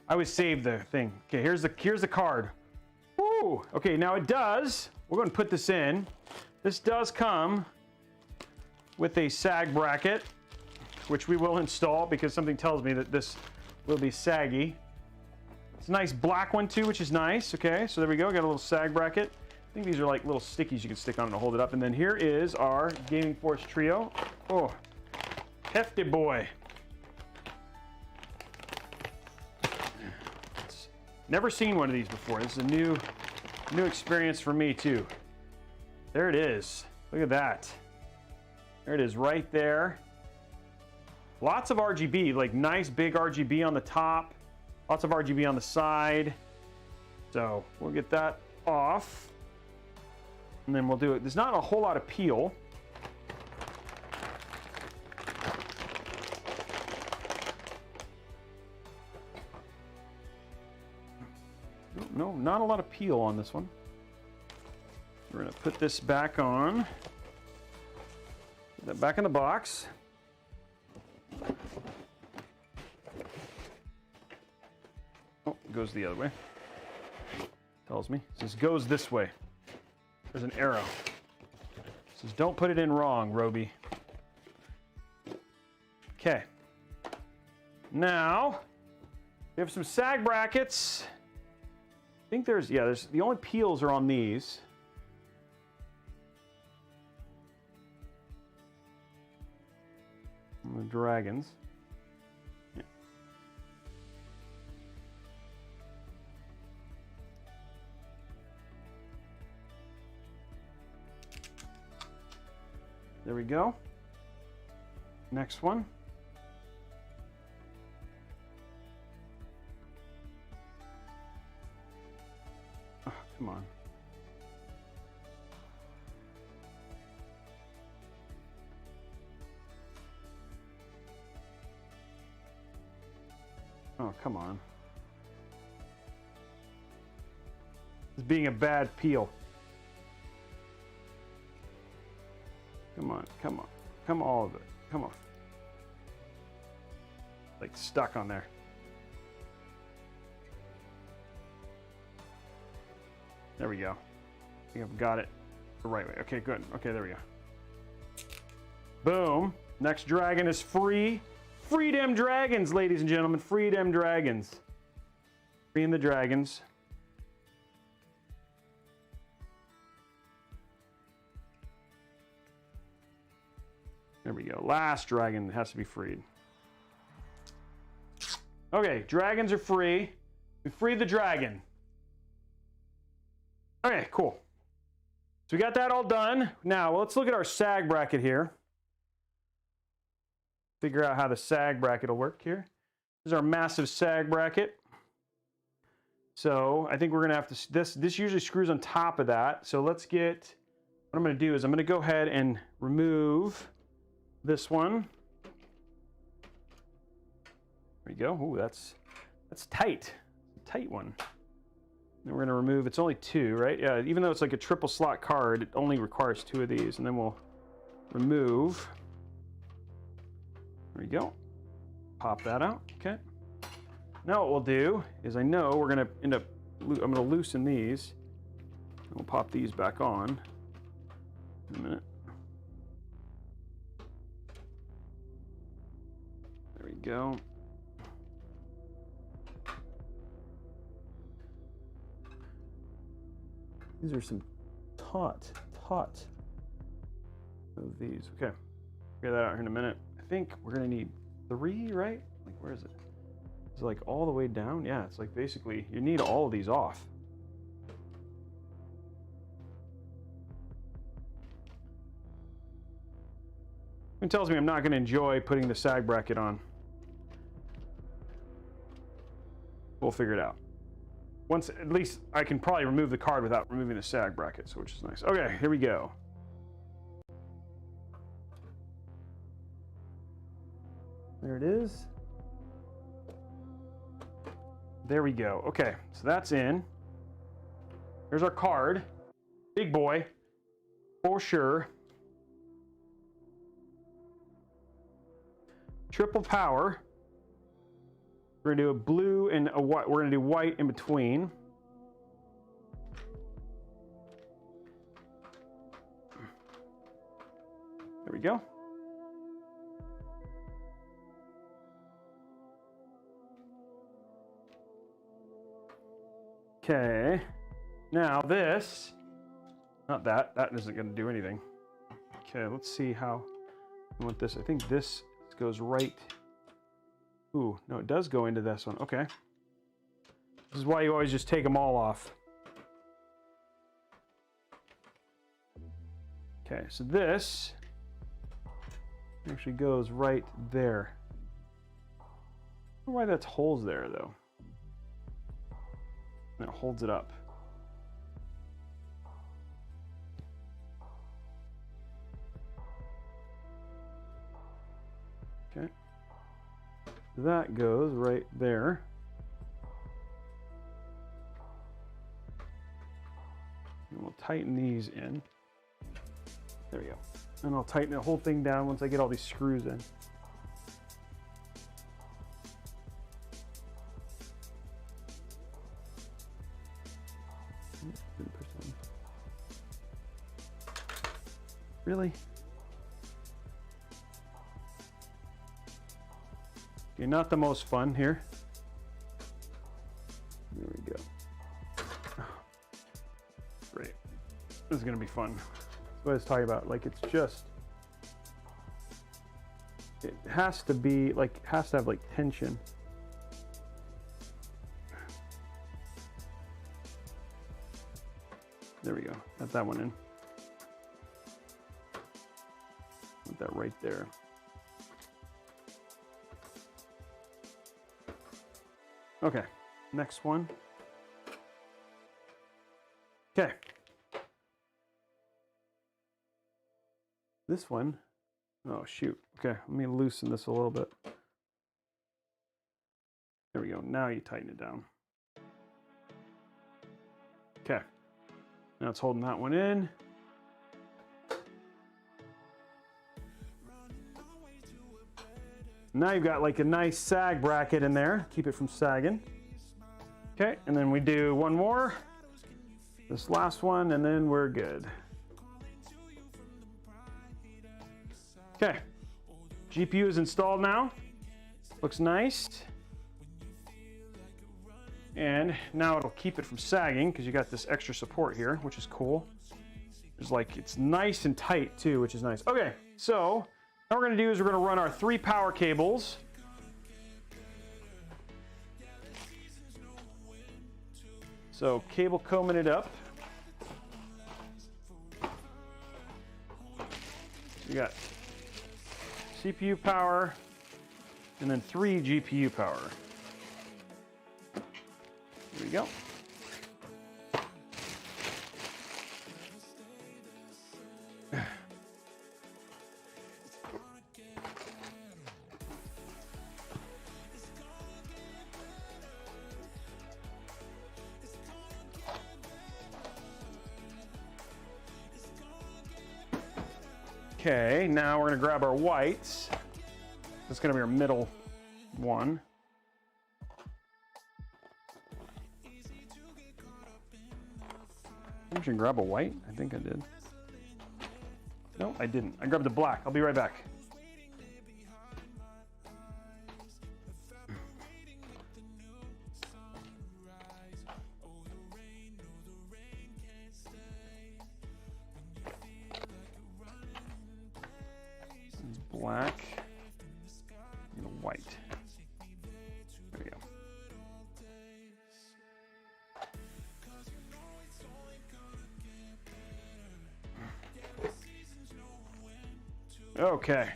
always save the thing. Okay, here's the card. Woo! Okay, now it does. We're going to put this in. This does come with a sag bracket, which we will install because something tells me that this will be saggy. It's a nice black one too, which is nice. Okay, so there we go. Got a little sag bracket. I think these are like little stickies you can stick on to hold it up. And then here is our Gaming Force Trio. Oh, hefty boy. Never seen one of these before. This is a new experience for me too. There it is. Look at that. There it is right there. Lots of RGB, like nice big RGB on the top. Lots of RGB on the side. So we'll get that off. And then we'll do it. There's not a whole lot of peel. No, not a lot of peel on this one. We're gonna put this back on. Put that back in the box. Oh, it goes the other way. Tells me. It says goes this way. There's an arrow. It says don't put it in wrong, Roby. Okay. Now, we have some sag brackets. I think there's the only peels are on these. The dragons. Yeah. There we go. Next one. Oh, come on. Oh, come on. It's being a bad peel. Come on, come on. Come all of it. Come on. Like stuck on there. There we go. I think I've got it the right way. Okay, good. Okay, there we go. Boom. Next dragon is free. Freedom dragons, ladies and gentlemen. Freedom dragons. Freeing the dragons. There we go. Last dragon has to be freed. Okay, dragons are free. We freed the dragon. Okay, cool. So we got that all done. Now, let's look at our sag bracket here. Figure out how the sag bracket will work here. This is our massive sag bracket. So I think we're gonna have to, this usually screws on top of that. So let's get, what I'm gonna do is I'm gonna go ahead and remove this one. There we go. Ooh, that's tight. A tight one. Then we're gonna remove, it's only 2, right? Yeah, even though it's like a triple slot card, it only requires 2 of these. And then we'll remove. There we go. Pop that out. Okay. Now what we'll do is I know we're gonna end up, I'm gonna loosen these. And we'll pop these back on in a minute. There we go. These are some taut of these. Okay. Figure that out here in a minute. I think we're gonna need 3, right? Like, where is it? Is it like all the way down? Yeah, it's like basically you need all of these off. It tells me I'm not gonna enjoy putting the sag bracket on. We'll figure it out. Once, at least I can probably remove the card without removing the sag bracket, so which is nice. Okay, here we go. There it is. There we go. Okay, so that's in. Here's our card. Big boy, for sure. Triple power. We're gonna do a blue and a white. We're gonna do white in between. There we go. Okay, now this, not that, that isn't going to do anything. Okay, let's see how I want this. I think this goes right. Ooh, no, it does go into this one. Okay. This is why you always just take them all off. Okay, so this actually goes right there. I don't know why that's holes there, though. And it holds it up. Okay. That goes right there. tighten these in. There we go. And I'll tighten the whole thing down once I get all these screws in. Really? Okay, not the most fun here. There we go. Great. This is gonna be fun. That's what I was talking about. Like, it's just, it has to be like, has to have like tension. There we go. Got that one in. Put that right there. Okay, next one. Okay. This one, oh shoot. Okay, let me loosen this a little bit. There we go, now you tighten it down. Okay, now it's holding that one in. Now you've got like a nice sag bracket in there, keep it from sagging. Okay, and then we do one more, this last one, and then we're good. Okay, GPU is installed now, looks nice. And now it'll keep it from sagging because you got this extra support here, which is cool. It's like, it's nice and tight too, which is nice. Okay, so what we're going to do is we're going to run our 3 power cables. So cable combing it up. You got CPU power and then 3 GPU power. There we go. Okay, now we're gonna grab our whites. That's gonna be our middle one. I should grab a white. I think I did. No, I didn't. I grabbed the black. I'll be right back. Black and white. There we go. Okay.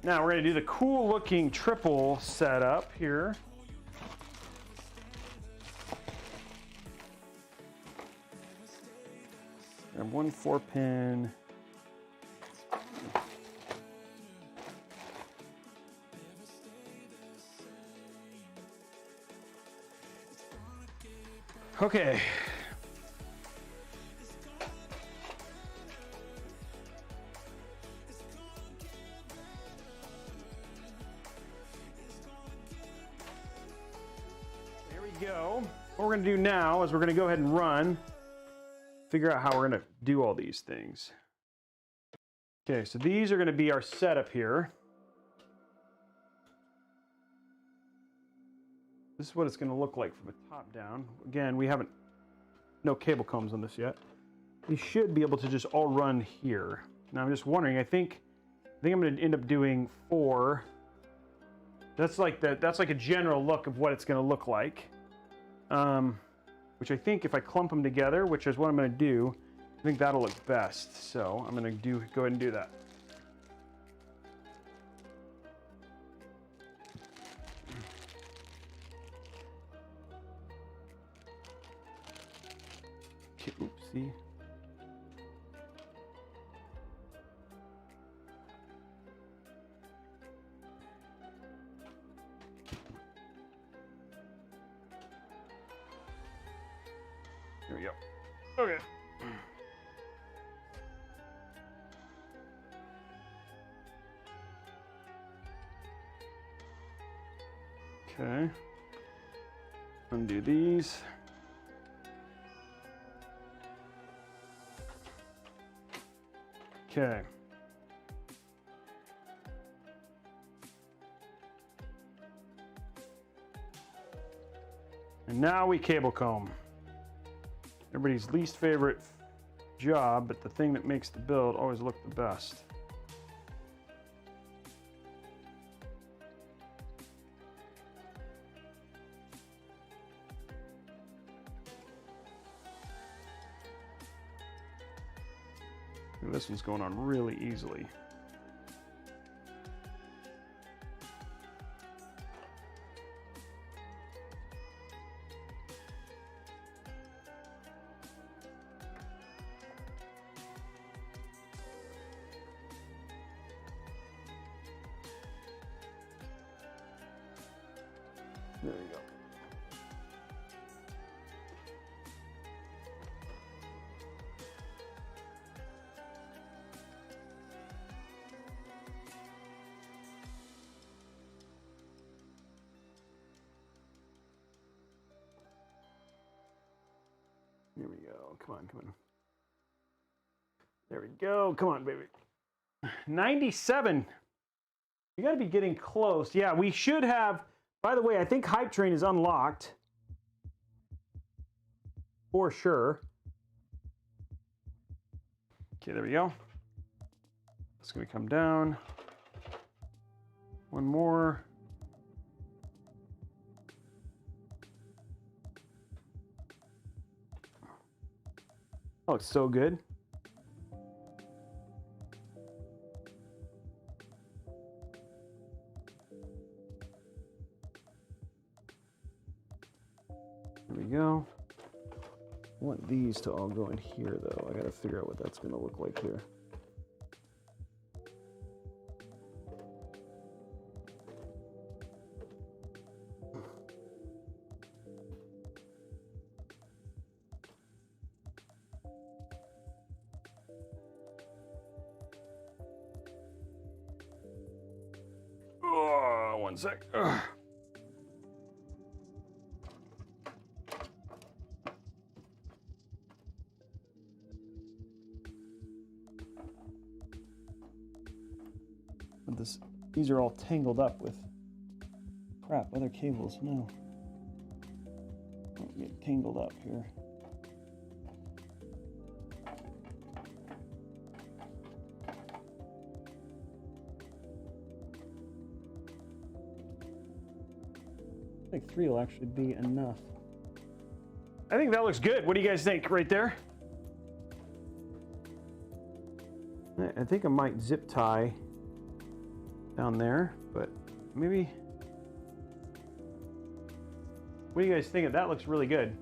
Now we're going to do the cool looking triple setup here. And one 4-pin. Okay. There we go. What we're going to do now is we're going to go ahead and run, figure out how we're going to do all these things. Okay, so these are going to be our setup here. This is what it's going to look like from the top down. Again, we haven't, no cable combs on this yet. You should be able to just all run here. Now I'm just wondering, I think I'm going to end up doing 4. That's like a general look of what it's going to look like. Which I think if I clump them together, which is what I'm going to do, I think that'll look best. So I'm going to go ahead and do that. Oopsie. There we go. Okay. Okay. Undo these. Okay. And now we cable comb. Everybody's least favorite job, but the thing that makes the build always look the best. This one's going on really easily. There you go. Here we go. Come on, come on. There we go. Come on, baby. 97. You got to be getting close. Yeah, we should have. By the way, I think Hype Train is unlocked. For sure. Okay, there we go. It's going to come down. One more. That looks so good. There we go. I want these to all go in here, though. I got to figure out what that's going to look like here. Oh, one sec. Ugh. These are all tangled up with crap, other cables. No. Don't get tangled up here. I think 3 will actually be enough. I think that looks good. What do you guys think right there? I think I might zip tie down there, but maybe. What do you guys think? That looks really good.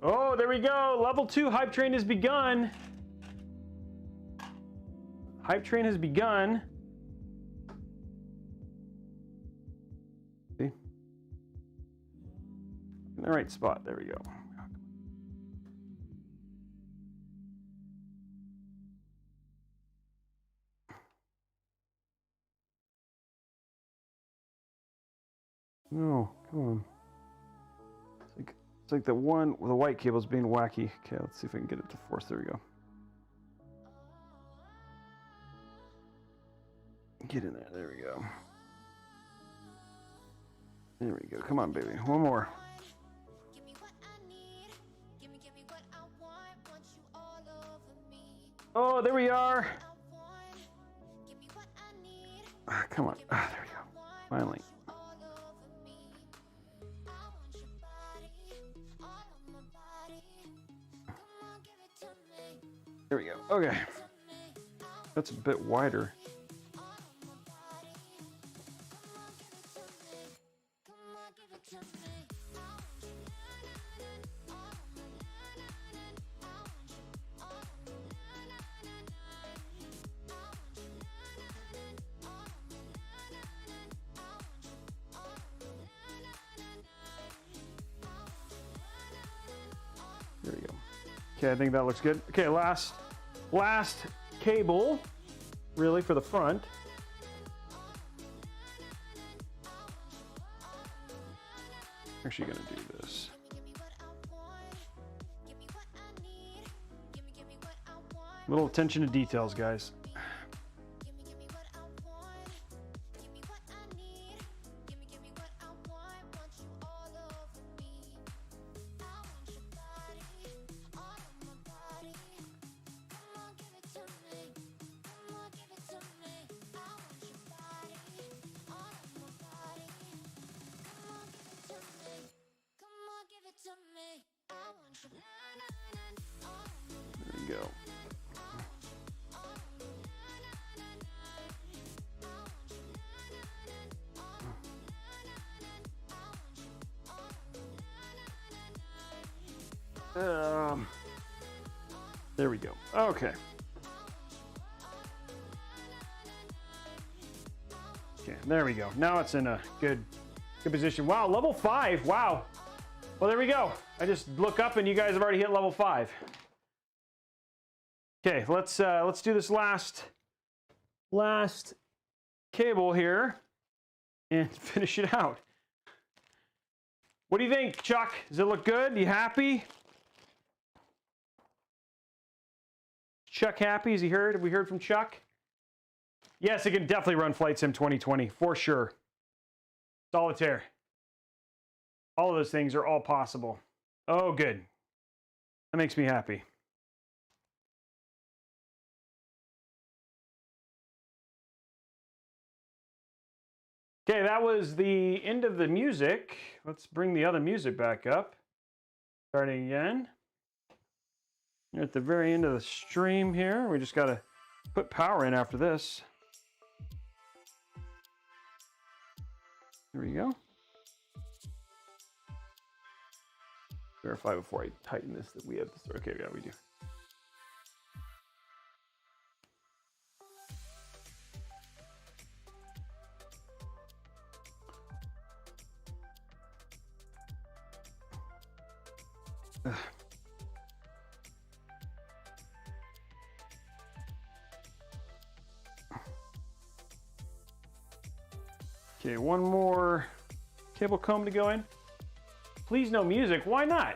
Oh, there we go. Level 2 Hype Train has begun. Hype Train has begun. See? In the right spot. There we go. No, come on. It's like the one with the white cable is being wacky. Okay, let's see if I can get it to force. There we go. Get in there. There we go. There we go. Come on, baby. One more. Oh, there we are. Come on. There we go. Finally. There we go. Okay. That's a bit wider. Okay, I think that looks good. Okay, last cable, really, for the front. Actually gonna do this. Little attention to details, guys. There we go. There we go. Okay. Okay, there we go. Now it's in a good position. Wow, level 5. Wow. Well, there we go. I just look up and you guys have already hit level 5. Okay, let's do this last cable here and finish it out. What do you think, Chuck? Does it look good? You happy? Chuck happy? Has he heard? Have we heard from Chuck? Yes, it can definitely run Flight Sim 2020 for sure. Solitaire. All of those things are all possible. Oh, good. That makes me happy. Okay, that was the end of the music. Let's bring the other music back up. Starting again. We're at the very end of the stream here. We just got to put power in after this. There we go. Verify before I tighten this that we have this. Okay, yeah, we do. Okay, one more cable comb to go in. Please no music. Why not?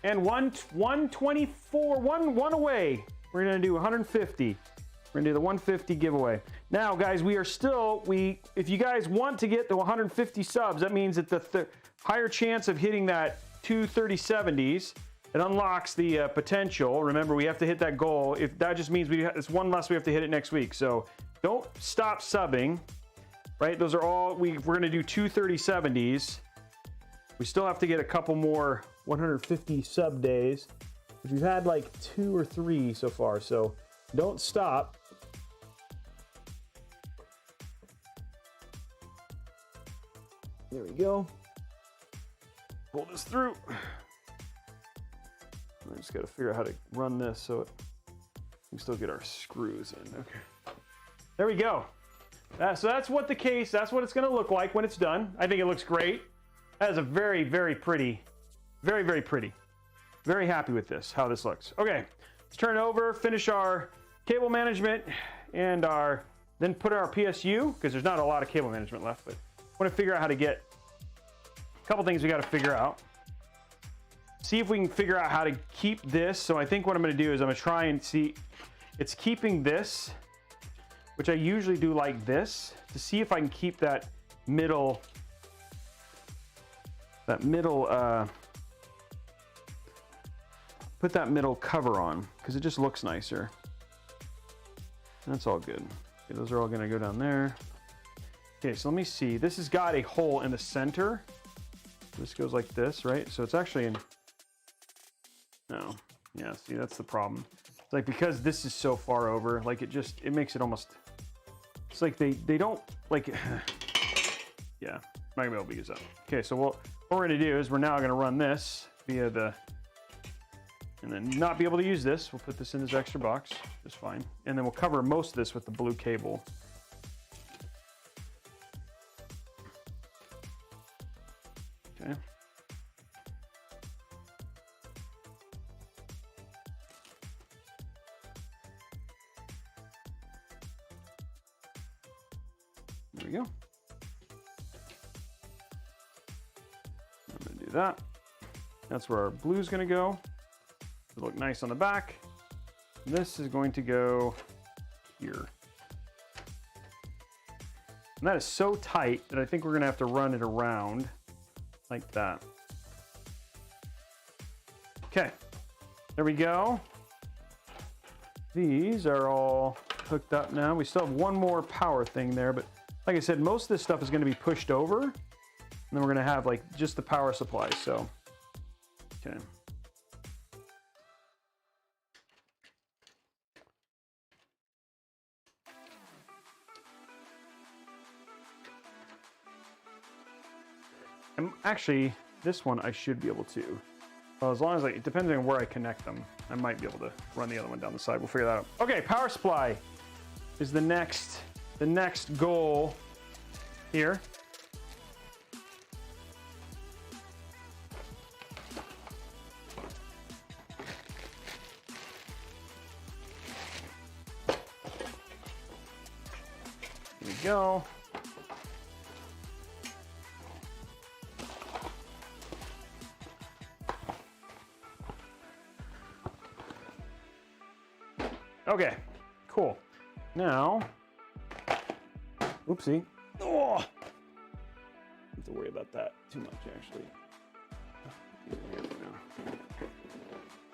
And 124, one away. We're gonna do 150. We're gonna do the 150 giveaway. Now, guys, we are still, if you guys want to get to 150 subs, that means that the higher chance of hitting that 23070s, it unlocks the potential. Remember, we have to hit that goal. If that just means it's one less, we have to hit it next week. So don't stop subbing, right? Those are all, we're gonna do 23070s. We still have to get a couple more 150 sub days. We've had like 2 or 3 so far, so don't stop. There we go. Pull this through. I just got to figure out how to run this so we can still get our screws in. Okay. There we go. So that's what that's what it's going to look like when it's done. I think it looks great. That is a very, very pretty, very, very pretty. Very happy with this, how this looks. Okay, let's turn it over, finish our cable management and then put our PSU, because there's not a lot of cable management left, but I want to figure out how to get a couple things we got to figure out. See if we can figure out how to keep this. So I think what I'm going to do is I'm going to try and see, it's keeping this, which I usually do like this, to see if I can keep that middle, put that middle cover on, because it just looks nicer. That's all good. Okay, those are all going to go down there. Okay, so let me see. This has got a hole in the center. This goes like this, right? So it's actually in... No. Yeah, see, that's the problem. It's like, because this is so far over, like it makes it almost... It's like they don't, like... Yeah, I'm not going to be able to use that. Okay, so what we're going to do is we're now going to run this via the... And then not be able to use this. We'll put this in this extra box, just fine. And then we'll cover most of this with the blue cable. Okay. There we go. I'm gonna do that. That's where our blue is gonna go. It'll look nice on the back. And this is going to go here. And that is so tight that I think we're gonna have to run it around like that. Okay, there we go. These are all hooked up now. We still have one more power thing there, but like I said, most of this stuff is gonna be pushed over, and then we're gonna have like just the power supply, so. Okay. And actually, this one I should be able to. Well, as long as it depends on where I connect them, I might be able to run the other one down the side. We'll figure that out. Okay, power supply is the next goal here. Here we go. Okay, cool. Now, oopsie. Oh, don't have to worry about that too much, actually.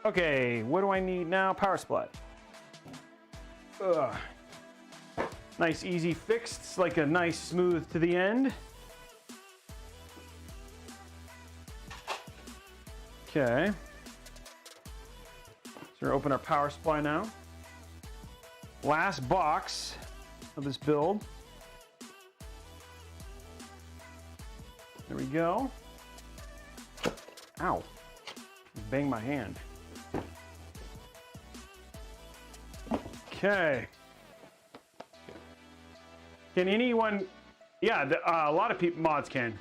Okay, what do I need now? Power supply. Ugh. Nice, easy fix. It's like a nice smooth to the end. Okay. So we're gonna open our power supply now. Last box of this build. There we go. Ow. Bang my hand. Okay. Can anyone, yeah, a lot of people, mods can.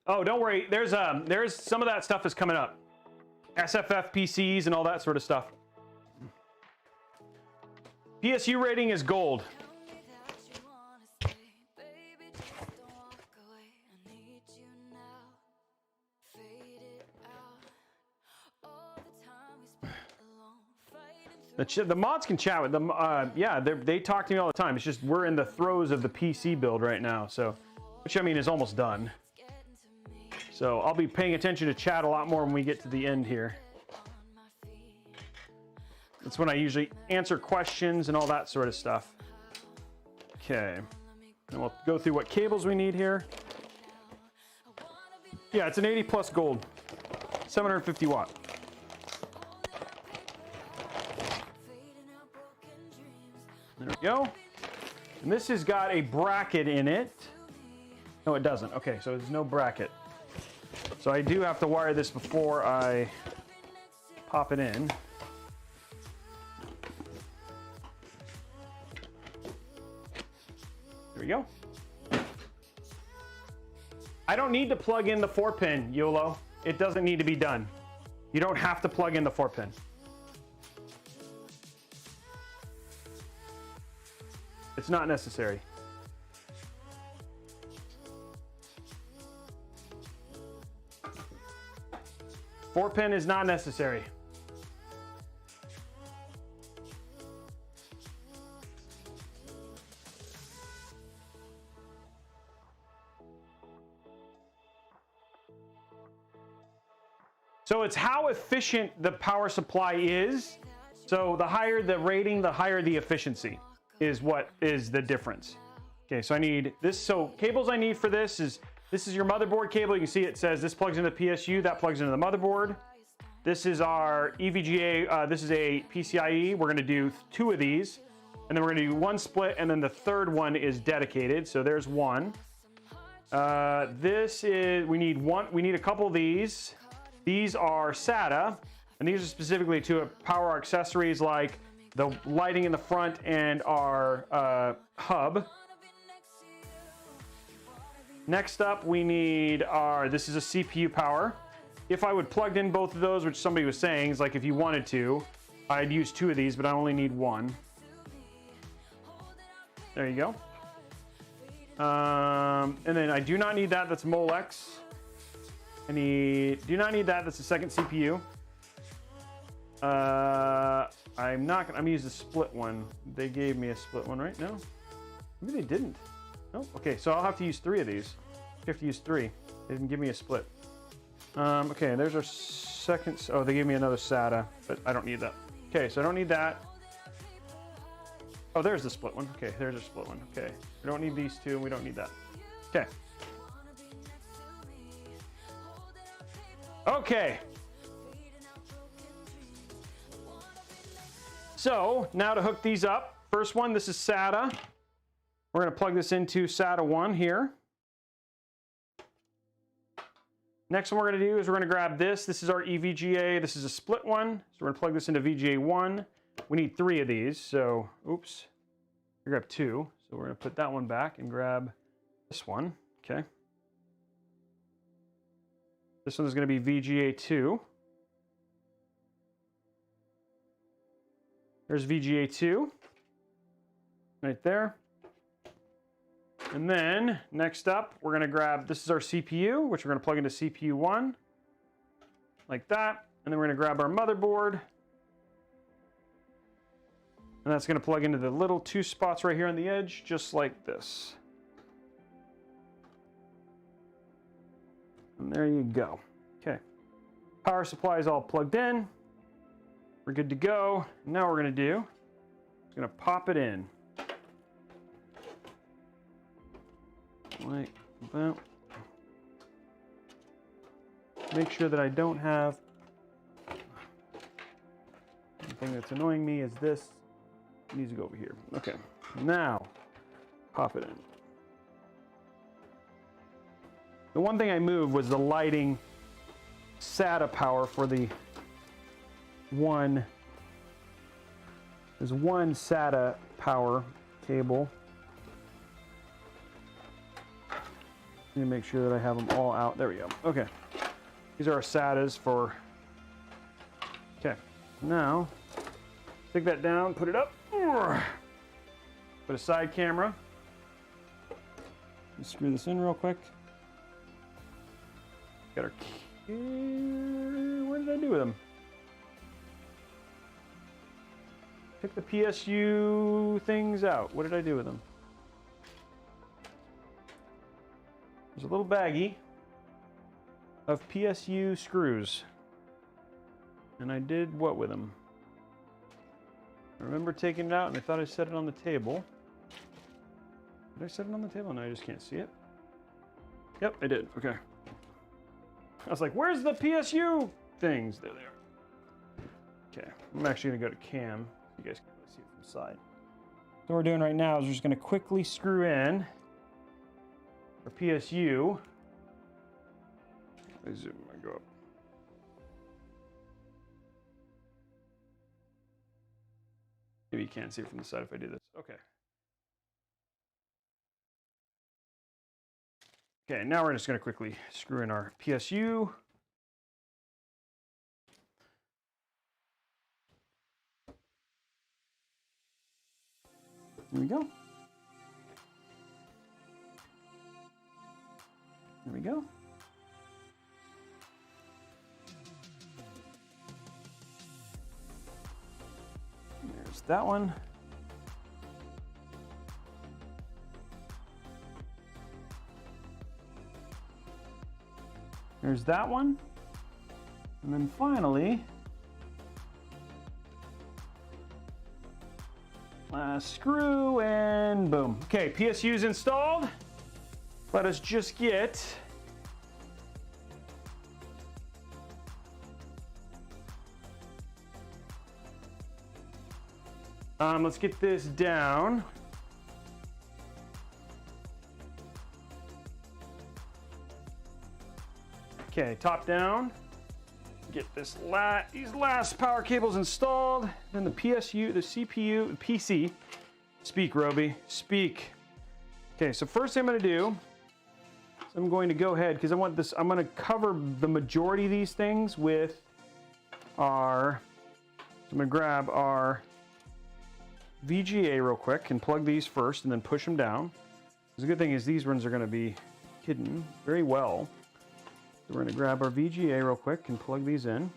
Oh, don't worry. There's some of that stuff is coming up. SFF PCs and all that sort of stuff. PSU rating is gold. The mods can chat with them. Yeah, they talk to me all the time. It's just we're in the throes of the PC build right now, so which I mean is almost done. So I'll be paying attention to chat a lot more when we get to the end here. That's when I usually answer questions and all that sort of stuff. Okay, and we'll go through what cables we need here. Yeah, it's an 80 plus gold, 750 watt. There we go. And this has got a bracket in it. No, it doesn't. Okay, so there's no bracket. So I do have to wire this before I pop it in. There we go. I don't need to plug in the 4-pin, YOLO. It doesn't need to be done. You don't have to plug in the 4-pin. It's not necessary. Four-pin is not necessary. So it's how efficient the power supply is. So the higher the rating, the higher the efficiency is what is the difference. Okay, so I need this. So cables I need for this is your motherboard cable. You can see it says this plugs into the PSU, that plugs into the motherboard. This is our EVGA, this is a PCIe. We're gonna do 2 of these, and then we're gonna do 1 split, and then the third one is dedicated. So there's 1. This is, we need a couple of these. These are SATA, and these are specifically to power our accessories like the lighting in the front and our hub. Next up, we need this is a CPU power. If I would plug in both of those, which somebody was saying, is like if you wanted to, I'd use 2 of these, but I only need 1. There you go. And then I do not need that. That's Molex. Do not need that. That's the second CPU. I'm gonna use the split one. They gave me a split one, right? No? Maybe they didn't. No? Okay, so I'll have to use 3 of these. You have to use 3. They didn't give me a split. Okay, there's our second. Oh, they gave me another SATA, but I don't need that. Okay, so I don't need that. Oh, there's the split one. Okay, there's a split one. Okay, we don't need these 2, and we don't need that. Okay. Okay. So now to hook these up. First one, this is SATA. We're going to plug this into SATA 1 here. Next one we're going to do is we're going to grab this. This is our EVGA. This is a split one. So we're going to plug this into VGA 1. We need 3 of these. So, oops. We grab 2. So we're going to put that one back and grab this one. Okay. This one is going to be VGA 2. There's VGA 2. Right there. And then next up, we're going to grab, this is our CPU, which we're going to plug into CPU 1, like that. And then we're going to grab our motherboard. And that's going to plug into the little 2 spots right here on the edge, just like this. And there you go. Okay. Power supply is all plugged in. We're good to go. Now we're going to do, it's going to pop it in. Like that. Make sure that I don't have. The thing that's annoying me is this. It needs to go over here. Okay. Now, pop it in. The one thing I moved was the lighting SATA power for the one. There's one SATA power cable. Need to make sure that I have them all out. There we go. Okay. These are our SATAs for. Okay. Now, take that down, put it up. Put a side camera. Let's screw this in real quick. Got our. What did I do with them? Pick the PSU things out. What did I do with them? There's a little baggie of PSU screws. And I did what with them? I remember taking it out and I thought I set it on the table. Did I set it on the table? No, I just can't see it. Yep, I did. Okay. I was like, where's the PSU things? There they are. Okay, I'm actually gonna go to cam. You guys can really see it from the side. So what we're doing right now is we're just gonna quickly screw in our PSU. I zoom, I go up. Maybe you can't see it from the side if I do this. Okay. Okay, now we're just going to quickly screw in our PSU. There we go. There we go. There's that one. There's that one. And then finally, last screw and boom. Okay, PSU's installed. Let us just get let's get this down. Okay, top down. Get this these last power cables installed. Then the PSU, the CPU, the PC. Speak, Roby, speak. Okay, so first thing I'm going to do is I'm going to go ahead because I want this. I'm going to cover the majority of these things with our. So I'm going to grab our VGA real quick and plug these first and then push them down. The good thing is these ones are going to be hidden very well. So we're going to grab our VGA real quick and plug these in.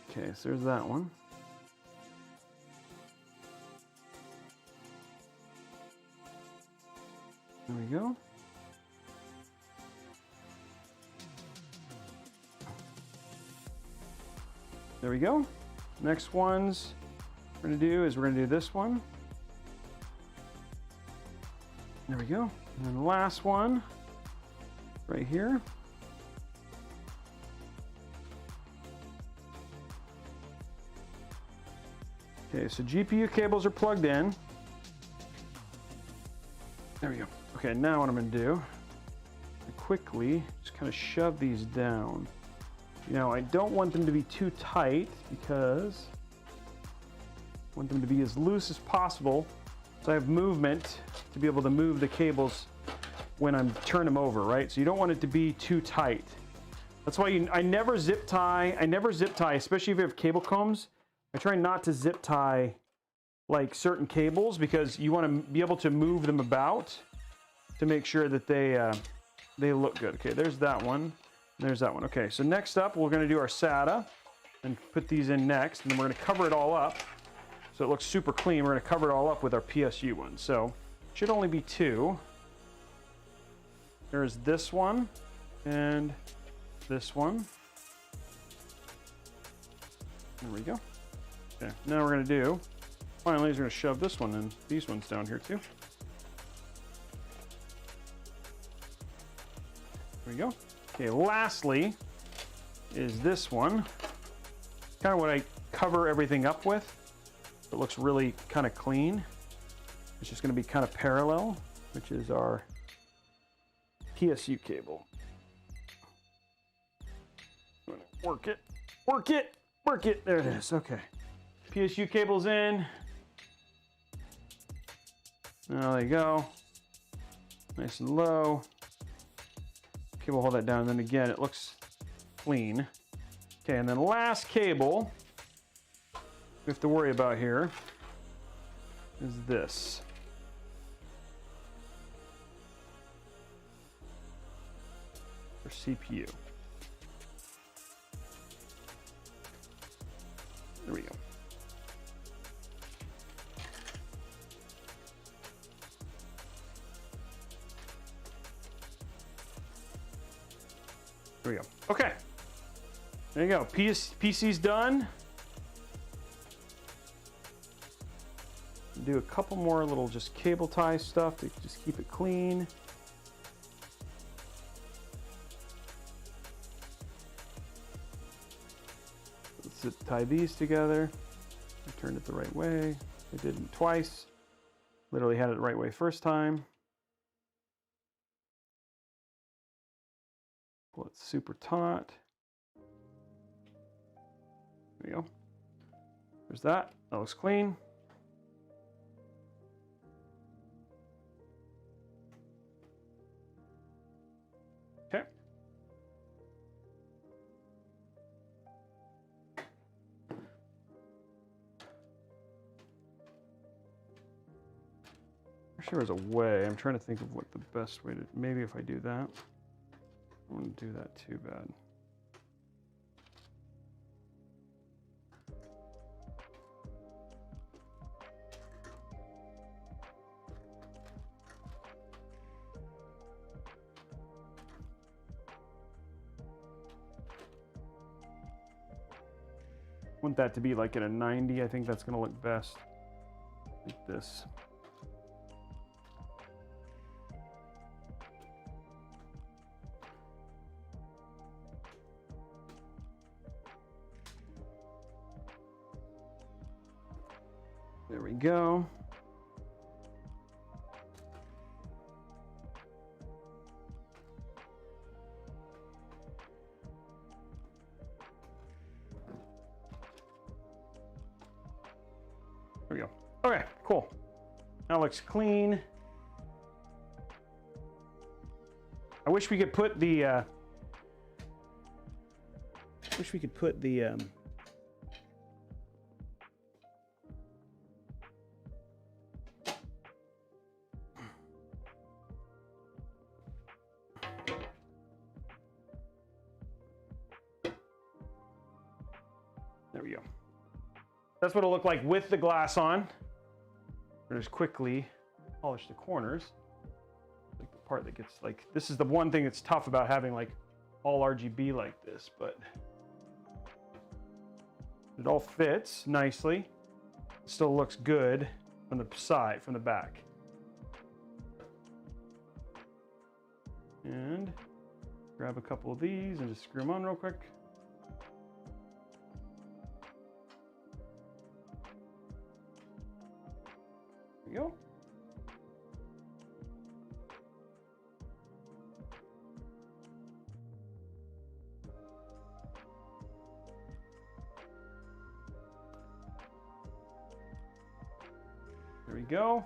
Okay, so there's that one. There we go. There we go. Next ones we're going to do is we're going to do this one. There we go. And then the last one right here. Okay, so GPU cables are plugged in. There we go. Okay, now what I'm going to do, quickly just kind of shove these down. You know, I don't want them to be too tight because I want them to be as loose as possible so I have movement to be able to move the cables when I'm turn them over, right? So you don't want it to be too tight. That's why I never zip tie. I never zip tie, especially if you have cable combs. I try not to zip tie like certain cables because you want to be able to move them about to make sure that they look good. Okay, there's that one. There's that one. Okay, so next up, we're going to do our SATA and put these in next, and then we're going to cover it all up so it looks super clean. We're going to cover it all up with our PSU one. So it should only be two. There's this one and this one. There we go. Okay, now we're going to do, finally, we're going to shove this one and these ones down here too. There we go. Okay, lastly is this one. Kind of what I cover everything up with. It looks really kind of clean. It's just going to be kind of parallel, which is our PSU cable. Work it, work it, work it. There it is. Okay. PSU cable's in. There you go. Nice and low. Okay, we'll hold that down, and then again, it looks clean. Okay, and then last cable we have to worry about here is this. For CPU. There we go. There we go. Okay. There you go. PC's done. Do a couple more little just cable tie stuff to just keep it clean. Let's just tie these together. I turned it the right way. I did it twice. Literally had it the right way first time. Pull it super taut. There we go. There's that. That looks clean. Okay. I'm sure there's a way. I'm trying to think of what the best way to, maybe if I do that. I wouldn't do that too bad. Want that to be like at a 90. I think that's going to look best like this. There we go. There we go. Okay, cool. Now it looks clean. I wish we could put the There we go. That's what it'll look like with the glass on. I'll just quickly polish the corners. Like the part that gets like, this is the one thing that's tough about having like all RGB like this, but it all fits nicely. It still looks good from the side, from the back. And grab a couple of these and just screw them on real quick. There we go. There we go.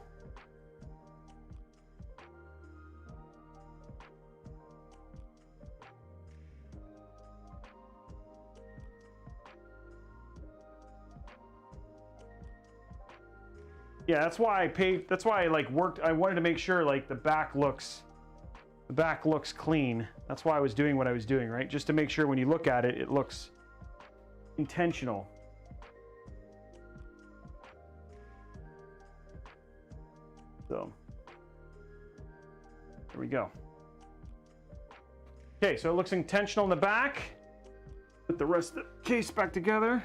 Yeah, that's why I like worked. I wanted to make sure like the back looks clean. That's why I was doing what I was doing, right? Just to make sure when you look at it, it looks intentional. So there we go. Okay, so it looks intentional in the back. Put the rest of the case back together.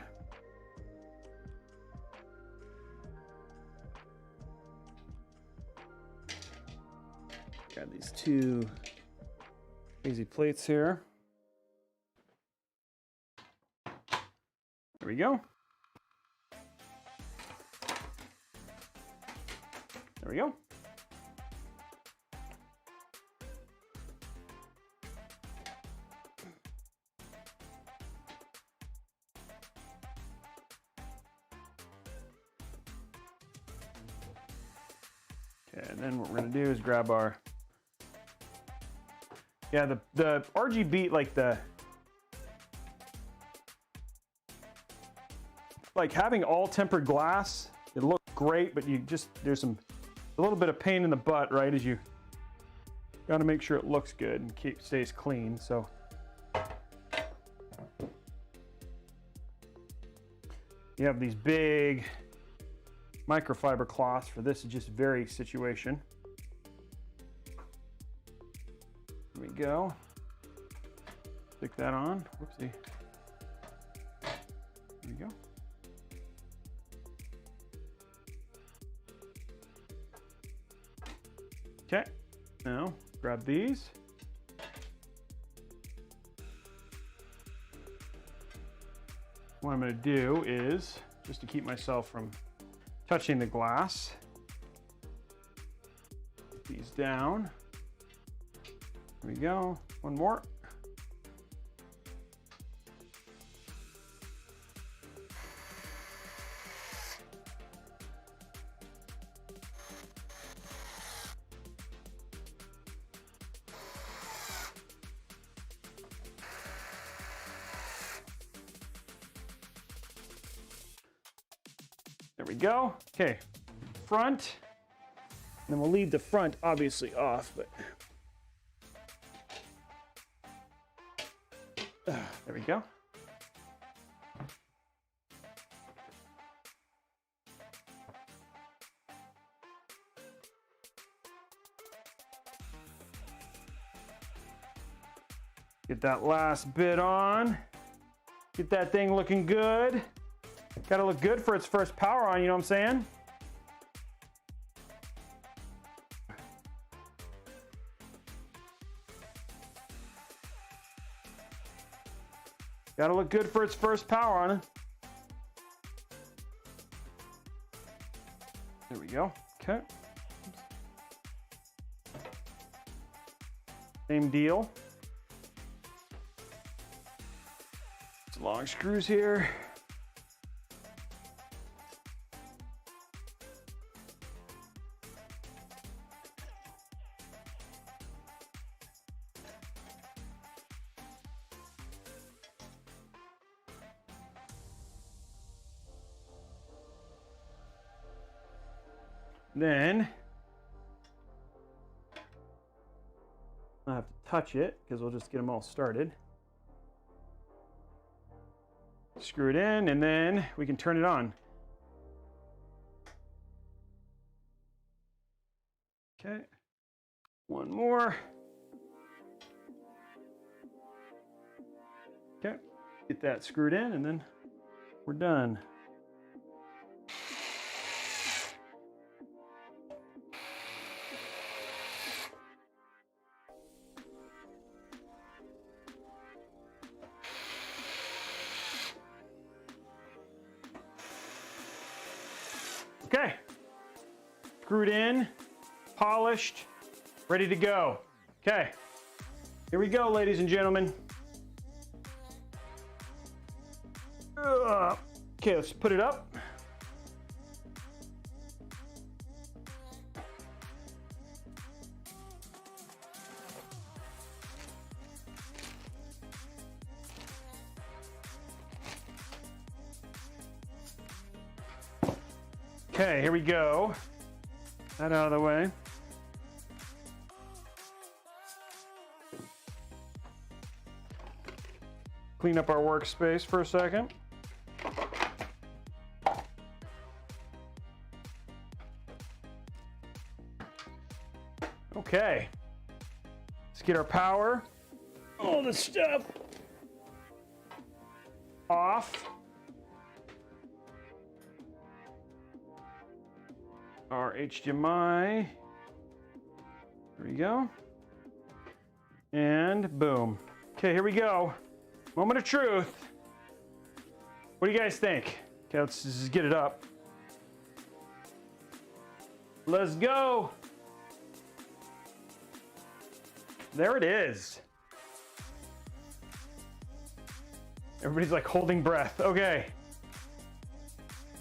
Got these two crazy plates here. There we go. There we go. Okay, and then what we're gonna do is grab our, yeah, the RGB, like having all tempered glass, it looks great, but you just, there's a little bit of pain in the butt, right? As you got to make sure it looks good and stays clean. So you have these big microfiber cloths for this just very situation. There we go. Stick that on. Whoopsie. There we go. Okay, now grab these. What I'm going to do is, just to keep myself from touching the glass, put these down. There we go. One more. There we go. Okay, front. And then we'll leave the front obviously off, but there we go. Get that last bit on. Get that thing looking good. Gotta look good for its first power on, you know what I'm saying? Gotta look good for its first power on it. There we go. Okay. Same deal. Some long screws here. Then I have to touch it because we'll just get them all started. Screw it in, and then we can turn it on. Okay, one more. Okay, get that screwed in, and then we're done. Okay, screwed in, polished, ready to go. Okay, here we go, ladies and gentlemen. Okay, let's put it up. Okay, here we go. That out of the way. Clean up our workspace for a second. Okay, let's get our power, all this stuff off. Our HDMI, there we go, and boom. Okay, here we go. Moment of truth. What do you guys think? Okay, let's just get it up. Let's go. There it is. Everybody's like holding breath. Okay.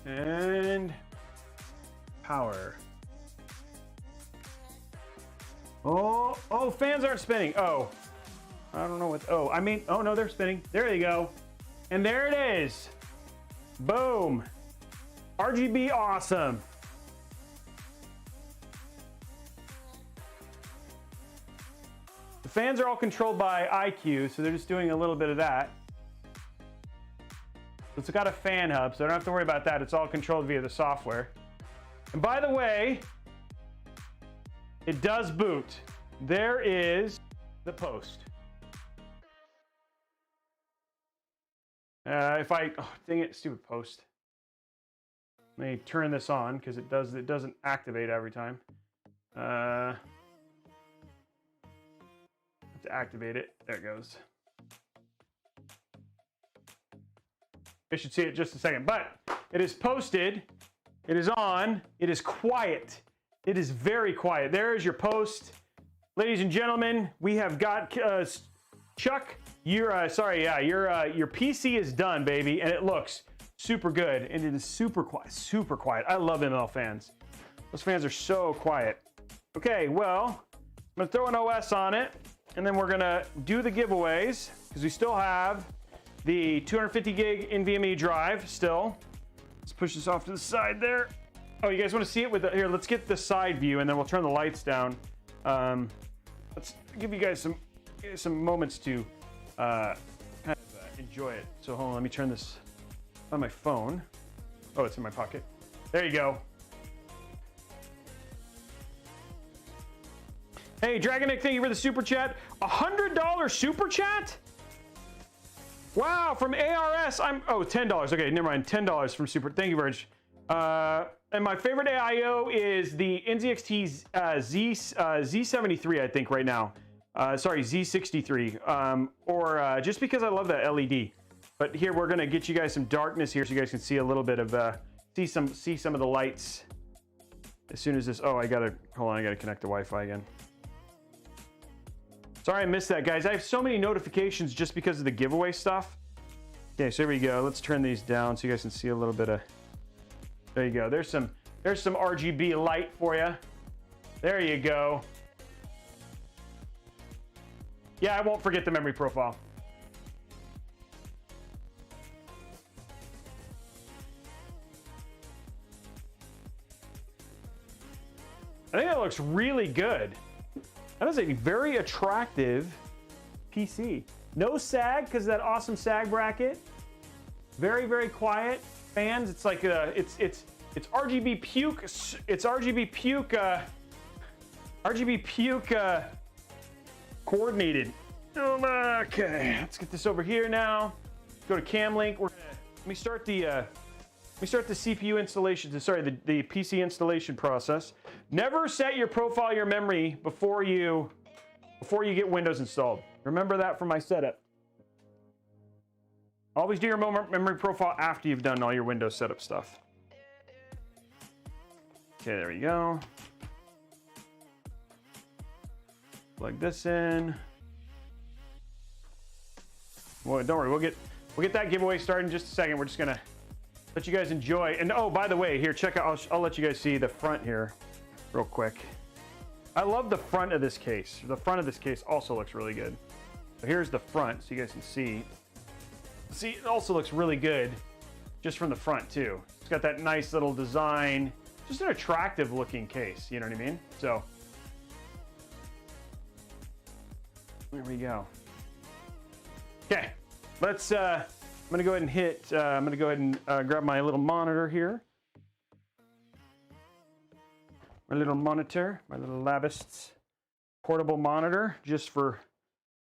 And power. Oh, fans aren't spinning. Oh, I don't know what, oh no, they're spinning. There you go. And there it is. Boom. RGB awesome. The fans are all controlled by IQ, so they're just doing a little bit of that. It's got a fan hub, so I don't have to worry about that. It's all controlled via the software. And by the way, it does boot. There is the post. Oh, dang it, stupid post. Let me turn this on because it doesn't activate every time. Have to activate it. There it goes. You should see it in just a second, but it is posted. It is on. It is quiet. It is very quiet. There is your post. Ladies and gentlemen, we have got Chuck, your PC is done, baby, and it looks super good, and it is super quiet, super quiet. I love ML fans. Those fans are so quiet. Okay, well, I'm gonna throw an OS on it, and then we're gonna do the giveaways, because we still have the 250 gig NVMe drive still. Let's push this off to the side there. Oh, you guys want to see it with here? Let's get the side view, and then we'll turn the lights down. Let's give you guys some moments to kind of enjoy it. So hold on, let me turn this on my phone. Oh, it's in my pocket. There you go. Hey, Dragonic, thank you for the super chat. $100 super chat? Wow, from ARS, $10. Okay, never mind, $10 from super. Thank you, Verge. And my favorite AIO is the NZXT Z73, I think, right now. Sorry, Z63. Just because I love that LED. But here we're gonna get you guys some darkness here, so you guys can see a little bit of see some of the lights. As soon as this, hold on, I gotta connect the Wi-Fi again. Sorry I missed that, guys. I have so many notifications just because of the giveaway stuff. Okay, so here we go. Let's turn these down so you guys can see a little bit of. There you go. There's some RGB light for you. There you go. Yeah, I won't forget the memory profile. I think that looks really good. That is a very attractive PC. No sag because of that awesome sag bracket. Very, very quiet. Fans, it's like it's RGB puke. It's RGB puke. RGB puke coordinated. Okay, let's get this over here now. Go to CamLink. Let me start the CPU installation. Sorry, the PC installation process. Never set your profile, your memory before you get Windows installed. Remember that from my setup. Always do your memory profile after you've done all your Windows setup stuff. Okay, there we go. Plug this in. Well, don't worry, we'll get that giveaway started in just a second. We're just gonna let you guys enjoy. And oh, by the way, here, check out. I'll let you guys see the front here, real quick. I love the front of this case. The front of this case also looks really good. So here's the front, so you guys can see. See, it also looks really good, just from the front too. It's got that nice little design. Just an attractive looking case. You know what I mean? So there we go. Okay, let's. I'm gonna go ahead and hit. I'm gonna go ahead and grab my little monitor here. My little monitor, my little Labists portable monitor, just for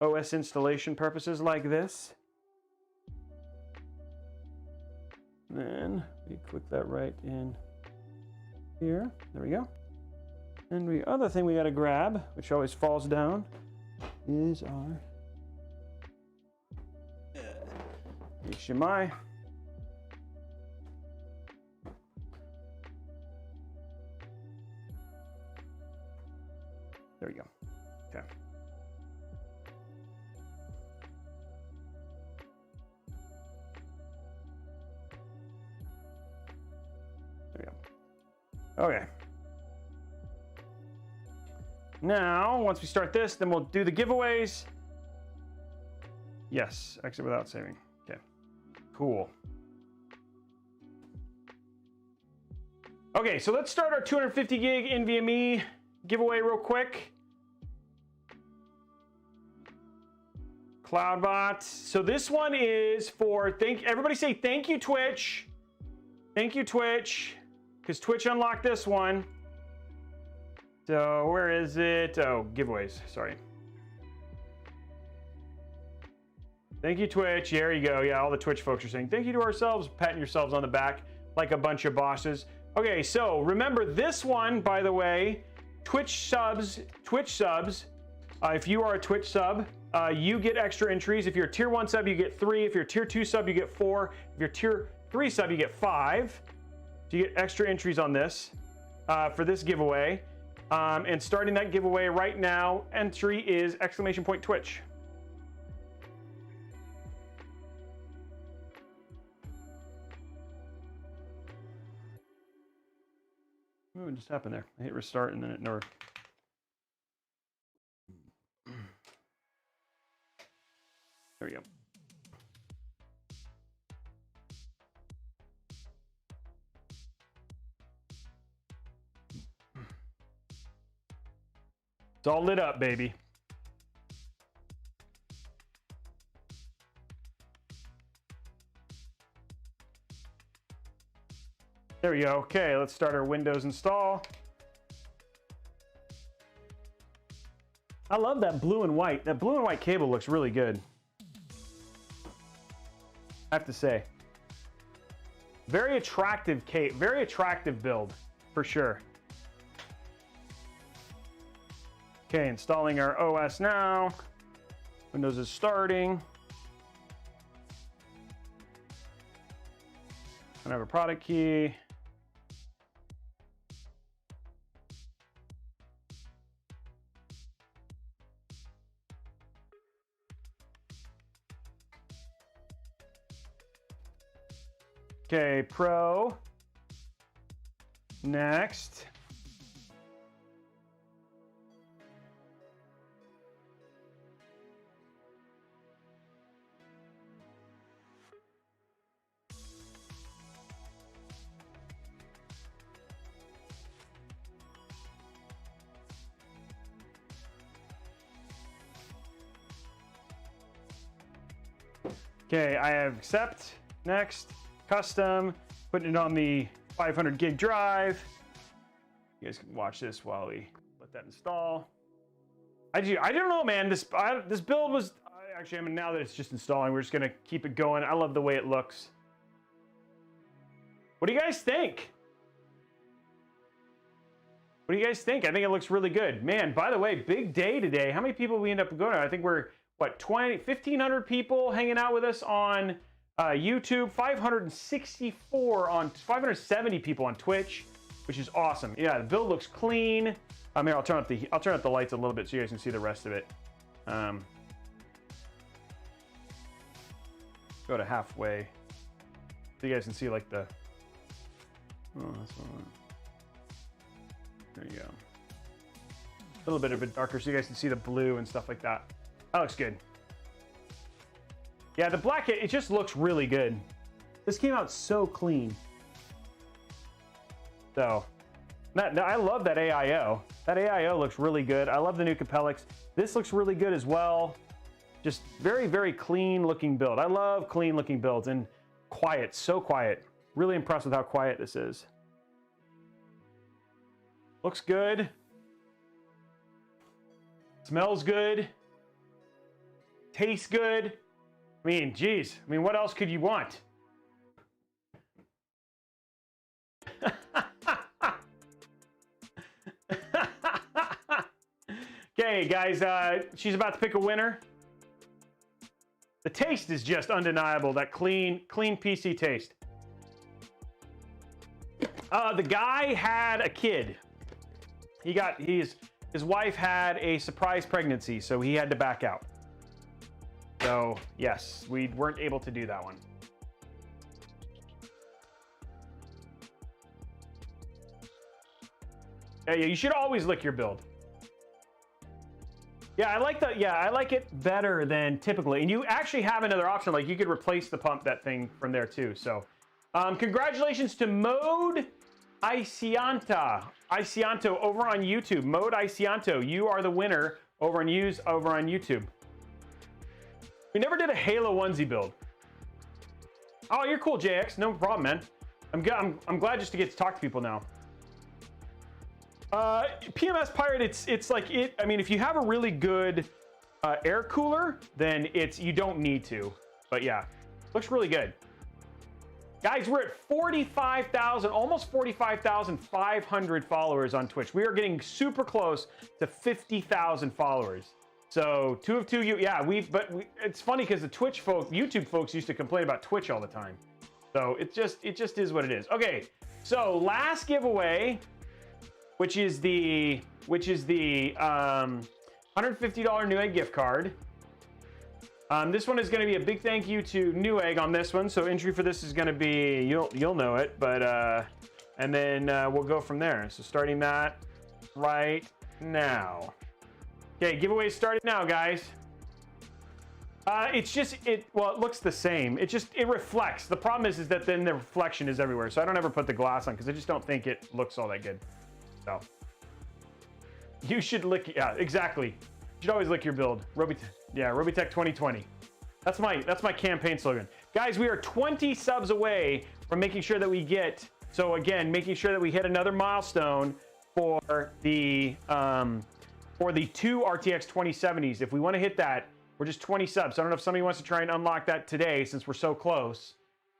OS installation purposes like this. Then we click that right in here. There we go. And the other thing we got to grab, which always falls down, is our HDMI. There we go. Okay. There we go. Okay. Now, once we start this, then we'll do the giveaways. Yes, exit without saving. Okay, cool. Okay, so let's start our 250 gig NVMe giveaway real quick. CloudBot. So this one is for, everybody say thank you, Twitch. Thank you, Twitch, because Twitch unlocked this one. So where is it? Oh, giveaways, sorry. Thank you, Twitch. There you go. Yeah, all the Twitch folks are saying thank you to ourselves, patting yourselves on the back like a bunch of bosses. Okay, so remember this one, by the way, Twitch subs, if you are a Twitch sub, you get extra entries. If you're a tier 1 sub, you get 3. If you're a tier 2 sub, you get 4. If you're a tier 3 sub, you get 5. So you get extra entries on this for this giveaway. And starting that giveaway right now, entry is !Twitch. What just happened there? I hit restart and then it never. There we go. It's all lit up, baby. There we go. Okay, let's start our Windows install. I love that blue and white. That blue and white cable looks really good, I have to say. Very attractive cable, very attractive build, for sure. Okay, installing our OS now. Windows is starting. I have a product key. Okay, Pro. Next. Okay, I have accept. Next, custom, putting it on the 500 gig drive. You guys can watch this while we let that install. I don't know, man. This build was actually, I mean, now that it's just installing, we're just gonna keep it going. I love the way it looks. What do you guys think? What do you guys think? I think it looks really good. Man, by the way, big day today. How many people we end up going to? I think we're, what, 1,500 people hanging out with us on YouTube, 570 people on Twitch, which is awesome. Yeah, the build looks clean. Here, I'll turn up the lights a little bit so you guys can see the rest of it. Go to halfway so you guys can see like the. Oh, that's one. There you go. A little bit of it darker so you guys can see the blue and stuff like that. That looks good. Yeah, the black, it just looks really good. This came out so clean. So, I love that AIO. That AIO looks really good. I love the new Capellix. This looks really good as well. Just very, very clean looking build. I love clean looking builds and quiet, so quiet. Really impressed with how quiet this is. Looks good. Smells good. Tastes good. I mean, geez. I mean, what else could you want? Okay, guys, she's about to pick a winner. The taste is just undeniable. That clean PC taste. The guy had a kid. His wife had a surprise pregnancy, so he had to back out. So, yes, we weren't able to do that one. Yeah, you should always lick your build. Yeah, I like it better than typically. And you actually have another option, like you could replace the pump, that thing from there too. So, congratulations to Mode Isianto over on YouTube. Mode Isianto, you are the winner over on YouTube. We never did a Halo onesie build. Oh, you're cool, JX. No problem, man. I'm glad just to get to talk to people now. PMS Pirate, it's like it. I mean, if you have a really good air cooler, then you don't need to. But yeah, looks really good. Guys, we're at 45,000, almost 45,500 followers on Twitch. We are getting super close to 50,000 followers. So 2 of 2, it's funny because the YouTube folks used to complain about Twitch all the time. So it just is what it is. Okay, so last giveaway, which is the $150 Newegg gift card. This one is going to be a big thank you to Newegg on this one. So entry for this is going to be, you'll know it, but and then we'll go from there. So starting that right now. Okay, giveaway started now, guys. It looks the same. It reflects. The problem is that then the reflection is everywhere. So I don't ever put the glass on because I just don't think it looks all that good. So you should lick. Yeah, exactly. You should always lick your build. Robeytech 2020. That's my campaign slogan. Guys, we are 20 subs away from making sure that we get. So again, making sure that we hit another milestone for the 2 RTX 2070s. If we want to hit that, we're just 20 subs. So I don't know if somebody wants to try and unlock that today since we're so close.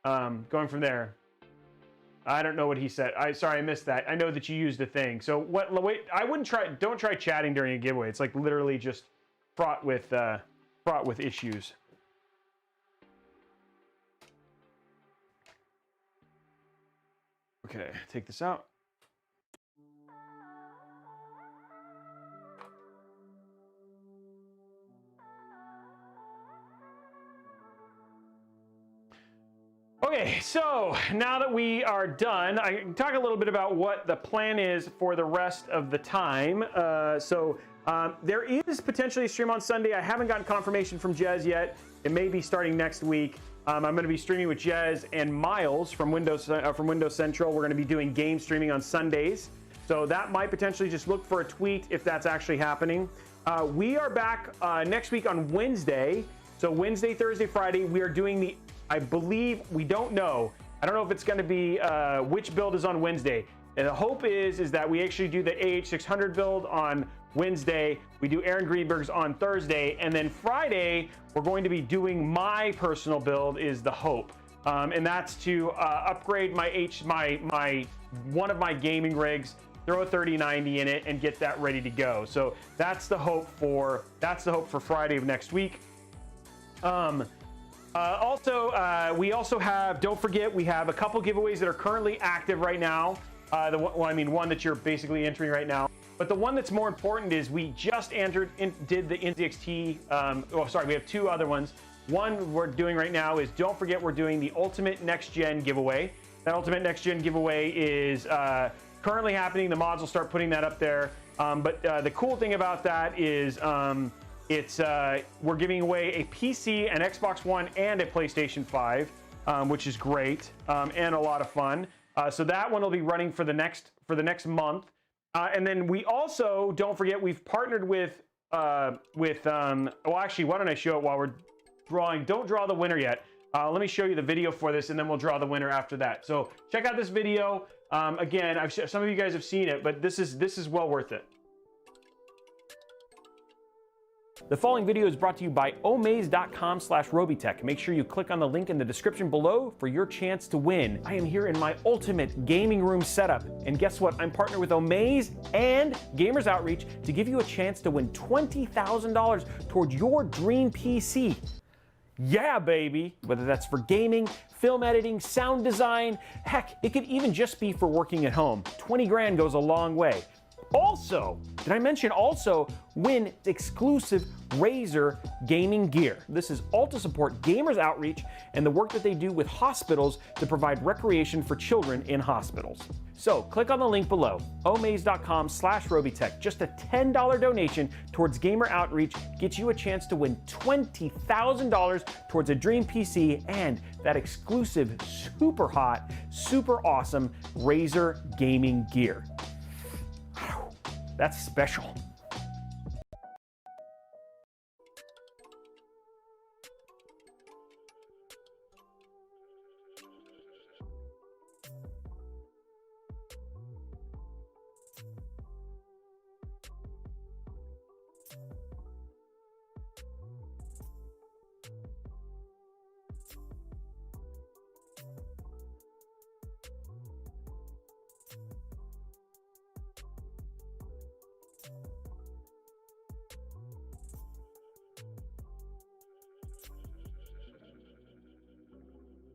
Going from there. I don't know what he said. Sorry, I missed that. I know that you used a thing. So wait, don't try chatting during a giveaway. It's like literally just fraught with issues. Okay, take this out. Okay, so now that we are done, I can talk a little bit about what the plan is for the rest of the time. There is potentially a stream on Sunday. I haven't gotten confirmation from Jez yet. It may be starting next week. I'm going to be streaming with Jez and Miles from Windows Central. We're going to be doing game streaming on Sundays. So that might potentially just look for a tweet if that's actually happening. We are back next week on Wednesday. So Wednesday, Thursday, Friday, we are doing the I believe, we don't know. I don't know if it's going to be which build is on Wednesday. And the hope is that we actually do the AH600 build on Wednesday. We do Aaron Greenberg's on Thursday, and then Friday we're going to be doing my personal build. Is the hope, and that's to upgrade my one of my gaming rigs, throw a 3090 in it, and get that ready to go. So that's the hope for Friday of next week. We also have, don't forget, we have a couple giveaways that are currently active right now. One that you're basically entering right now. But the one that's more important is we just did the NZXT. We have two other ones. One we're doing right now is, don't forget, we're doing the Ultimate Next Gen giveaway. That Ultimate Next Gen giveaway is currently happening. The mods will start putting that up there. But the cool thing about that is we're giving away a PC, an Xbox One, and a PlayStation 5, which is great and a lot of fun. So that one will be running for the next month. And then we also, don't forget, we've partnered with well, actually, why don't I show it while we're drawing? Don't draw the winner yet. Let me show you the video for this, and then we'll draw the winner after that. So check out this video. Again, some of you guys have seen it, but this is well worth it. The following video is brought to you by omaze.com/Robeytech. Make sure you click on the link in the description below for your chance to win. I am here in my ultimate gaming room setup, and guess what? I'm partnered with Omaze and Gamers Outreach to give you a chance to win $20,000 towards your dream PC. Yeah, baby! Whether that's for gaming, film editing, sound design, heck, it could even just be for working at home. 20 grand goes a long way. Also, did I mention also win exclusive Razer gaming gear? This is all to support Gamers Outreach and the work that they do with hospitals to provide recreation for children in hospitals. So click on the link below, omaze.com/Robeytech. Just a $10 donation towards Gamer Outreach gets you a chance to win $20,000 towards a dream PC and that exclusive, super hot, super awesome Razer gaming gear. That's special.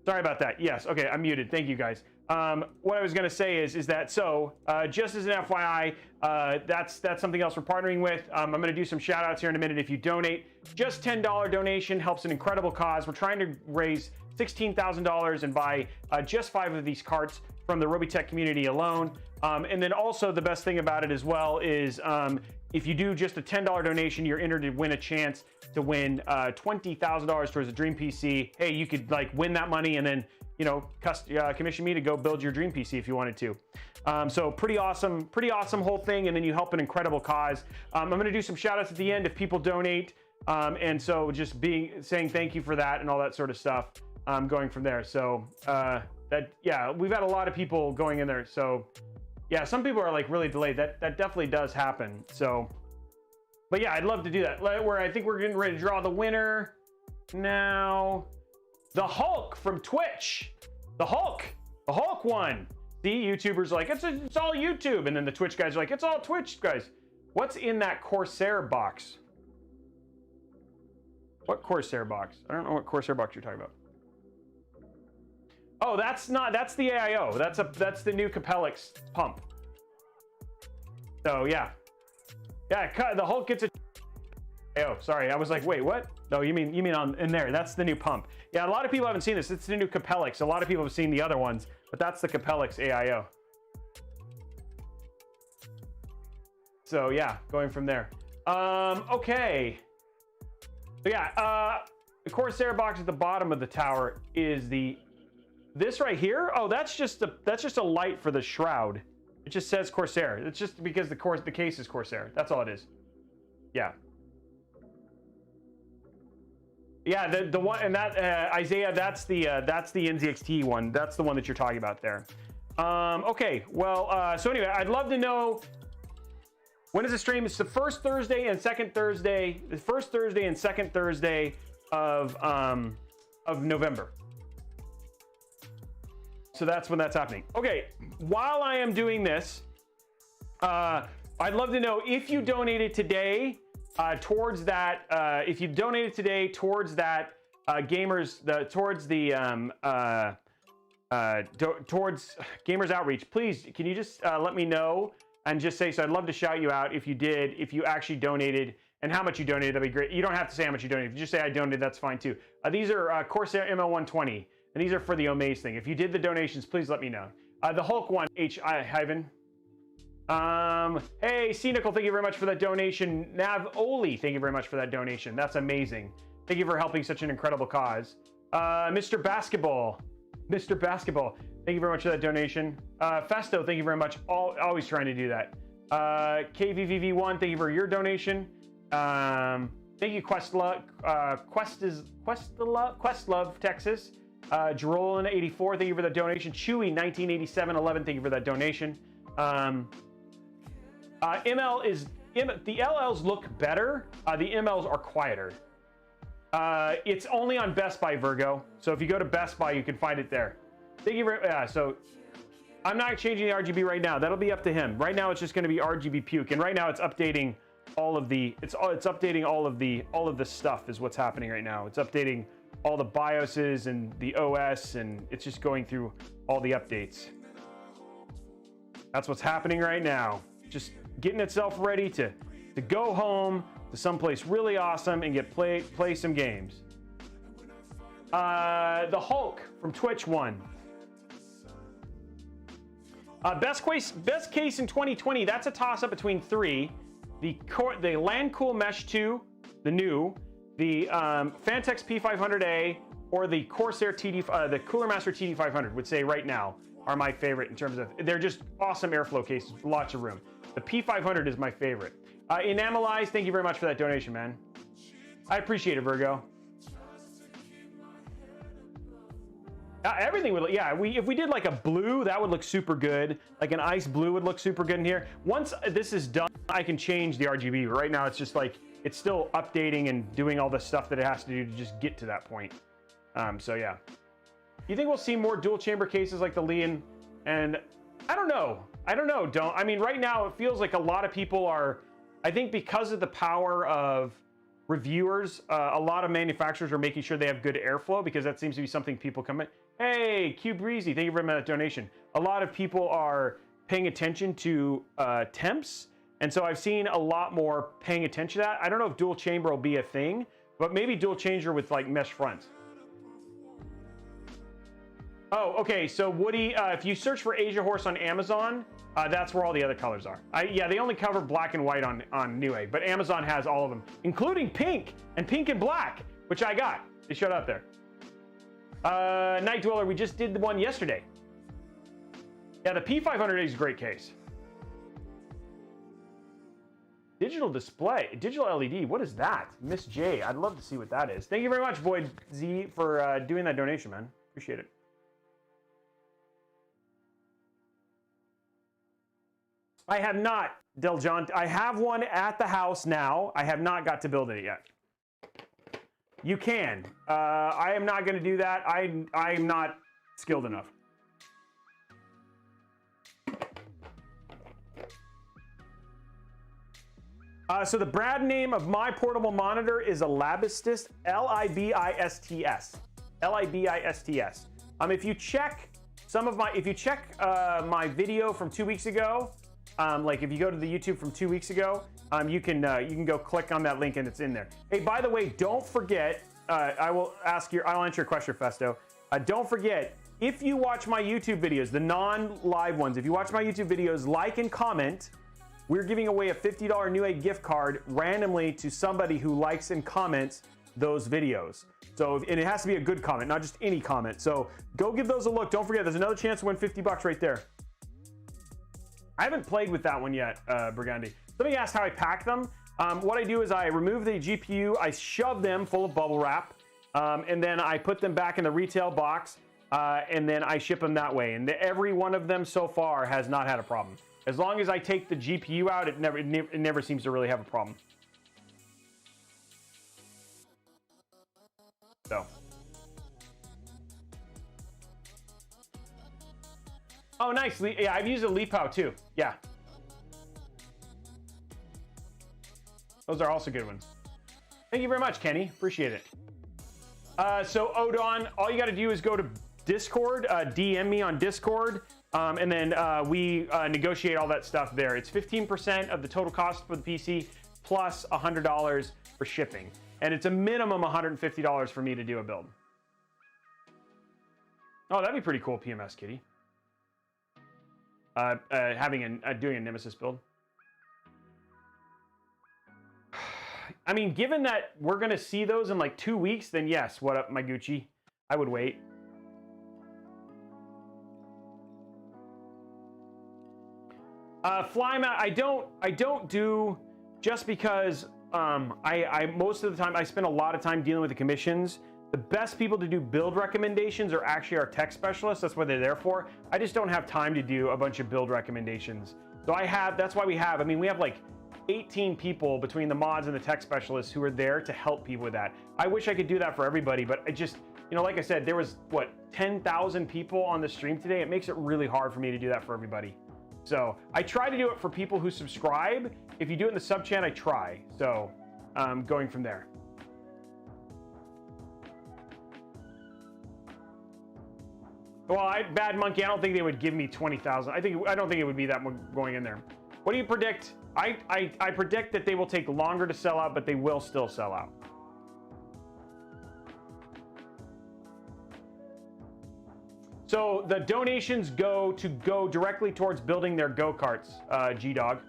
Sorry about that. Yes, okay, I'm muted. Thank you, guys. What I was going to say is that, just as an FYI, that's something else we're partnering with. I'm going to do some shout outs here in a minute. If you donate, just $10 donation helps an incredible cause. We're trying to raise $16,000 and buy just 5 of these carts from the Robeytech community alone. And then also the best thing about it as well is if you do just a $10 donation, you're entered to win a chance to win $20,000 towards a dream PC. Hey, you could like win that money and then, you know, commission me to go build your dream PC if you wanted to. So pretty awesome whole thing. And then you help an incredible cause. I'm going to do some shout outs at the end if people donate. And so just saying thank you for that and all that sort of stuff, going from there. So yeah, we've had a lot of people going in there. So yeah, some people are like really delayed. That definitely does happen. So, but yeah, I'd love to do that. Where I think we're getting ready to draw the winner now. The Hulk from Twitch. The Hulk won. The YouTubers are like, it's all YouTube, and then the Twitch guys are like, it's all Twitch guys. What's in that Corsair box? What Corsair box? I don't know what Corsair box you're talking about. Oh, that's the AIO. That's the new Capellix pump. So yeah, the Hulk gets a. Oh, sorry, I was like, wait, what? No, you mean in there? That's the new pump. Yeah, a lot of people haven't seen this. It's the new Capellix. A lot of people have seen the other ones, but that's the Capellix AIO. So yeah, going from there. Okay. So yeah, the Corsair box at the bottom of the tower is this right here. Oh, that's just a light for the shroud. It just says Corsair. It's just because the case is Corsair. That's all it is. Yeah. Yeah, the one, and that Isaiah, that's the NZXT one. That's the one that you're talking about there. Okay, well, so anyway, I'd love to know, when is the stream? It's the first Thursday and second Thursday. The first Thursday and second Thursday of November. So that's when that's happening. Okay, while I am doing this, I'd love to know if you donated today towards that. If you donated today towards that towards Gamers Outreach, please can you just let me know and just say so. I'd love to shout you out if you did, if you actually donated, and how much you donated. That'd be great. You don't have to say how much you donated. If you just say I donated, that's fine too. These are Corsair ML120, and these are for the Omaze thing. If you did the donations, please let me know. The Hulk one, Hyven. Hey, C-Nickel, thank you very much for that donation. Nav Oli, thank you very much for that donation. That's amazing. Thank you for helping such an incredible cause. Mr. Basketball, thank you very much for that donation. Festo, thank you very much. Always trying to do that. KVVV1, thank you for your donation. Thank you, Questlove, Texas. Jerolin84, thank you for that donation. Chewy198711, thank you for that donation. The LLs look better. The MLs are quieter. It's only on Best Buy, Virgo. So if you go to Best Buy, you can find it there. Thank you very so I'm not changing the RGB right now. That'll be up to him. Right now, it's just going to be RGB puke, and right now it's updating all of the updating all of the stuff is what's happening right now. It's updating all the BIOSes and the OS, and it's just going through all the updates. That's what's happening right now. Just getting itself ready to go home to someplace really awesome and play some games. The Hulk from Twitch won. Best case in 2020. That's a toss-up between three: the LandCool Mesh 2, the new, the Fantex P500A, or the Corsair the Cooler Master TD500. Would say right now are my favorite in terms of they're just awesome airflow cases, lots of room. The P500 is my favorite. Enamelize, thank you very much for that donation, man. I appreciate it, Virgo. Everything would, yeah. If we did like a blue, that would look super good. Like an ice blue would look super good in here. Once this is done, I can change the RGB. Right now, it's just like it's still updating and doing all the stuff that it has to do to just get to that point. So yeah. You think we'll see more dual chamber cases like the Leon? And I don't know. I mean, right now it feels like a lot of people are. I think because of the power of reviewers, a lot of manufacturers are making sure they have good airflow because that seems to be something people come in. Hey, Q Breezy, thank you very much for that donation. A lot of people are paying attention to temps, and so I've seen a lot more paying attention to that. I don't know if dual chamber will be a thing, but maybe dual chamber with like mesh fronts. Oh, okay. So Woody, if you search for Asia Horse on Amazon, that's where all the other colors are. Yeah, they only cover black and white on Newegg, but Amazon has all of them, including pink and black, which I got. They showed up there. Night Dweller, we just did the one yesterday. Yeah, the P500 is a great case. Digital display, digital LED. What is that? Miss J, I'd love to see what that is. Thank you very much, Void Z, for doing that donation, man. Appreciate it. I have not, Del John. I have one at the house now. I have not got to build it yet. You can. I am not going to do that. I'm not skilled enough. So the brand name of my portable monitor is a Libistus, L-I-B-I-S-T-S. L-I-B-I-S-T-S. If you check my video from 2 weeks ago, like if you go to the YouTube from 2 weeks ago, you can go click on that link and it's in there. Hey, by the way, don't forget, I'll answer your question, Festo. Don't forget, if you watch my YouTube videos, the non-live ones, if you watch my YouTube videos, like and comment, we're giving away a $50 Newegg gift card randomly to somebody who likes and comments those videos. So, and it has to be a good comment, not just any comment. So go give those a look. Don't forget, there's another chance to win 50 bucks right there. I haven't played with that one yet, Burgundy. Somebody asked how I pack them. What I do is I remove the GPU, I shove them full of bubble wrap, and then I put them back in the retail box, and then I ship them that way. And every one of them so far has not had a problem. As long as I take the GPU out, it never seems to really have a problem. So. Oh, nice. Yeah, I've used a Lipo too. Yeah. Those are also good ones. Thank you very much, Kenny. Appreciate it. So Odon, all you got to do is go to Discord, DM me on Discord, and then we negotiate all that stuff there. It's 15% of the total cost for the PC plus $100 for shipping. And it's a minimum $150 for me to do a build. Oh, that'd be pretty cool, PMS Kitty. Doing a Nemesis build. I mean, given that we're gonna see those in like 2 weeks, then yes. What up, my Gucci? I would wait. Fly mat, I don't do, just because I most of the time I spend a lot of time dealing with the commissions. The best people to do build recommendations are actually our tech specialists. That's what they're there for. I just don't have time to do a bunch of build recommendations. So that's why we have like 18 people between the mods and the tech specialists who are there to help people with that. I wish I could do that for everybody, but I just, like I said, there was, 10,000 people on the stream today. It makes it really hard for me to do that for everybody. So I try to do it for people who subscribe. If you do it in the sub chat, I try. So going from there. Well, Bad Monkey, I don't think they would give me 20,000. I don't think it would be that much going in there. What do you predict? I predict that they will take longer to sell out, but they will still sell out. So the donations go directly towards building their go-karts, G-Dog.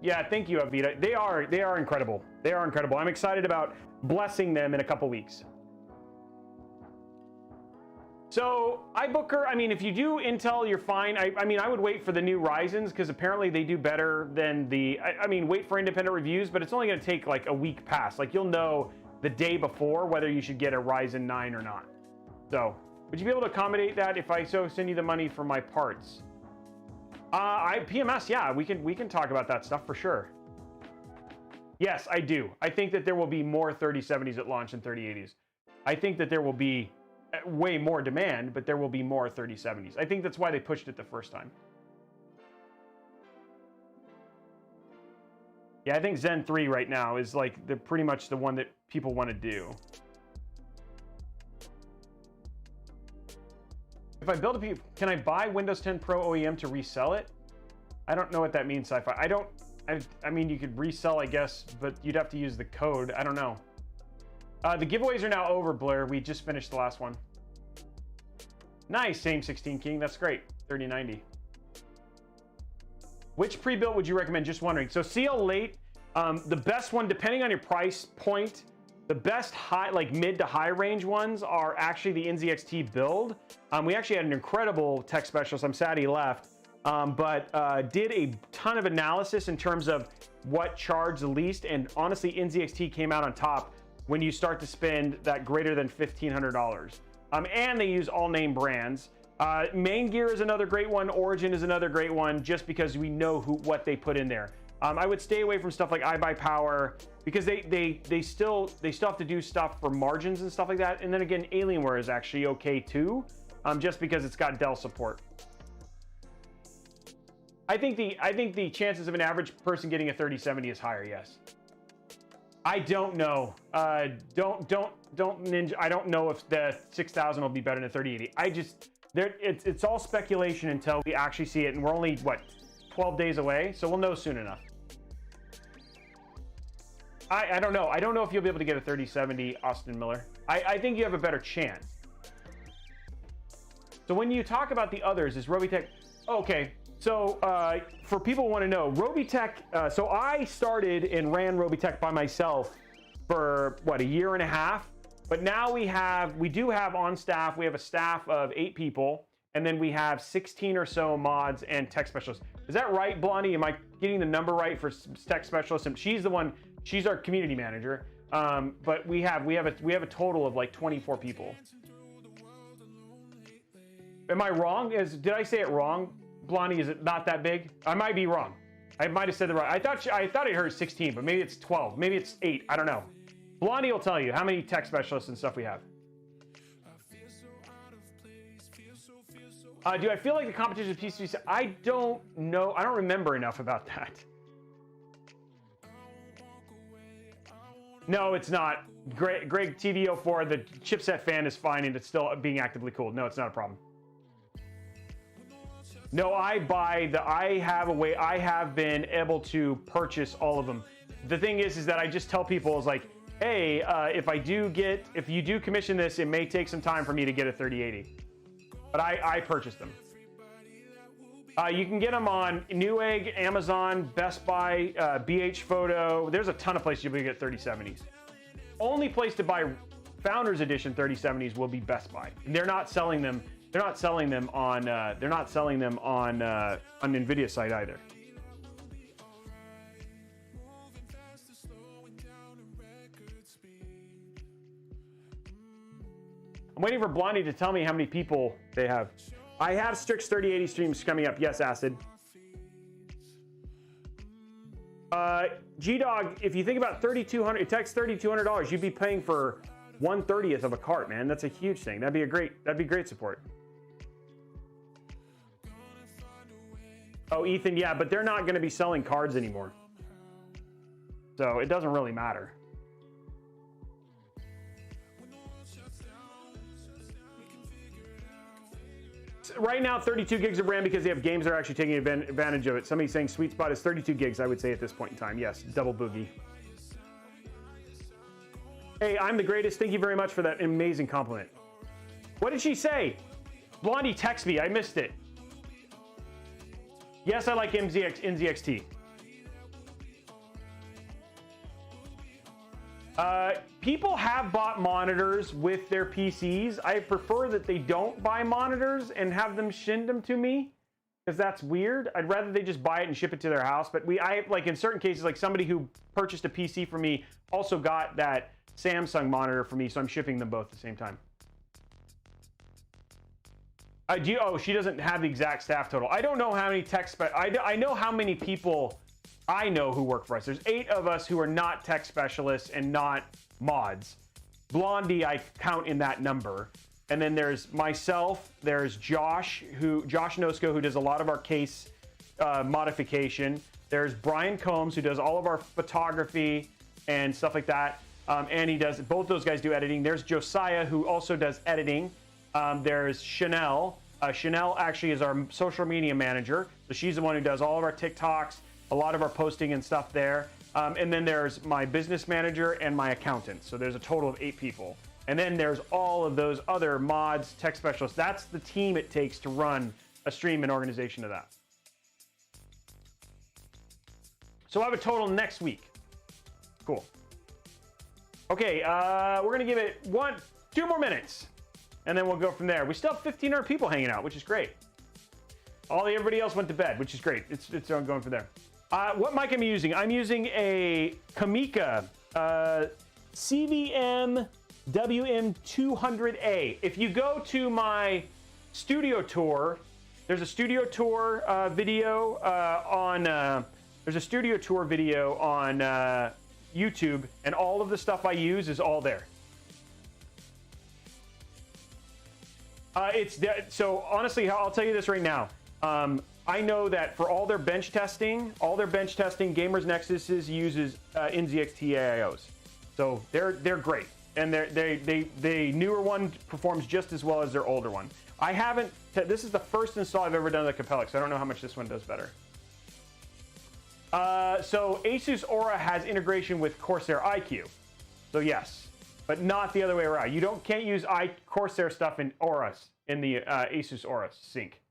Yeah, thank you, Avita. They are incredible. They are incredible. I'm excited about blessing them in a couple weeks. So iBooker, I mean, if you do Intel, you're fine. I mean, I would wait for the new Ryzens because apparently they do better than the, I mean, wait for independent reviews, but it's only going to take like a week past. Like you'll know the day before whether you should get a Ryzen 9 or not. So would you be able to accommodate that if I send you the money for my parts? PMS, yeah, we can talk about that stuff for sure. Yes, I do. I think that there will be more 3070s at launch than 3080s. I think that there will be way more demand, but there will be more 3070s. I think that's why they pushed it the first time. Yeah, I think Zen 3 right now is like pretty much the one that people want to do. If I build a PC, can I buy Windows 10 Pro OEM to resell it? I don't know what that means, Sci-Fi. I mean, you could resell, I guess, but you'd have to use the code. I don't know. The giveaways are now over, Blair. We just finished the last one. Nice, same 16 King. That's great. 3090. Which pre-built would you recommend? Just wondering. So CL late, the best one, depending on your price point, the best high, like mid to high range ones are actually the NZXT Build. We actually had an incredible tech specialist. I'm sad he left. But did a ton of analysis in terms of what charged the least, and honestly, NZXT came out on top when you start to spend that greater than $1,500. And they use all name brands. Main Gear is another great one. Origin is another great one, just because we know what they put in there. I would stay away from stuff like iBuyPower because they still have to do stuff for margins and stuff like that. And then again, Alienware is actually okay too, just because it's got Dell support. I think the chances of an average person getting a 3070 is higher. Yes. I don't know. Don't Ninja. I don't know if the 6000 will be better than 3080. It's all speculation until we actually see it, and we're only 12 days away, so we'll know soon enough. I don't know. I don't know if you'll be able to get a 3070, Austin Miller. I think you have a better chance. So when you talk about the others, is Robeytech? Okay. So for people who want to know, Robeytech, so I started and ran Robeytech by myself for a year and a half, but now we do have on staff, we have a staff of 8 people, and then we have 16 or so mods and tech specialists. Is that right, Blondie? Am I getting the number right for tech specialists? And she's the one she's our community manager. But we have a total of like 24 people. Am I wrong? Did I say it wrong? Blondie, is it not that big? I might be wrong. I might have said the right. I thought I heard 16, but maybe it's 12. Maybe it's 8. I don't know. Blondie will tell you how many tech specialists and stuff we have. Do I feel like the competition is PSU? I don't know. I don't remember enough about that. No, it's not. Greg TVO4, the chipset fan is fine and it's still being actively cooled. No, it's not a problem. No, I have been able to purchase all of them. The thing is that I just tell people is like, hey, if you do commission this, it may take some time for me to get a 3080. But I purchased them. You can get them on Newegg, Amazon, Best Buy, BH Photo. There's a ton of places you can get 3070s. Only place to buy Founders Edition 3070s will be Best Buy. They're not selling them. They're not selling them on. They're not selling them on NVIDIA site either. I'm waiting for Blondie to tell me how many people they have. I have Strix 3080 streams coming up. Yes, Acid. G-Dog, if you think about $3,200, it takes $3,200, you'd be paying for 1/30th of a cart, man. That's a huge thing. That'd be great support. Oh, Ethan, yeah, but they're not going to be selling cards anymore. So it doesn't really matter. Right now, 32 gigs of RAM because they have games that are actually taking advantage of it. Somebody's saying sweet spot is 32 gigs, I would say at this point in time. Yes, double boogie. Hey, I'm the greatest. Thank you very much for that amazing compliment. What did she say? Blondie, text me. I missed it. Yes, I like NZXT. People have bought monitors with their PCs. I prefer that they don't buy monitors and have them shipped them to me, because that's weird. I'd rather they just buy it and ship it to their house. But I like in certain cases, like somebody who purchased a PC for me also got that Samsung monitor for me, so I'm shipping them both at the same time. Oh, she doesn't have the exact staff total. I don't know how many tech I know how many people I know who work for us. There's 8 of us who are not tech specialists and not mods. Blondie, I count in that number. And then there's myself, there's Josh Nosko, who does a lot of our case modification. There's Brian Combs, who does all of our photography and stuff like that. And both those guys do editing. There's Josiah, who also does editing. There's Chanel. Chanel actually is our social media manager. So she's the one who does all of our TikToks, a lot of our posting and stuff there. And then there's my business manager and my accountant. So there's a total of 8 people. And then there's all of those other mods, tech specialists. That's the team it takes to run a stream and organization of that. So I have a total next week. Cool. Okay, we're gonna give it 2 more minutes, and then we'll go from there. We still have 1,500 people hanging out, which is great. Everybody else went to bed, which is great. It's going from there. What mic am I using? I'm using a Kamika CVM WM200A. If you go to my studio tour, there's a studio tour video on. There's a studio tour video on YouTube, and all of the stuff I use is all there. So honestly, I'll tell you this right now. I know that for all their bench testing, Gamers Nexus uses NZXT AIOs. So they're great, and the newer one performs just as well as their older one. I haven't. This is the first install I've ever done of the Capellix, so I don't know how much this one does better. So Asus Aura has integration with Corsair iCUE. So yes, but not the other way around. You can't use Corsair stuff in Auras, in the Asus Aura sync.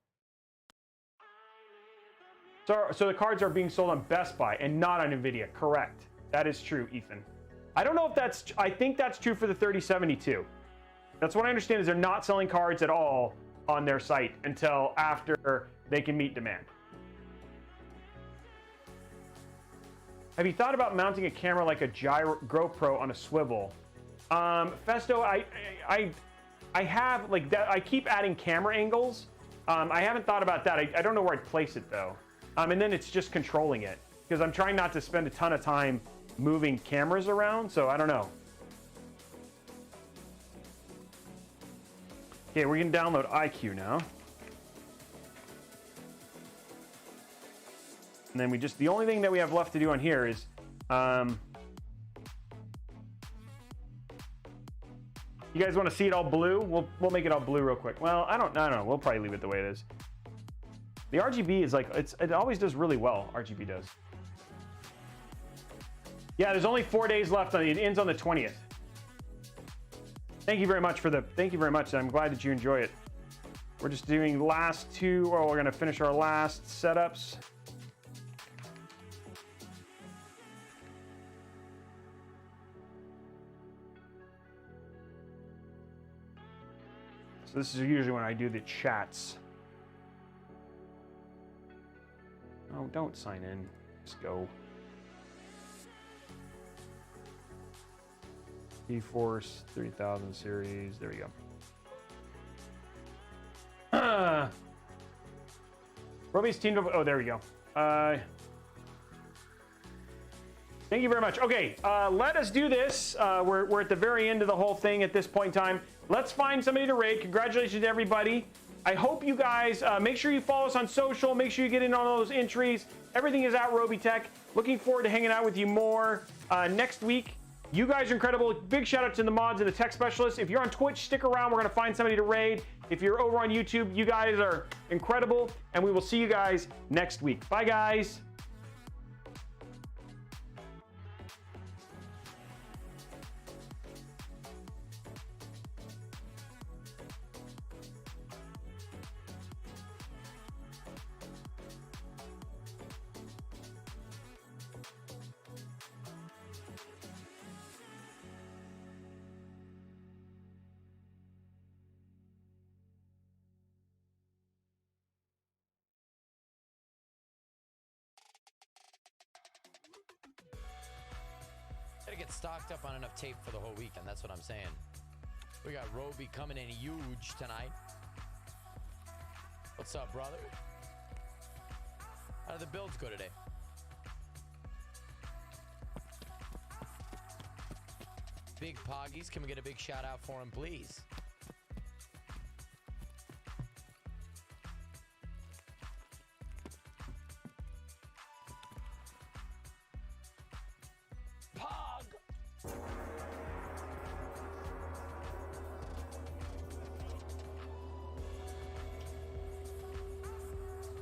So the cards are being sold on Best Buy and not on NVIDIA. Correct. That is true, Ethan. I don't know if that's, I think that's true for the 3072. That's what I understand, is they're not selling cards at all on their site until after they can meet demand. Have you thought about mounting a camera like a GoPro on a swivel? Festo, I have, like, that. I keep adding camera angles. I haven't thought about that. I don't know where I'd place it, though. And then it's just controlling it, because I'm trying not to spend a ton of time moving cameras around, so I don't know. Okay, we're going to download IQ now. And then the only thing that we have left to do on here is, you guys want to see it all blue? We'll make it all blue real quick. Well, I don't know. We'll probably leave it the way it is. The RGB is like, it always does really well. RGB does. Yeah, there's only 4 days left. It ends on the 20th. Thank you very much thank you very much. I'm glad that you enjoy it. We're just doing the last two, or we're going to finish our last setups. So this is usually when I do the chats. Oh, don't sign in. Just go. GeForce 3000 series. There we go. Robey's teamed up. Oh, there we go. Thank you very much. Okay, let us do this. We're at the very end of the whole thing at this point in time. Let's find somebody to raid. Congratulations to everybody. I hope you guys, make sure you follow us on social. Make sure you get in on all those entries. Everything is at Robeytech. Looking forward to hanging out with you more next week. You guys are incredible. Big shout out to the mods and the tech specialists. If you're on Twitch, stick around. We're going to find somebody to raid. If you're over on YouTube, you guys are incredible. And we will see you guys next week. Bye, guys. Gotta get stocked up on enough tape for the whole weekend. That's what I'm saying. We got Robey coming in huge tonight. What's up, brother? How did the builds go today? Big Poggies, can we get a big shout out for him, please?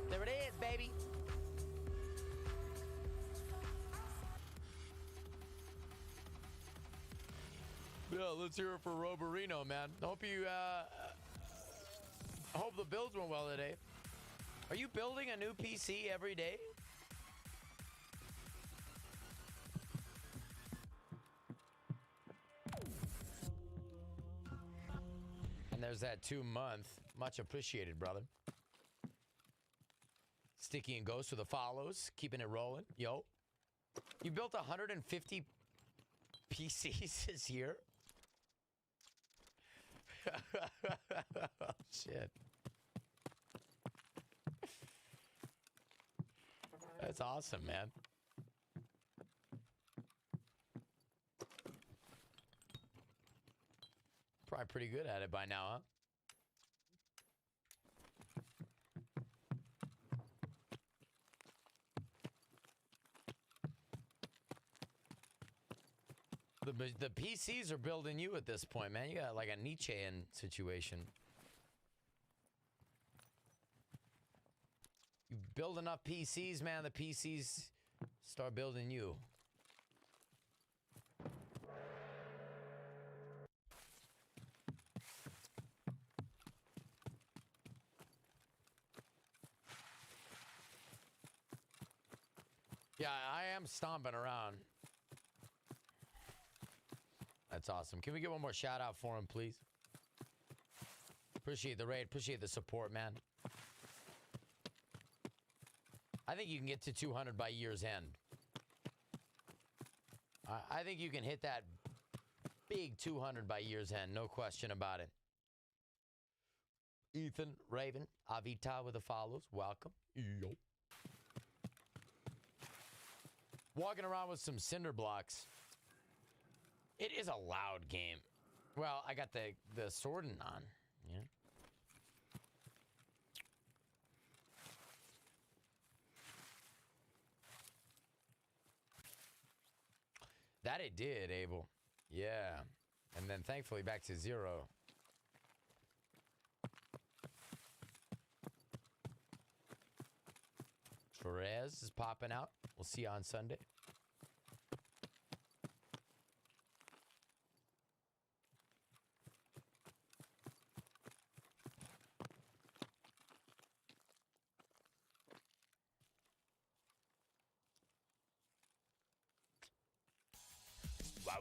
There it is, baby. Yeah, let's hear it for Roberino, man. Hope the builds went well today. Are you building a new PC every day? And there's that 2 month. Much appreciated, brother. Sticky and Ghost with the follows, keeping it rolling. Yo, you built 150 PCs this year? Oh, shit. That's awesome, man. Probably pretty good at it by now, huh? The PCs are building you at this point, man. You got like a Nietzschean situation. You build enough PCs, man, the PCs start building you. Yeah, I am stomping around. That's awesome. Can we get one more shout out for him, please? Appreciate the raid. Appreciate the support, man. I think you can get to 200 by year's end. I think you can hit that big 200 by year's end. No question about it. Ethan, Raven, Avita with the follows. Welcome. Yo. Walking around with some cinder blocks. It is a loud game. Well, I got the sorting on. Yeah. That it did, Abel. Yeah. And then thankfully back to 0. Perez is popping out. We'll see you on Sunday. Wow.